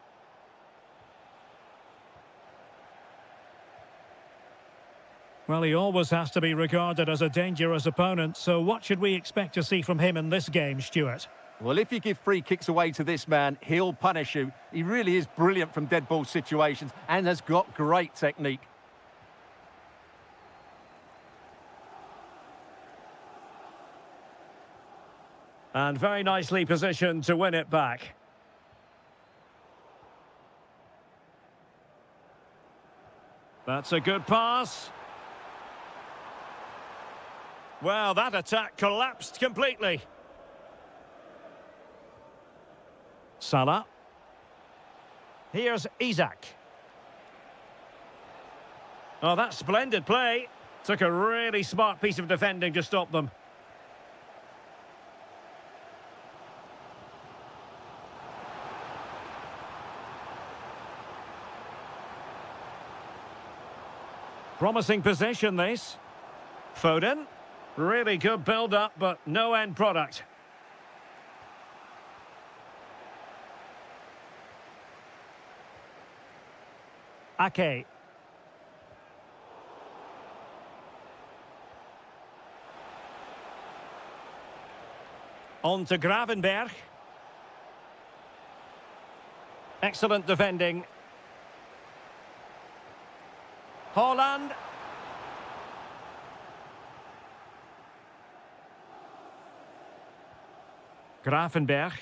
Well, he always has to be regarded as a dangerous opponent, so what should we expect to see from him in this game, Stuart? Well, if you give free kicks away to this man, he'll punish you. He really is brilliant from dead ball situations and has got great technique. And very nicely positioned to win it back. That's a good pass. Well, that attack collapsed completely. Salah. Here's Isak. Oh, that's splendid play. Took a really smart piece of defending to stop them. Promising possession, this. Foden. Really good build-up, but no end product. Ake. On to Gravenberg. Excellent defending. Haaland. Gravenberg.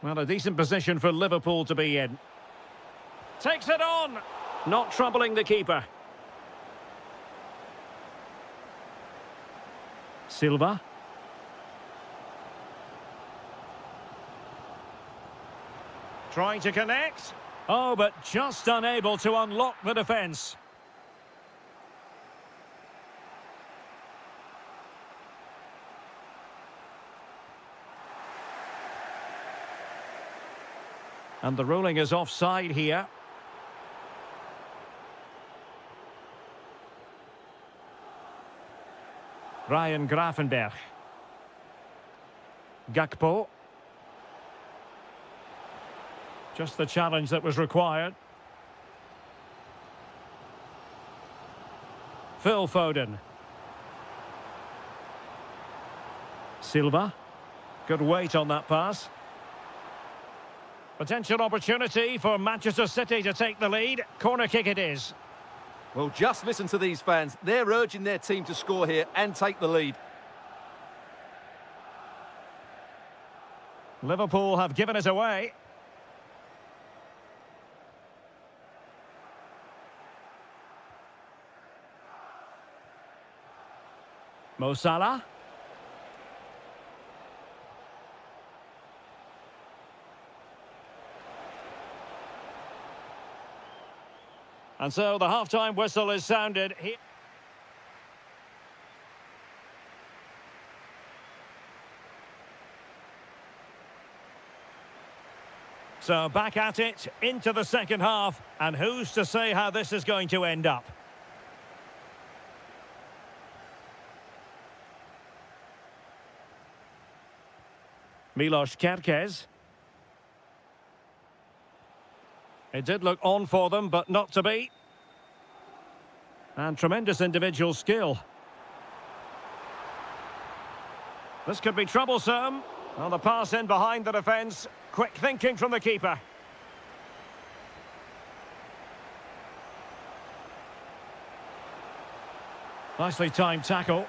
Well, a decent position for Liverpool to be in. Takes it on. Not troubling the keeper. Silva. Trying to connect. Oh, but just unable to unlock the defence. And the ruling is offside here. Ryan Gravenberg. Gakpo. Just the challenge that was required. Phil Foden. Silva. Good weight on that pass. Potential opportunity for Manchester City to take the lead. Corner kick it is. Well, just listen to these fans. They're urging their team to score here and take the lead. Liverpool have given it away. Mo Salah. And so the half-time whistle is sounded. So back at it, into the second half. And who's to say how this is going to end up? Milos Kerkez. It did look on for them, but not to be. And tremendous individual skill. This could be troublesome. Well, the pass in behind the defence. Quick thinking from the keeper. Nicely timed tackle.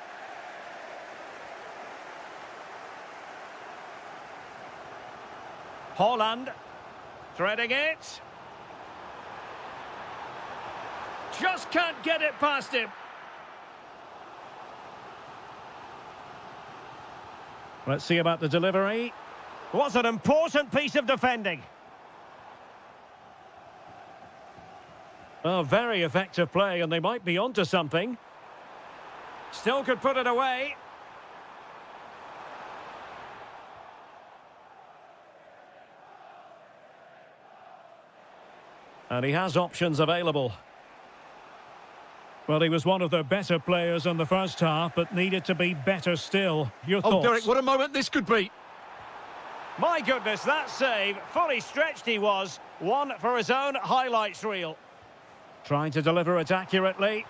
Holland. Threading it. Just can't get it past him. Let's see about the delivery. What an important piece of defending. Oh, very effective play, and they might be onto something. Still could put it away. And he has options available. Well, he was one of the better players in the first half, but needed to be better still. Your thoughts? Oh, Derek, what a moment this could be. My goodness, that save. Fully stretched he was. One for his own highlights reel. Trying to deliver it accurately.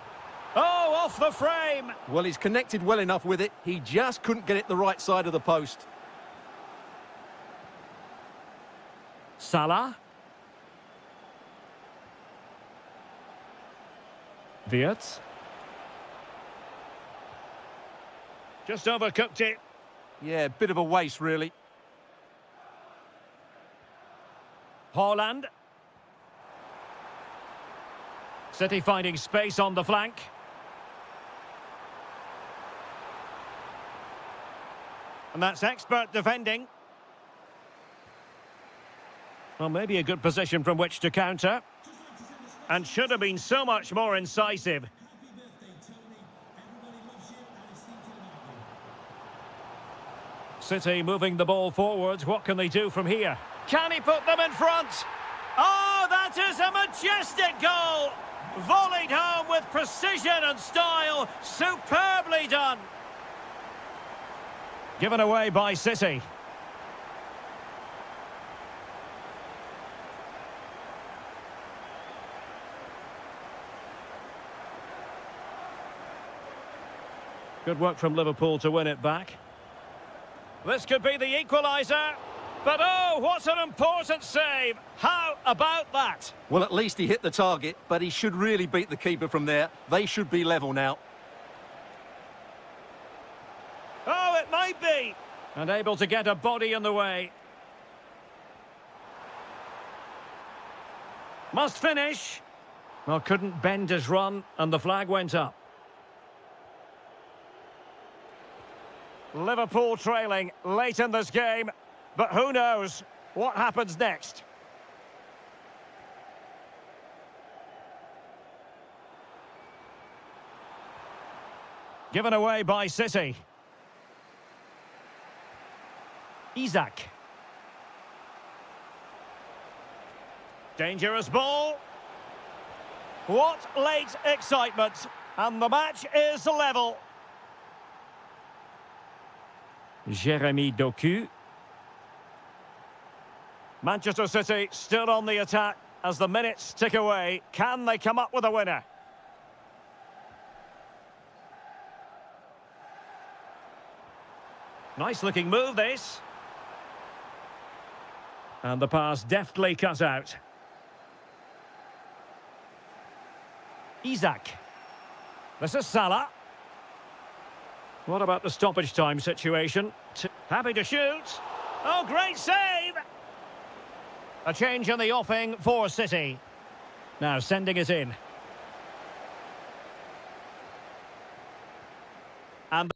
Oh, off the frame. Well, he's connected well enough with it. He just couldn't get it the right side of the post. Salah. Wirtz. Just overcooked it. Yeah, bit of a waste, really. Holland. City finding space on the flank. And that's expert defending. Well, maybe a good position from which to counter. And should have been so much more incisive. City moving the ball forwards. What can they do from here? Can he put them in front? Oh, that is a majestic goal! Volleyed home with precision and style. Superbly done. Given away by City. Good work from Liverpool to win it back. This could be the equaliser. But oh, what an important save. How about that? Well, at least he hit the target, but he should really beat the keeper from there. They should be level now. Oh, it might be. And able to get a body in the way. Must finish. Well, couldn't bend his run, and the flag went up. Liverpool trailing late in this game, but who knows what happens next. Given away by City. Isak. Dangerous ball. What late excitement. And the match is level. Jeremy Doku. Manchester City still on the attack as the minutes tick away. Can they come up with a winner? Nice looking move, this. And the pass deftly cut out. Isak. This is Salah. What about the stoppage time situation? Happy to shoot. Oh, great save! A change in the offing for City. Now sending it in. And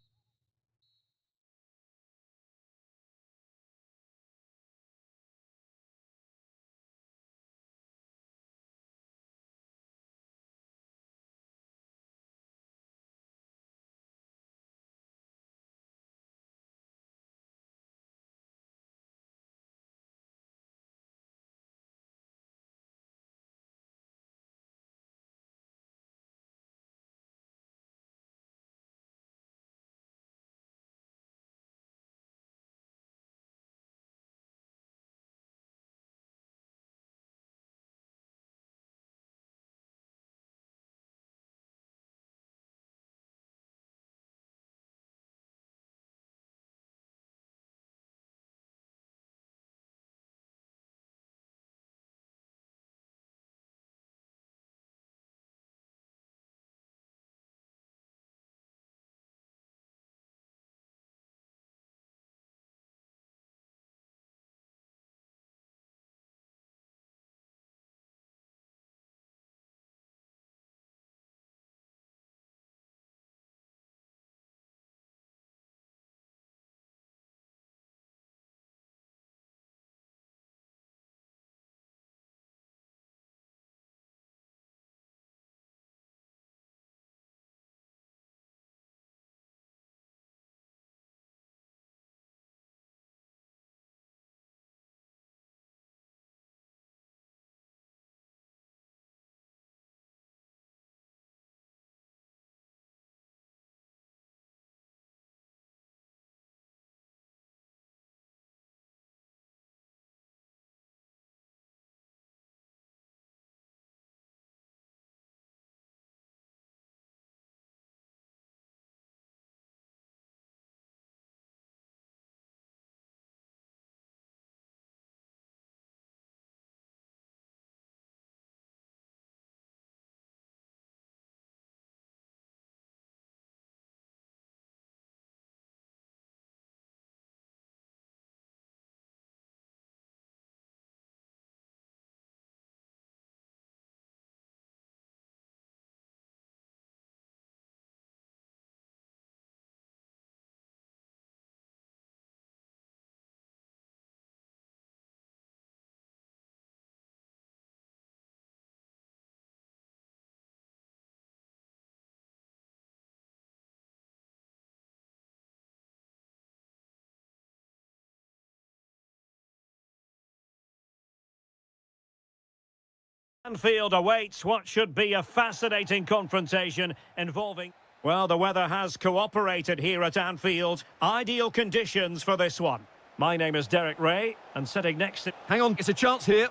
Anfield awaits what should be a fascinating confrontation involving... Well, the weather has cooperated here at Anfield. Ideal conditions for this one. My name is Derek Ray, and sitting next to... Hang on, it's a chance here.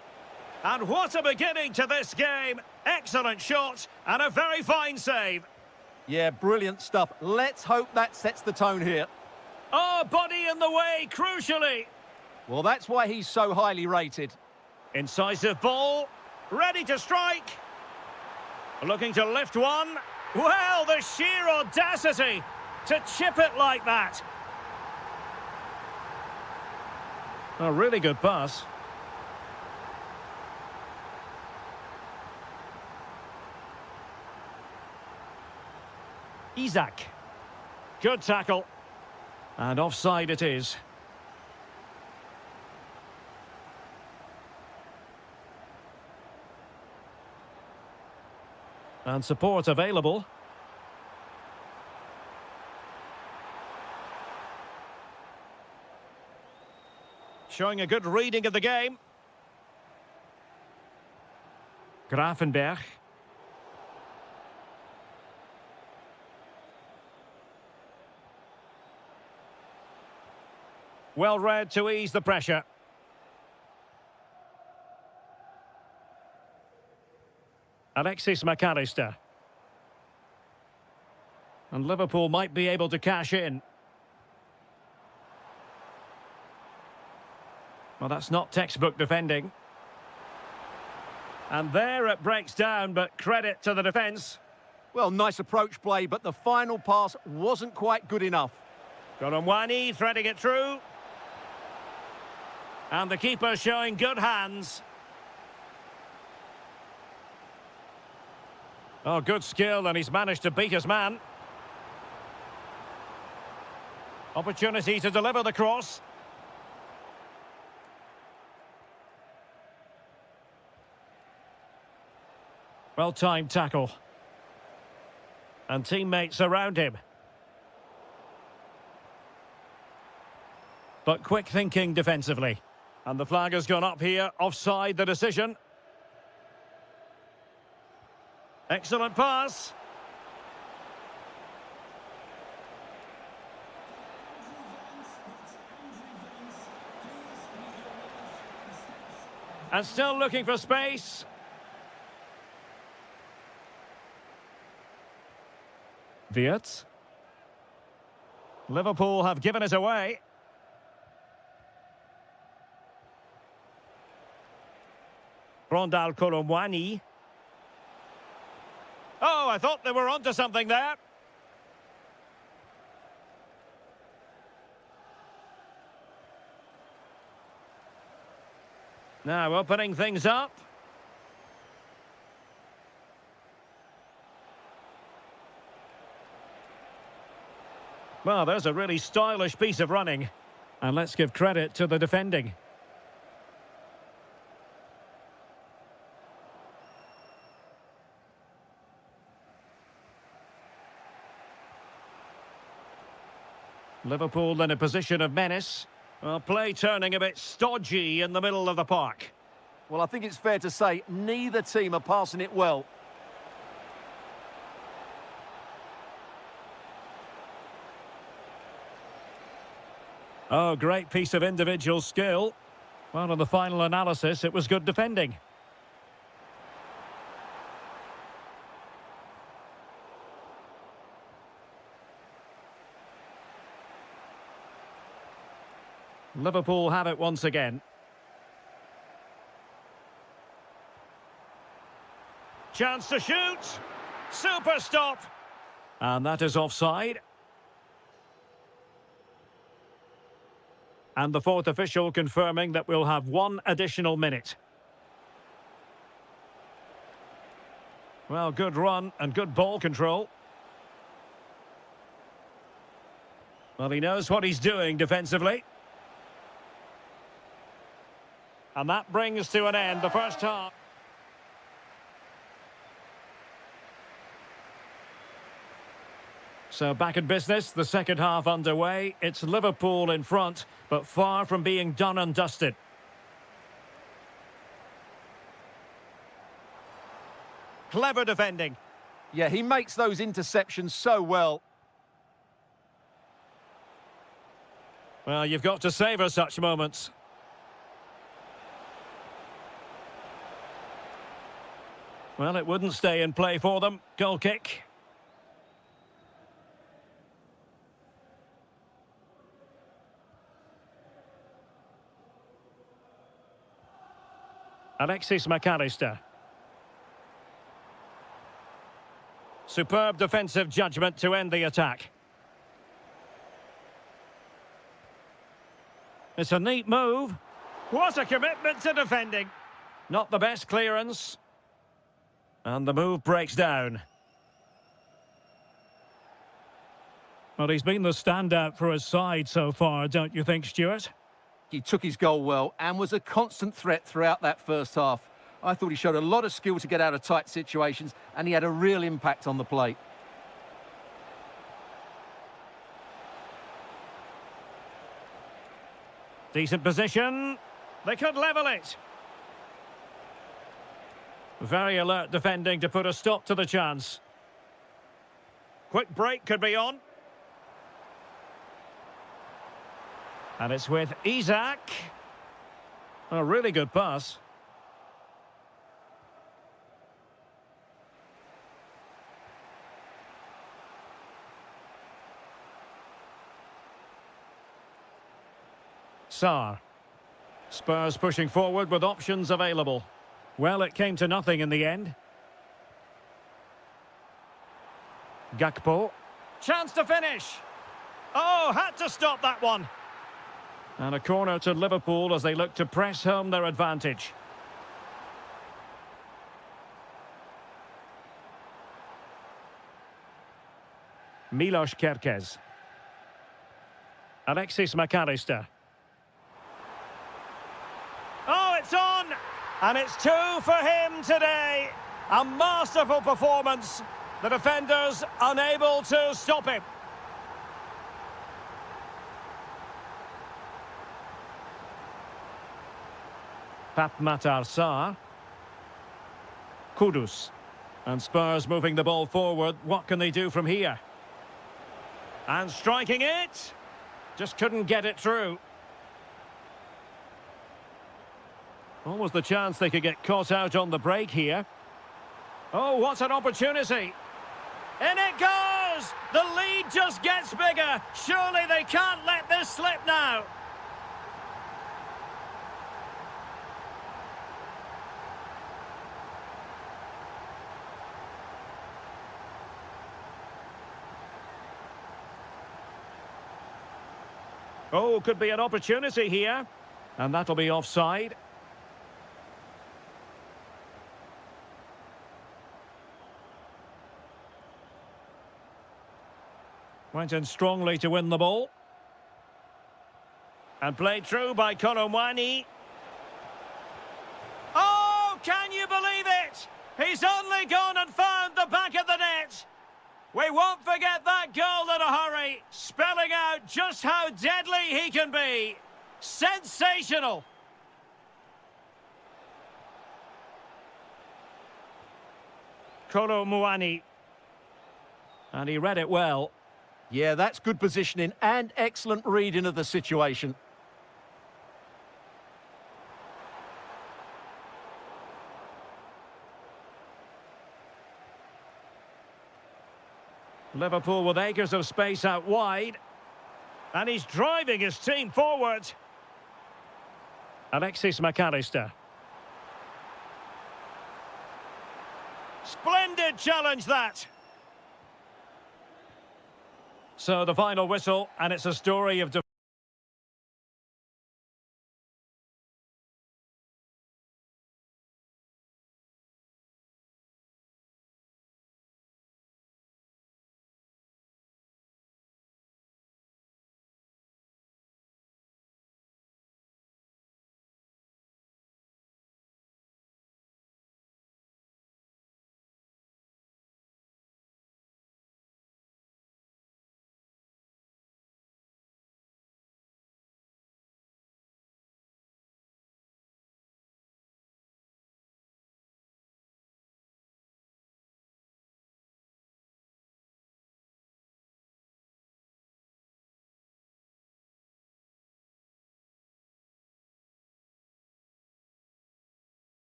And what a beginning to this game. Excellent shot and a very fine save. Yeah, brilliant stuff. Let's hope that sets the tone here. Oh, body in the way, crucially. Well, that's why he's so highly rated. Incisive ball, ready to strike. Looking to lift one. Well, the sheer audacity to chip it like that. A really good pass. Isaac. Good tackle. And offside it is. And support available. Showing a good reading of the game. Grafenberg. Well read to ease the pressure. Alexis McAllister. And Liverpool might be able to cash in. Well, that's not textbook defending. And there it breaks down, but credit to the defence. Well, nice approach play, but the final pass wasn't quite good enough. Colomwani threading it through. And the keeper showing good hands. Oh, good skill, and he's managed to beat his man. Opportunity to deliver the cross. Well-timed tackle. And teammates around him. But quick thinking defensively. And the flag has gone up here, offside the decision. Excellent pass. And still looking for space. Wirtz. Liverpool have given it away. Rondal Colomwani. Oh, I thought they were onto something there. Now opening things up. Well, there's a really stylish piece of running. And let's give credit to the defending. Liverpool in a position of menace. Well, play turning a bit stodgy in the middle of the park. Well, I think it's fair to say neither team are passing it well. Oh, great piece of individual skill. Well, in the final analysis, it was good defending. Liverpool have it once again. Chance to shoot. Super stop. And that is offside. And the fourth official confirming that we'll have one additional minute. Well, good run and good ball control. Well, he knows what he's doing defensively. And that brings to an end the first half. So back in business, the second half underway. It's Liverpool in front, but far from being done and dusted. Clever defending. Yeah, he makes those interceptions so well. Well, you've got to savour such moments. Well, it wouldn't stay in play for them. Goal kick. Alexis McAllister. Superb defensive judgment to end the attack. It's a neat move. What a commitment to defending. Not the best clearance. And the move breaks down. Well, he's been the standout for his side so far, don't you think, Stuart? He took his goal well and was a constant threat throughout that first half. I thought he showed a lot of skill to get out of tight situations, and he had a real impact on the plate. Decent position. They could level it. Very alert defending to put a stop to the chance. Quick break could be on. And it's with Isak. A really good pass. Sarr. Spurs pushing forward with options available. Well, it came to nothing in the end. Gakpo. Chance to finish. Oh, had to stop that one. And a corner to Liverpool as they look to press home their advantage. Milos Kerkez. Alexis McAllister. Oh, it's on! And it's 2 for him today. A masterful performance. The defenders unable to stop him. Matar Sarr. Kudus. And Spurs moving the ball forward. What can they do from here? And striking it. Just couldn't get it through. Almost the chance they could get caught out on the break here. Oh, what an opportunity. In it goes! The lead just gets bigger. Surely they can't let this slip now. Oh, could be an opportunity here. And that'll be offside. Went in strongly to win the ball. And played through by Colomwani. Oh, can you believe it? He's only gone and found the back of the net. We won't forget that goal in a hurry, spelling out just how deadly he can be. Sensational. Colomwani. And he read it well. Yeah, that's good positioning and excellent reading of the situation. Liverpool with acres of space out wide. And he's driving his team forward. Alexis McAllister. Splendid challenge that. So the final whistle, and it's a story of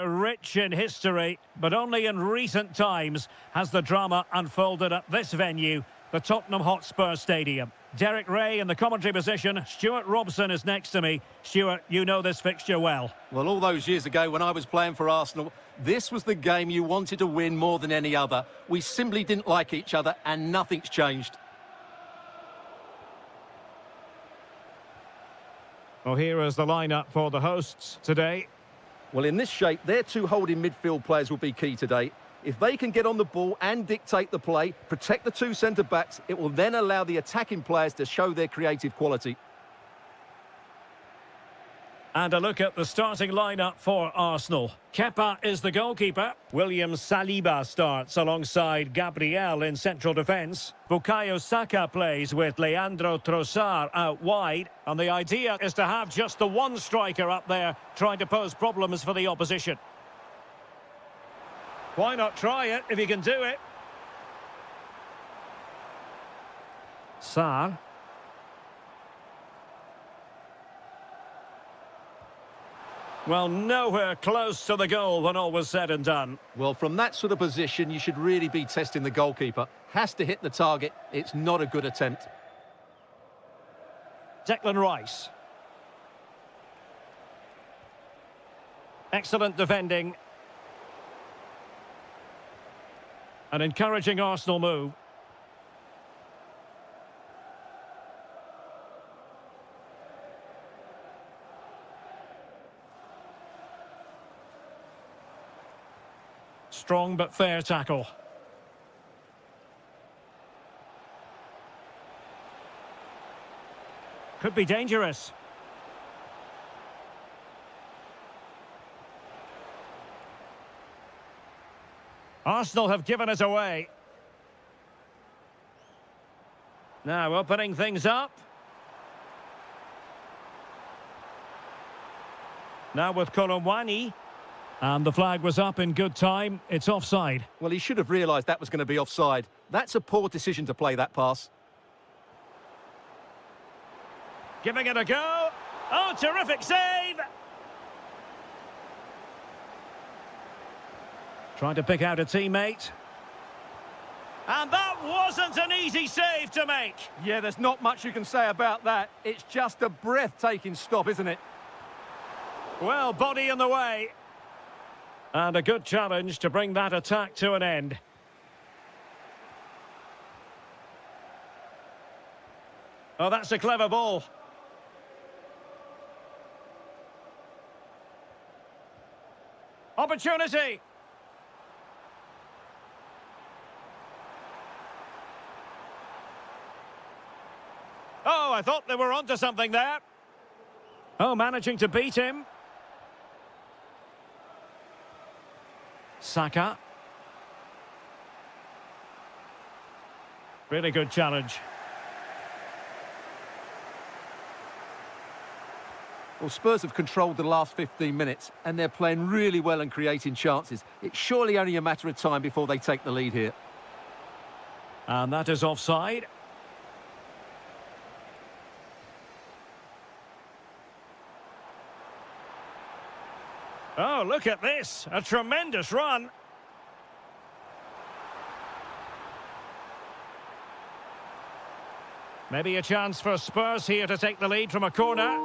Rich in history, but only in recent times has the drama unfolded at this venue, the Tottenham Hotspur Stadium. Derek Ray in the commentary position. Stuart Robson is next to me. Stuart, you know this fixture well. Well, all those years ago when I was playing for Arsenal, this was the game you wanted to win more than any other. We simply didn't like each other and nothing's changed. Well, here is the lineup for the hosts today. Well, in this shape, their two holding midfield players will be key today. If they can get on the ball and dictate the play, protect the two centre-backs, it will then allow the attacking players to show their creative quality. And a look at the starting lineup for Arsenal. Kepa is the goalkeeper. William Saliba starts alongside Gabriel in central defence. Bukayo Saka plays with Leandro Trossard out wide. And the idea is to have just the one striker up there trying to pose problems for the opposition. Why not try it if you can do it? Sarr. Well, nowhere close to the goal when all was said and done. Well, from that sort of position, you should really be testing the goalkeeper. Has to hit the target. It's not a good attempt. Declan Rice. Excellent defending. An encouraging Arsenal move. Strong but fair tackle. Could be dangerous. Arsenal have given it away. Now opening things up. Now with Kolomwani. And the flag was up in good time. It's offside. Well, he should have realised that was going to be offside. That's a poor decision to play that pass. Giving it a go. Oh, terrific save! Trying to pick out a teammate. And that wasn't an easy save to make. Yeah, there's not much you can say about that. It's just a breathtaking stop, isn't it? Well, body in the way. And a good challenge to bring that attack to an end. Oh, that's a clever ball. Opportunity. Oh, I thought they were onto something there. Oh, managing to beat him. Saka. Really good challenge. Well, Spurs have controlled the last 15 minutes and they're playing really well and creating chances. It's surely only a matter of time before they take the lead here. And that is offside. Oh, look at this. A tremendous run. Maybe a chance for Spurs here to take the lead from a corner.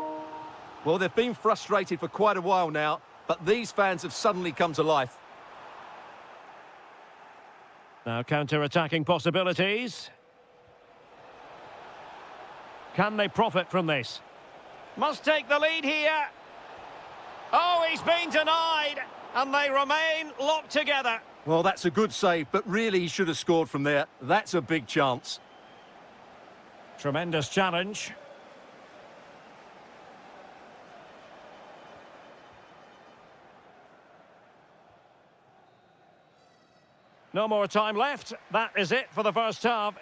Well, they've been frustrated for quite a while now, but these fans have suddenly come to life. Now counter-attacking possibilities. Can they profit from this? Must take the lead here. Oh, he's been denied, and they remain locked together. Well, that's a good save, but really he should have scored from there. That's a big chance. Tremendous challenge. No more time left. That is it for the first half.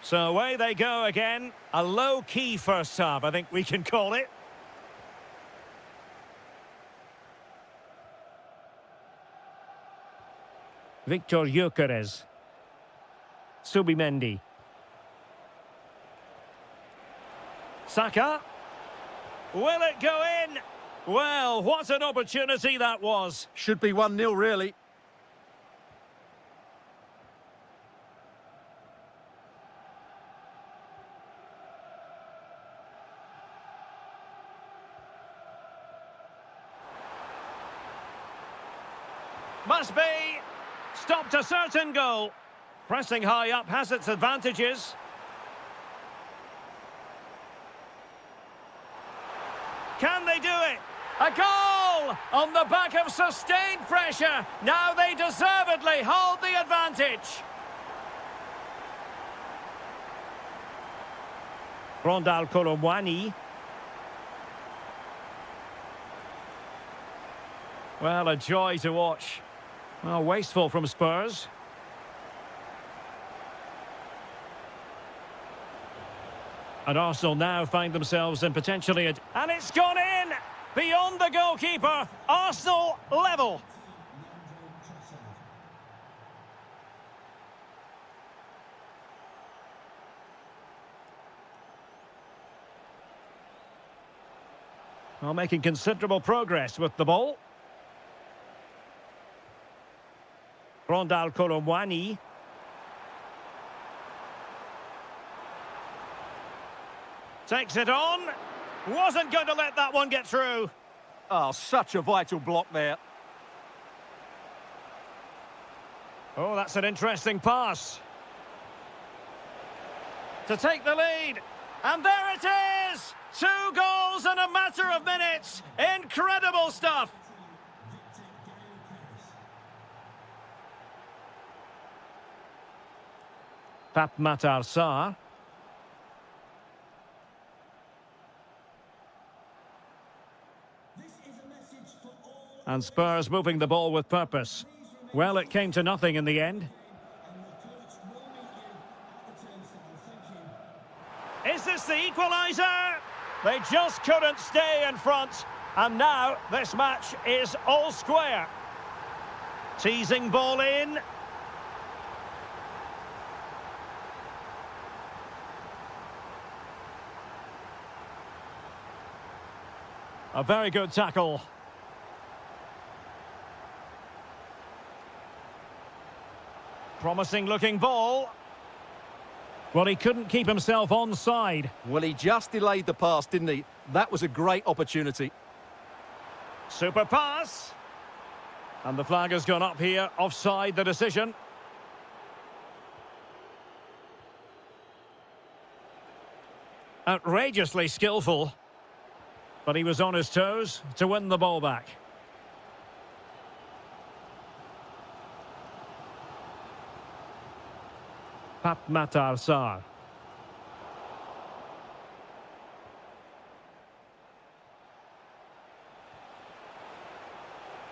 So away they go again. A low-key first half, I think we can call it. Victor Gyökeres. Subimendi. Saka. Will it go in? Well, what an opportunity that was. Should be 1-0, really. Must be. Stopped a certain goal. Pressing high up has its advantages. Can they do it? A goal! On the back of sustained pressure. Now they deservedly hold the advantage. Rondal Kolomwani. Well, a joy to watch. Well, wasteful from Spurs. And Arsenal now find themselves in potentially and it's gone in! Beyond the goalkeeper, Arsenal level. Well, making considerable progress with the ball. Rondal Kolomwani. Takes it on. Wasn't going to let that one get through. Oh, such a vital block there. Oh, that's an interesting pass. To take the lead. And there it is! 2 goals in a matter of minutes. Incredible stuff. Matar Sarr. And Spurs moving the ball with purpose. Well, it came to nothing in the end. Is this the equaliser? They just couldn't stay in front. And now this match is all square. Teasing ball in. A very good tackle. Promising looking ball. Well, he couldn't keep himself onside. Well, he just delayed the pass, didn't he? That was a great opportunity. Super pass. And the flag has gone up here. Offside the decision. Outrageously skillful. But he was on his toes to win the ball back. Matar Sarr.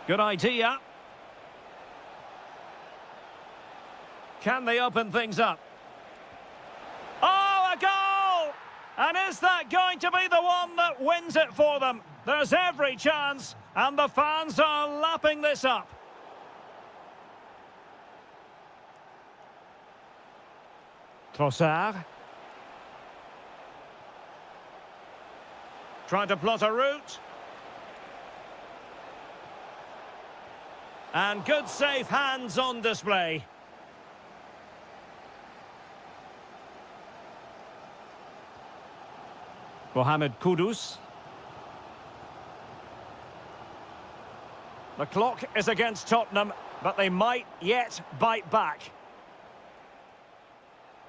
Good idea. Can they open things up? Oh, a goal! And is that going to be the one that wins it for them? There's every chance, and the fans are lapping this up. Trossard. Trying to plot a route. And good safe hands on display. Mohamed Kudus. The clock is against Tottenham, but they might yet bite back.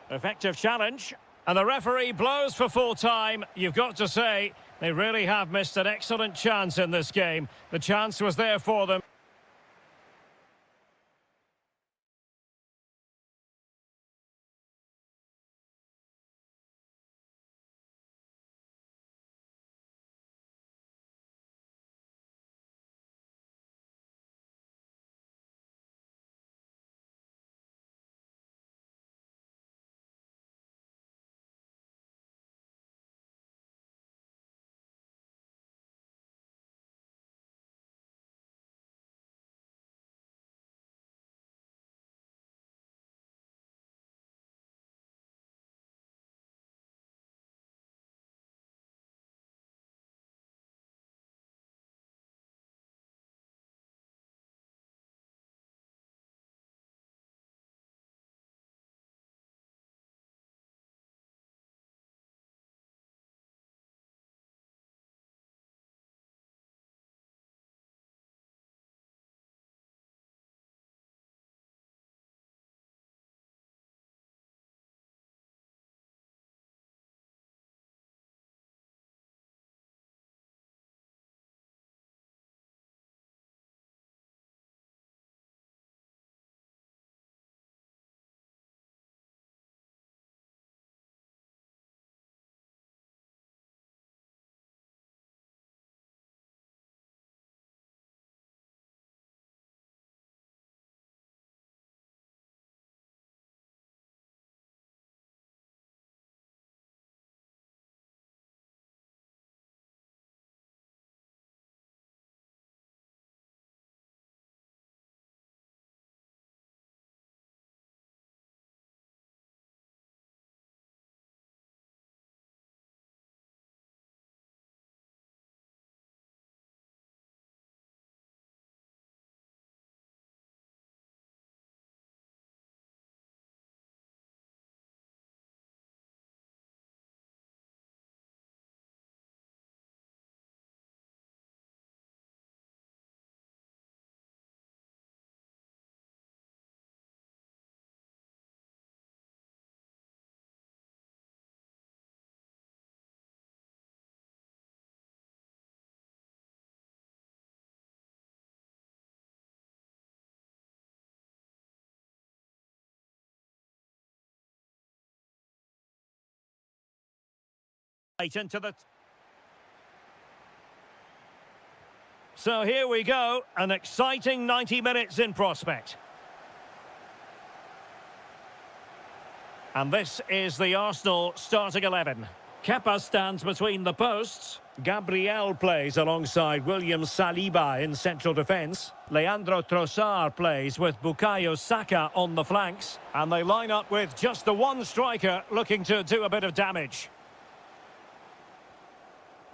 Effective challenge. And the referee blows for full time. You've got to say, they really have missed an excellent chance in this game. The chance was there for them. into the... So here we go, an exciting 90 minutes in prospect. And this is the Arsenal starting 11. Kepa stands between the posts. Gabriel plays alongside William Saliba in central defence. Leandro Trossard plays with Bukayo Saka on the flanks. And they line up with just the one striker looking to do a bit of damage.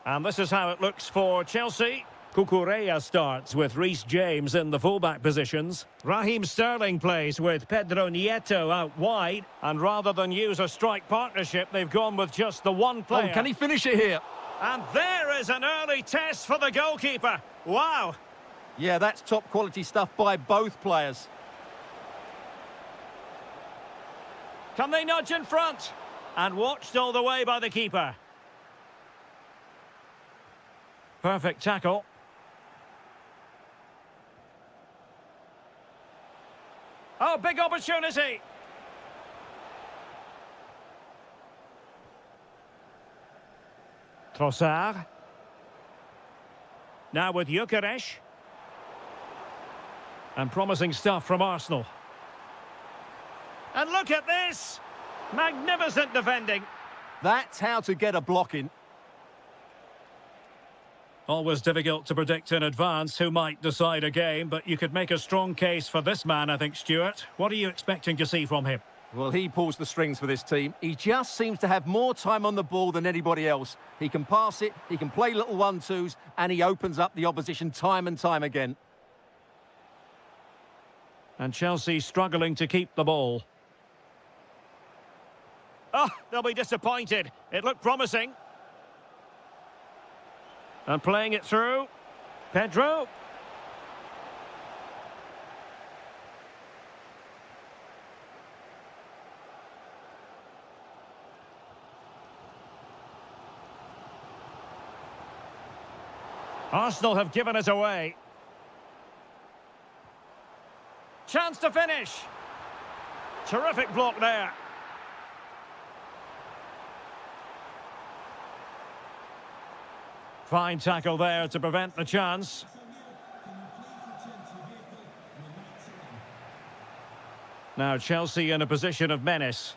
And this is how it looks for Chelsea. Cucurella starts with Reece James in the fullback positions. Raheem Sterling plays with Pedro Nieto out wide. And rather than use a strike partnership, they've gone with just the one player. Oh, can he finish it here? And there is an early test for the goalkeeper. Wow. Yeah, that's top quality stuff by both players. Can they nudge in front? And watched all the way by the keeper. Perfect tackle. Oh, big opportunity. Trossard. Now with Gyökeres. And promising stuff from Arsenal. And look at this. Magnificent defending. That's how to get a block in. Always difficult to predict in advance who might decide a game, but you could make a strong case for this man, I think, Stuart. What are you expecting to see from him? Well, he pulls the strings for this team. He just seems to have more time on the ball than anybody else. He can pass it, he can play little 1-2s, and he opens up the opposition time and time again. And Chelsea struggling to keep the ball. Oh, they'll be disappointed. It looked promising. And playing it through. Pedro. Arsenal have given it away. Chance to finish. Terrific block there. Fine tackle there to prevent the chance. Now Chelsea in a position of menace.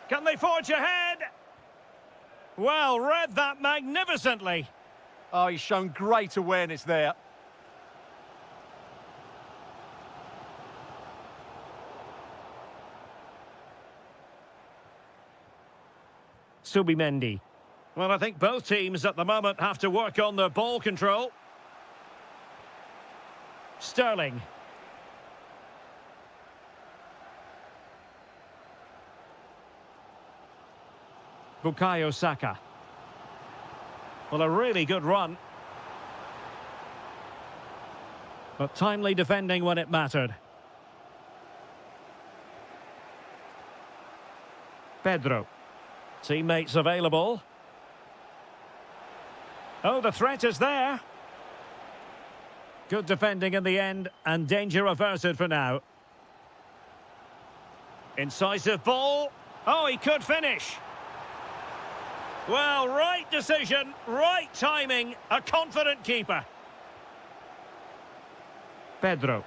Can they forge ahead? Well, read that magnificently. Oh, he's shown great awareness there. Subimendi. Well, I think both teams at the moment have to work on their ball control. Sterling. Bukayo Saka. Well, a really good run. But timely defending when it mattered. Pedro. Teammates available. Oh, the threat is there. Good defending in the end, and danger averted for now. Incisive ball. Oh, he could finish. Well, right decision, right timing, a confident keeper. Pedro.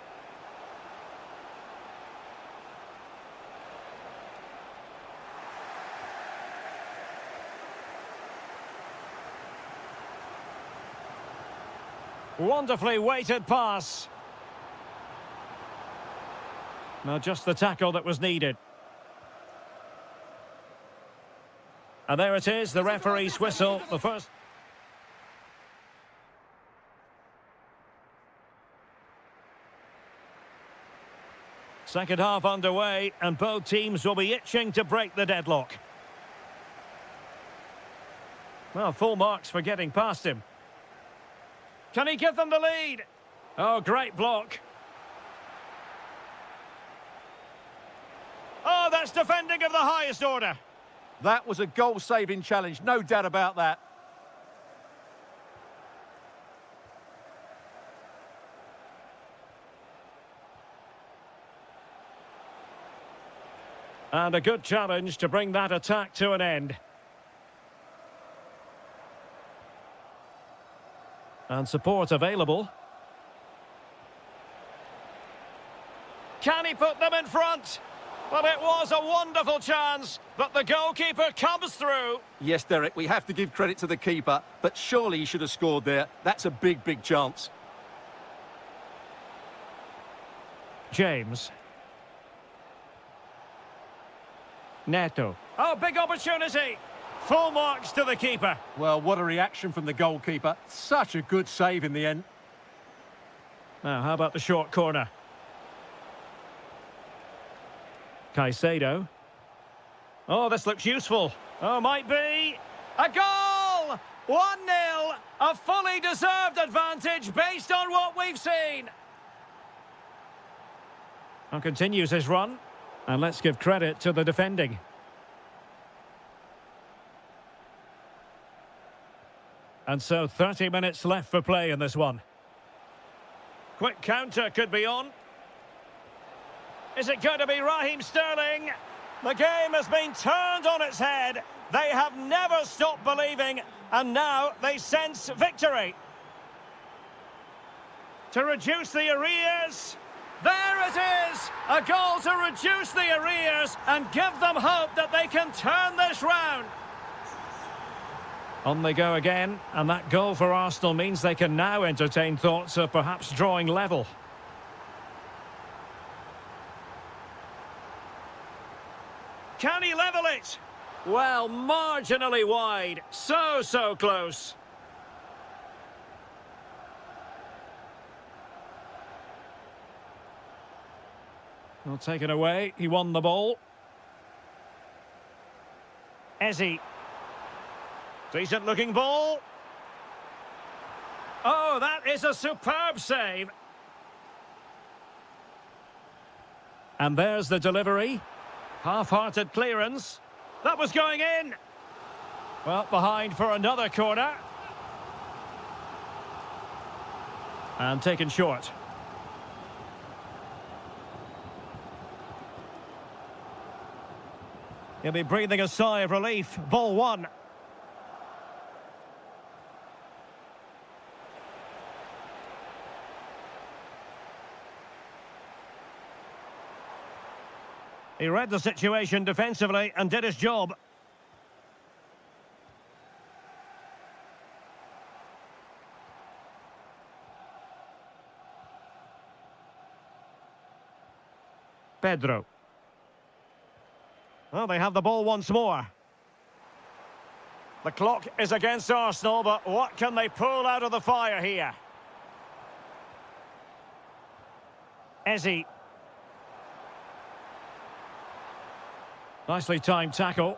Wonderfully weighted pass. Now just the tackle that was needed. And there it is, the referee's whistle, the first. Second half underway, and both teams will be itching to break the deadlock. Well, full marks for getting past him. Can he give them the lead? Oh, great block. Oh, that's defending of the highest order. That was a goal-saving challenge, no doubt about that. And a good challenge to bring that attack to an end. And support available. Can he put them in front? Well, it was a wonderful chance, but the goalkeeper comes through. Yes, Derek, we have to give credit to the keeper, but surely he should have scored there. That's a big, big chance. James. Neto. Oh, big opportunity. Full marks to the keeper. Well, what a reaction from the goalkeeper. Such a good save in the end. Now, how about the short corner? Caicedo. Oh, this looks useful. Oh, might be. A goal! 1-0. A fully deserved advantage based on what we've seen. And continues his run. And let's give credit to the defending. And so 30 minutes left for play in this one. Quick counter could be on. Is it going to be Raheem Sterling? The game has been turned on its head. They have never stopped believing, and now they sense victory. To reduce the arrears. There it is! A goal to reduce the arrears and give them hope that they can turn this round. On they go again, and that goal for Arsenal means they can now entertain thoughts of perhaps drawing level. Can he level it? Well, marginally wide. So close. Well, taken away. He won the ball. Ezzy. Decent looking ball. Oh, that is a superb save. And there's the delivery. Half-hearted clearance. That was going in. Well, behind for another corner. And taken short. He'll be breathing a sigh of relief. Ball one. He read the situation defensively and did his job. Pedro. Well, they have the ball once more. The clock is against Arsenal, but what can they pull out of the fire here? Ezzy. Nicely timed tackle.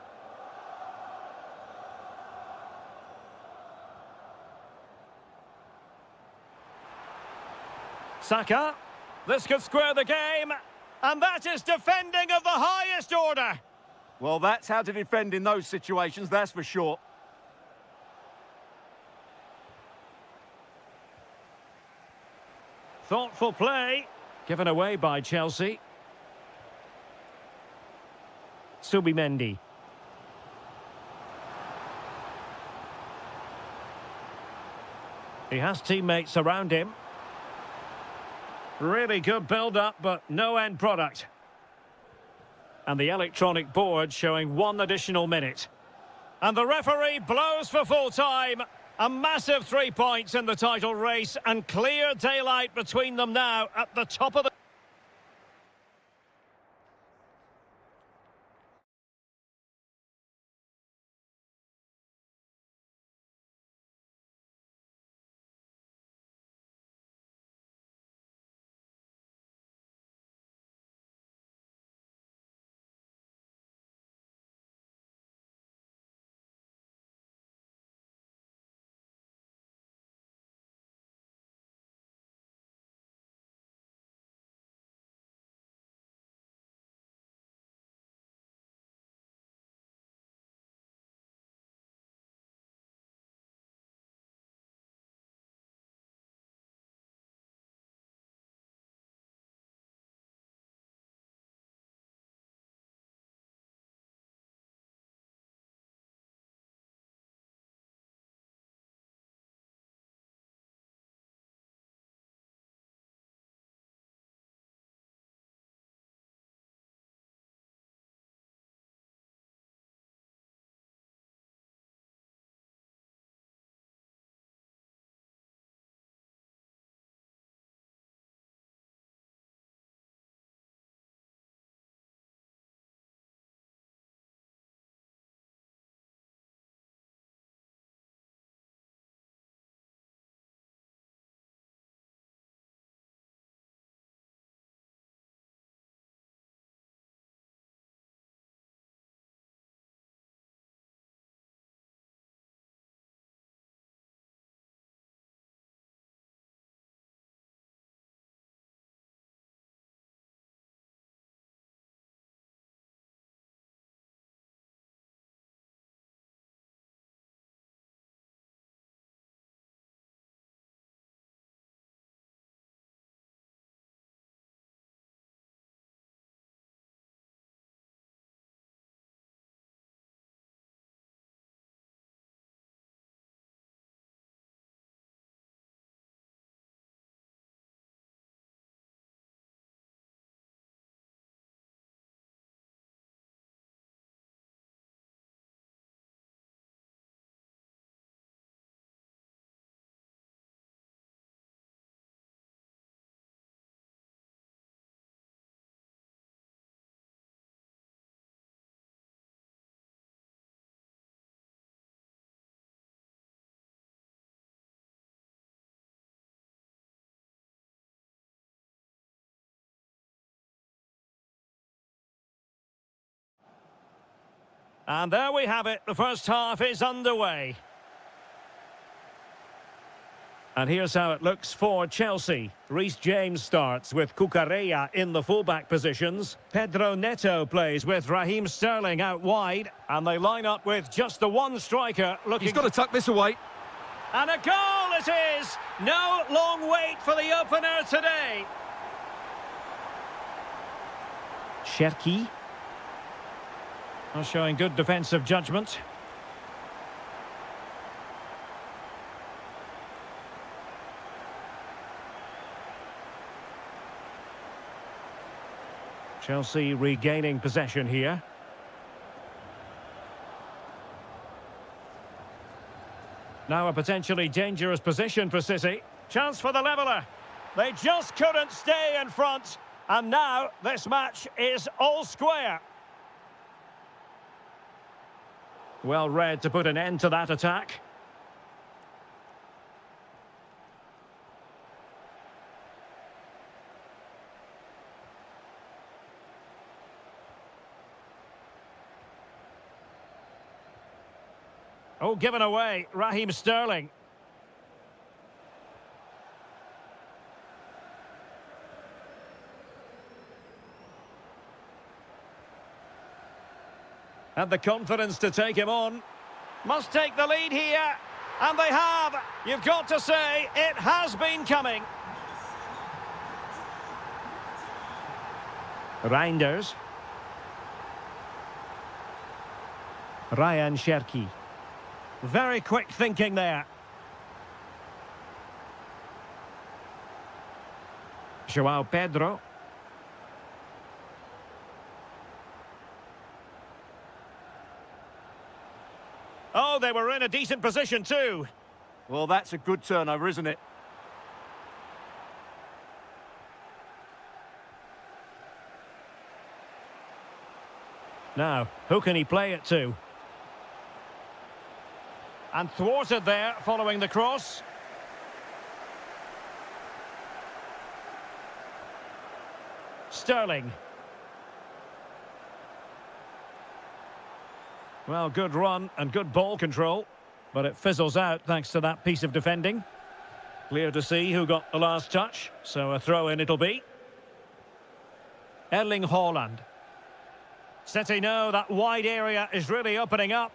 Saka. This could square the game. And that is defending of the highest order. Well, that's how to defend in those situations, that's for sure. Thoughtful play. Given away by Chelsea. Subimendi. He has teammates around him. Really good build-up, but no end product. And the electronic board showing 1 additional minute. And the referee blows for full time. A massive 3 points in the title race and clear daylight between them now at the top of the... And there we have it. The first half is underway. And here's how it looks for Chelsea. Reece James starts with Cucurella in the fullback positions. Pedro Neto plays with Raheem Sterling out wide. And they line up with just the one striker looking... He's got to tuck this away. And a goal it is! No long wait for the opener today. Cherki. Showing good defensive judgment. Chelsea regaining possession here. Now a potentially dangerous position for City. Chance for the leveller. They just couldn't stay in front. And now this match is all square. Well read to put an end to that attack. Oh, given away, Raheem Sterling. Had the confidence to take him on. Must take the lead here. And they have. You've got to say, it has been coming. Reinders. Ryan Cherki. Very quick thinking there. João Pedro. Oh, they were in a decent position too. Well, that's a good turnover, isn't it? Now, who can he play it to? And thwarted there, following the cross. Sterling. Well, good run and good ball control, but it fizzles out thanks to that piece of defending. Clear to see who got the last touch, so a throw-in it'll be. Erling Haaland. City know that wide area is really opening up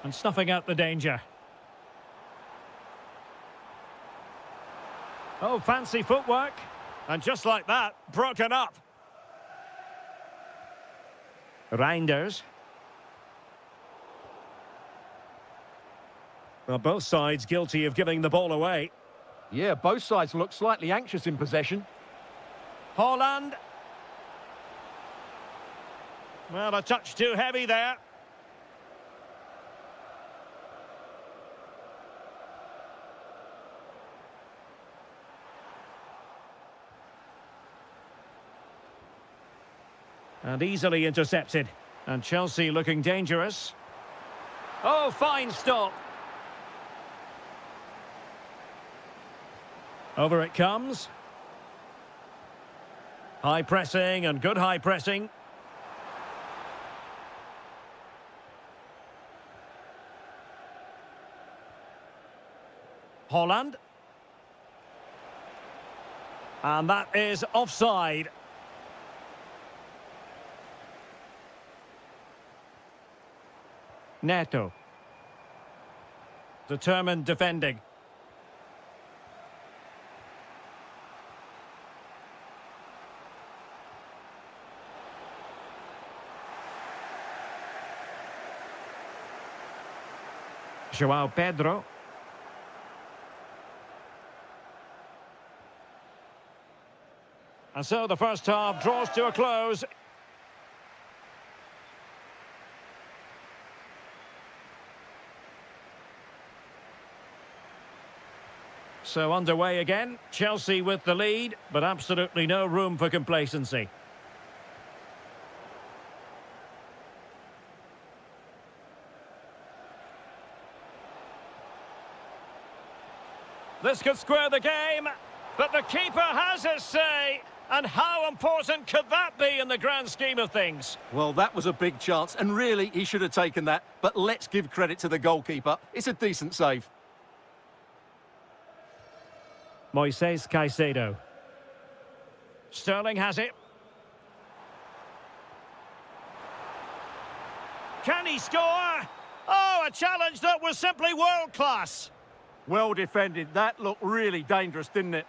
and snuffing out the danger. Oh, fancy footwork. And just like that, broken up. Reinders. Well, both sides guilty of giving the ball away. Yeah, both sides look slightly anxious in possession. Haaland. Well, a touch too heavy there. And easily intercepted. And Chelsea looking dangerous. Oh, fine stop. Over it comes. High pressing and good high pressing. Haaland. And that is offside. Neto. Determined defending. João Pedro. And so the first half draws to a close. So underway again, Chelsea with the lead, but absolutely no room for complacency. This could square the game, but the keeper has his say. And how important could that be in the grand scheme of things? Well, that was a big chance, and really, he should have taken that. But let's give credit to the goalkeeper. It's a decent save. Moises Caicedo. Sterling has it. Can he score? Oh, a challenge that was simply world-class. Well defended. That looked really dangerous, didn't it?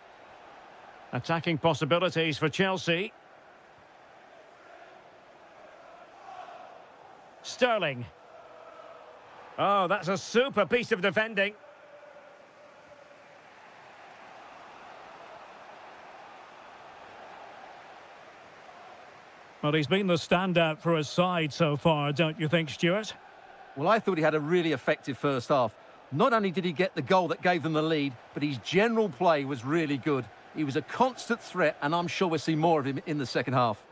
Attacking possibilities for Chelsea. Sterling. Oh, that's a super piece of defending. Well, he's been the standout for his side so far, don't you think, Stuart? Well, I thought he had a really effective first half. Not only did he get the goal that gave them the lead, but his general play was really good. He was a constant threat, and I'm sure we'll see more of him in the second half.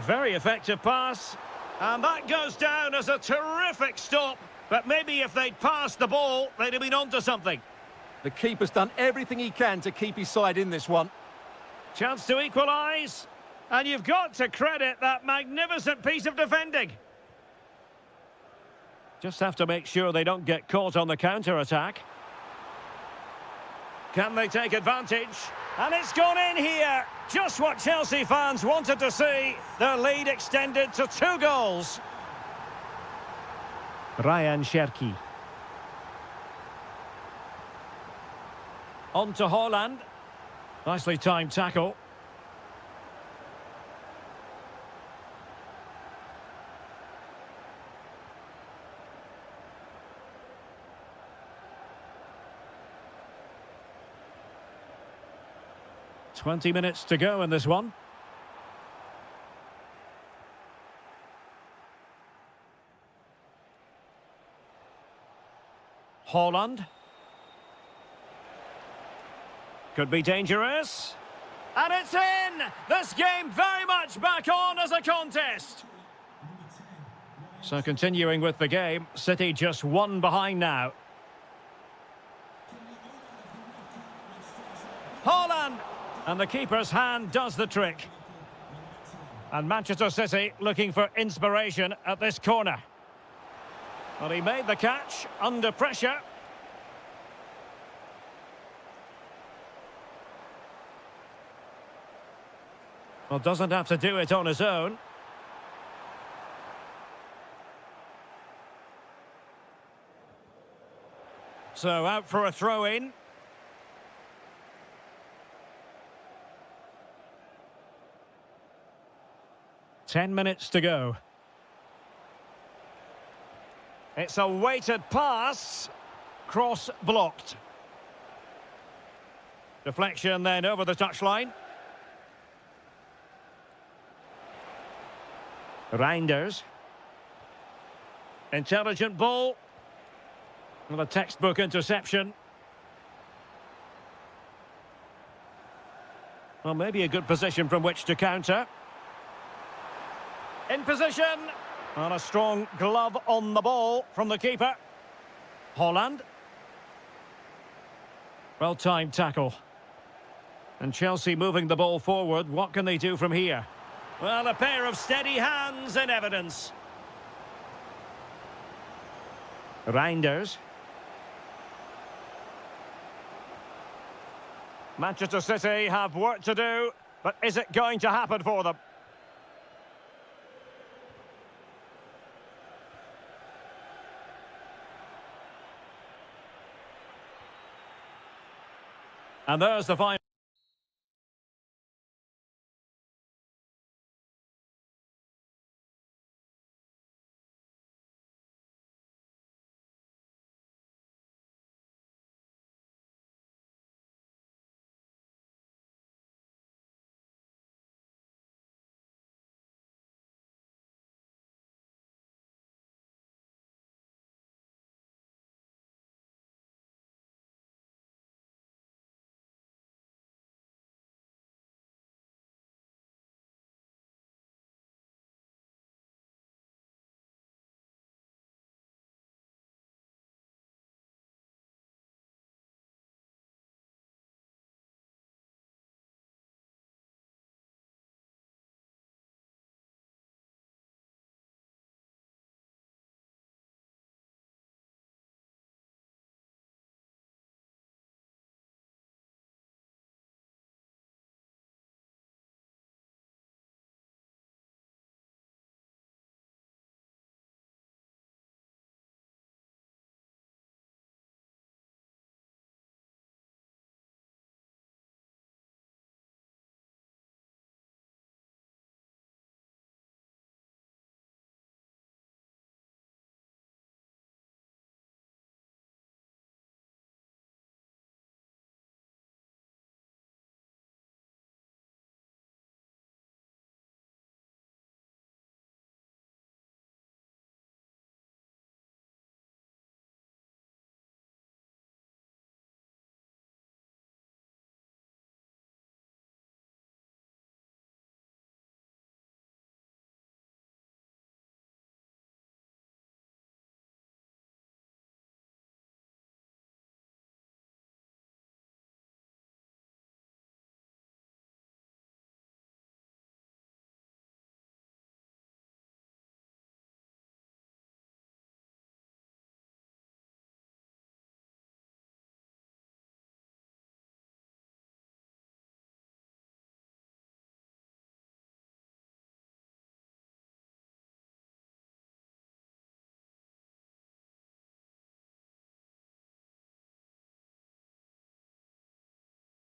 Very effective pass. And that goes down as a terrific stop. But maybe if they'd passed the ball, they'd have been onto something. The keeper's done everything he can to keep his side in this one. Chance to equalise. And you've got to credit that magnificent piece of defending. Just have to make sure they don't get caught on the counter-attack. Can they take advantage? And it's gone in here. Just what Chelsea fans wanted to see. Their lead extended to 2 goals. Ryan Cherki. On to Haaland. Nicely timed tackle. "20 minutes to go in this one. Haaland. Could be dangerous. And it's in! This game very much back on as a contest. So continuing with the game, City just 1 behind now. Haaland! And the keeper's hand does the trick. And Manchester City looking for inspiration at this corner. Well, he made the catch under pressure. Well, doesn't have to do it on his own. So out for a throw-in. Ten minutes to go. It's a weighted pass. Cross blocked. Deflection then over the touchline. Reinders. Intelligent ball. With a textbook interception. Well, maybe a good position from which to counter. In position. And a strong glove on the ball from the keeper. Haaland. Well-timed tackle. And Chelsea moving the ball forward. What can they do from here? Well, a pair of steady hands in evidence. Reinders. Manchester City have work to do, but is it going to happen for them? And there's the final.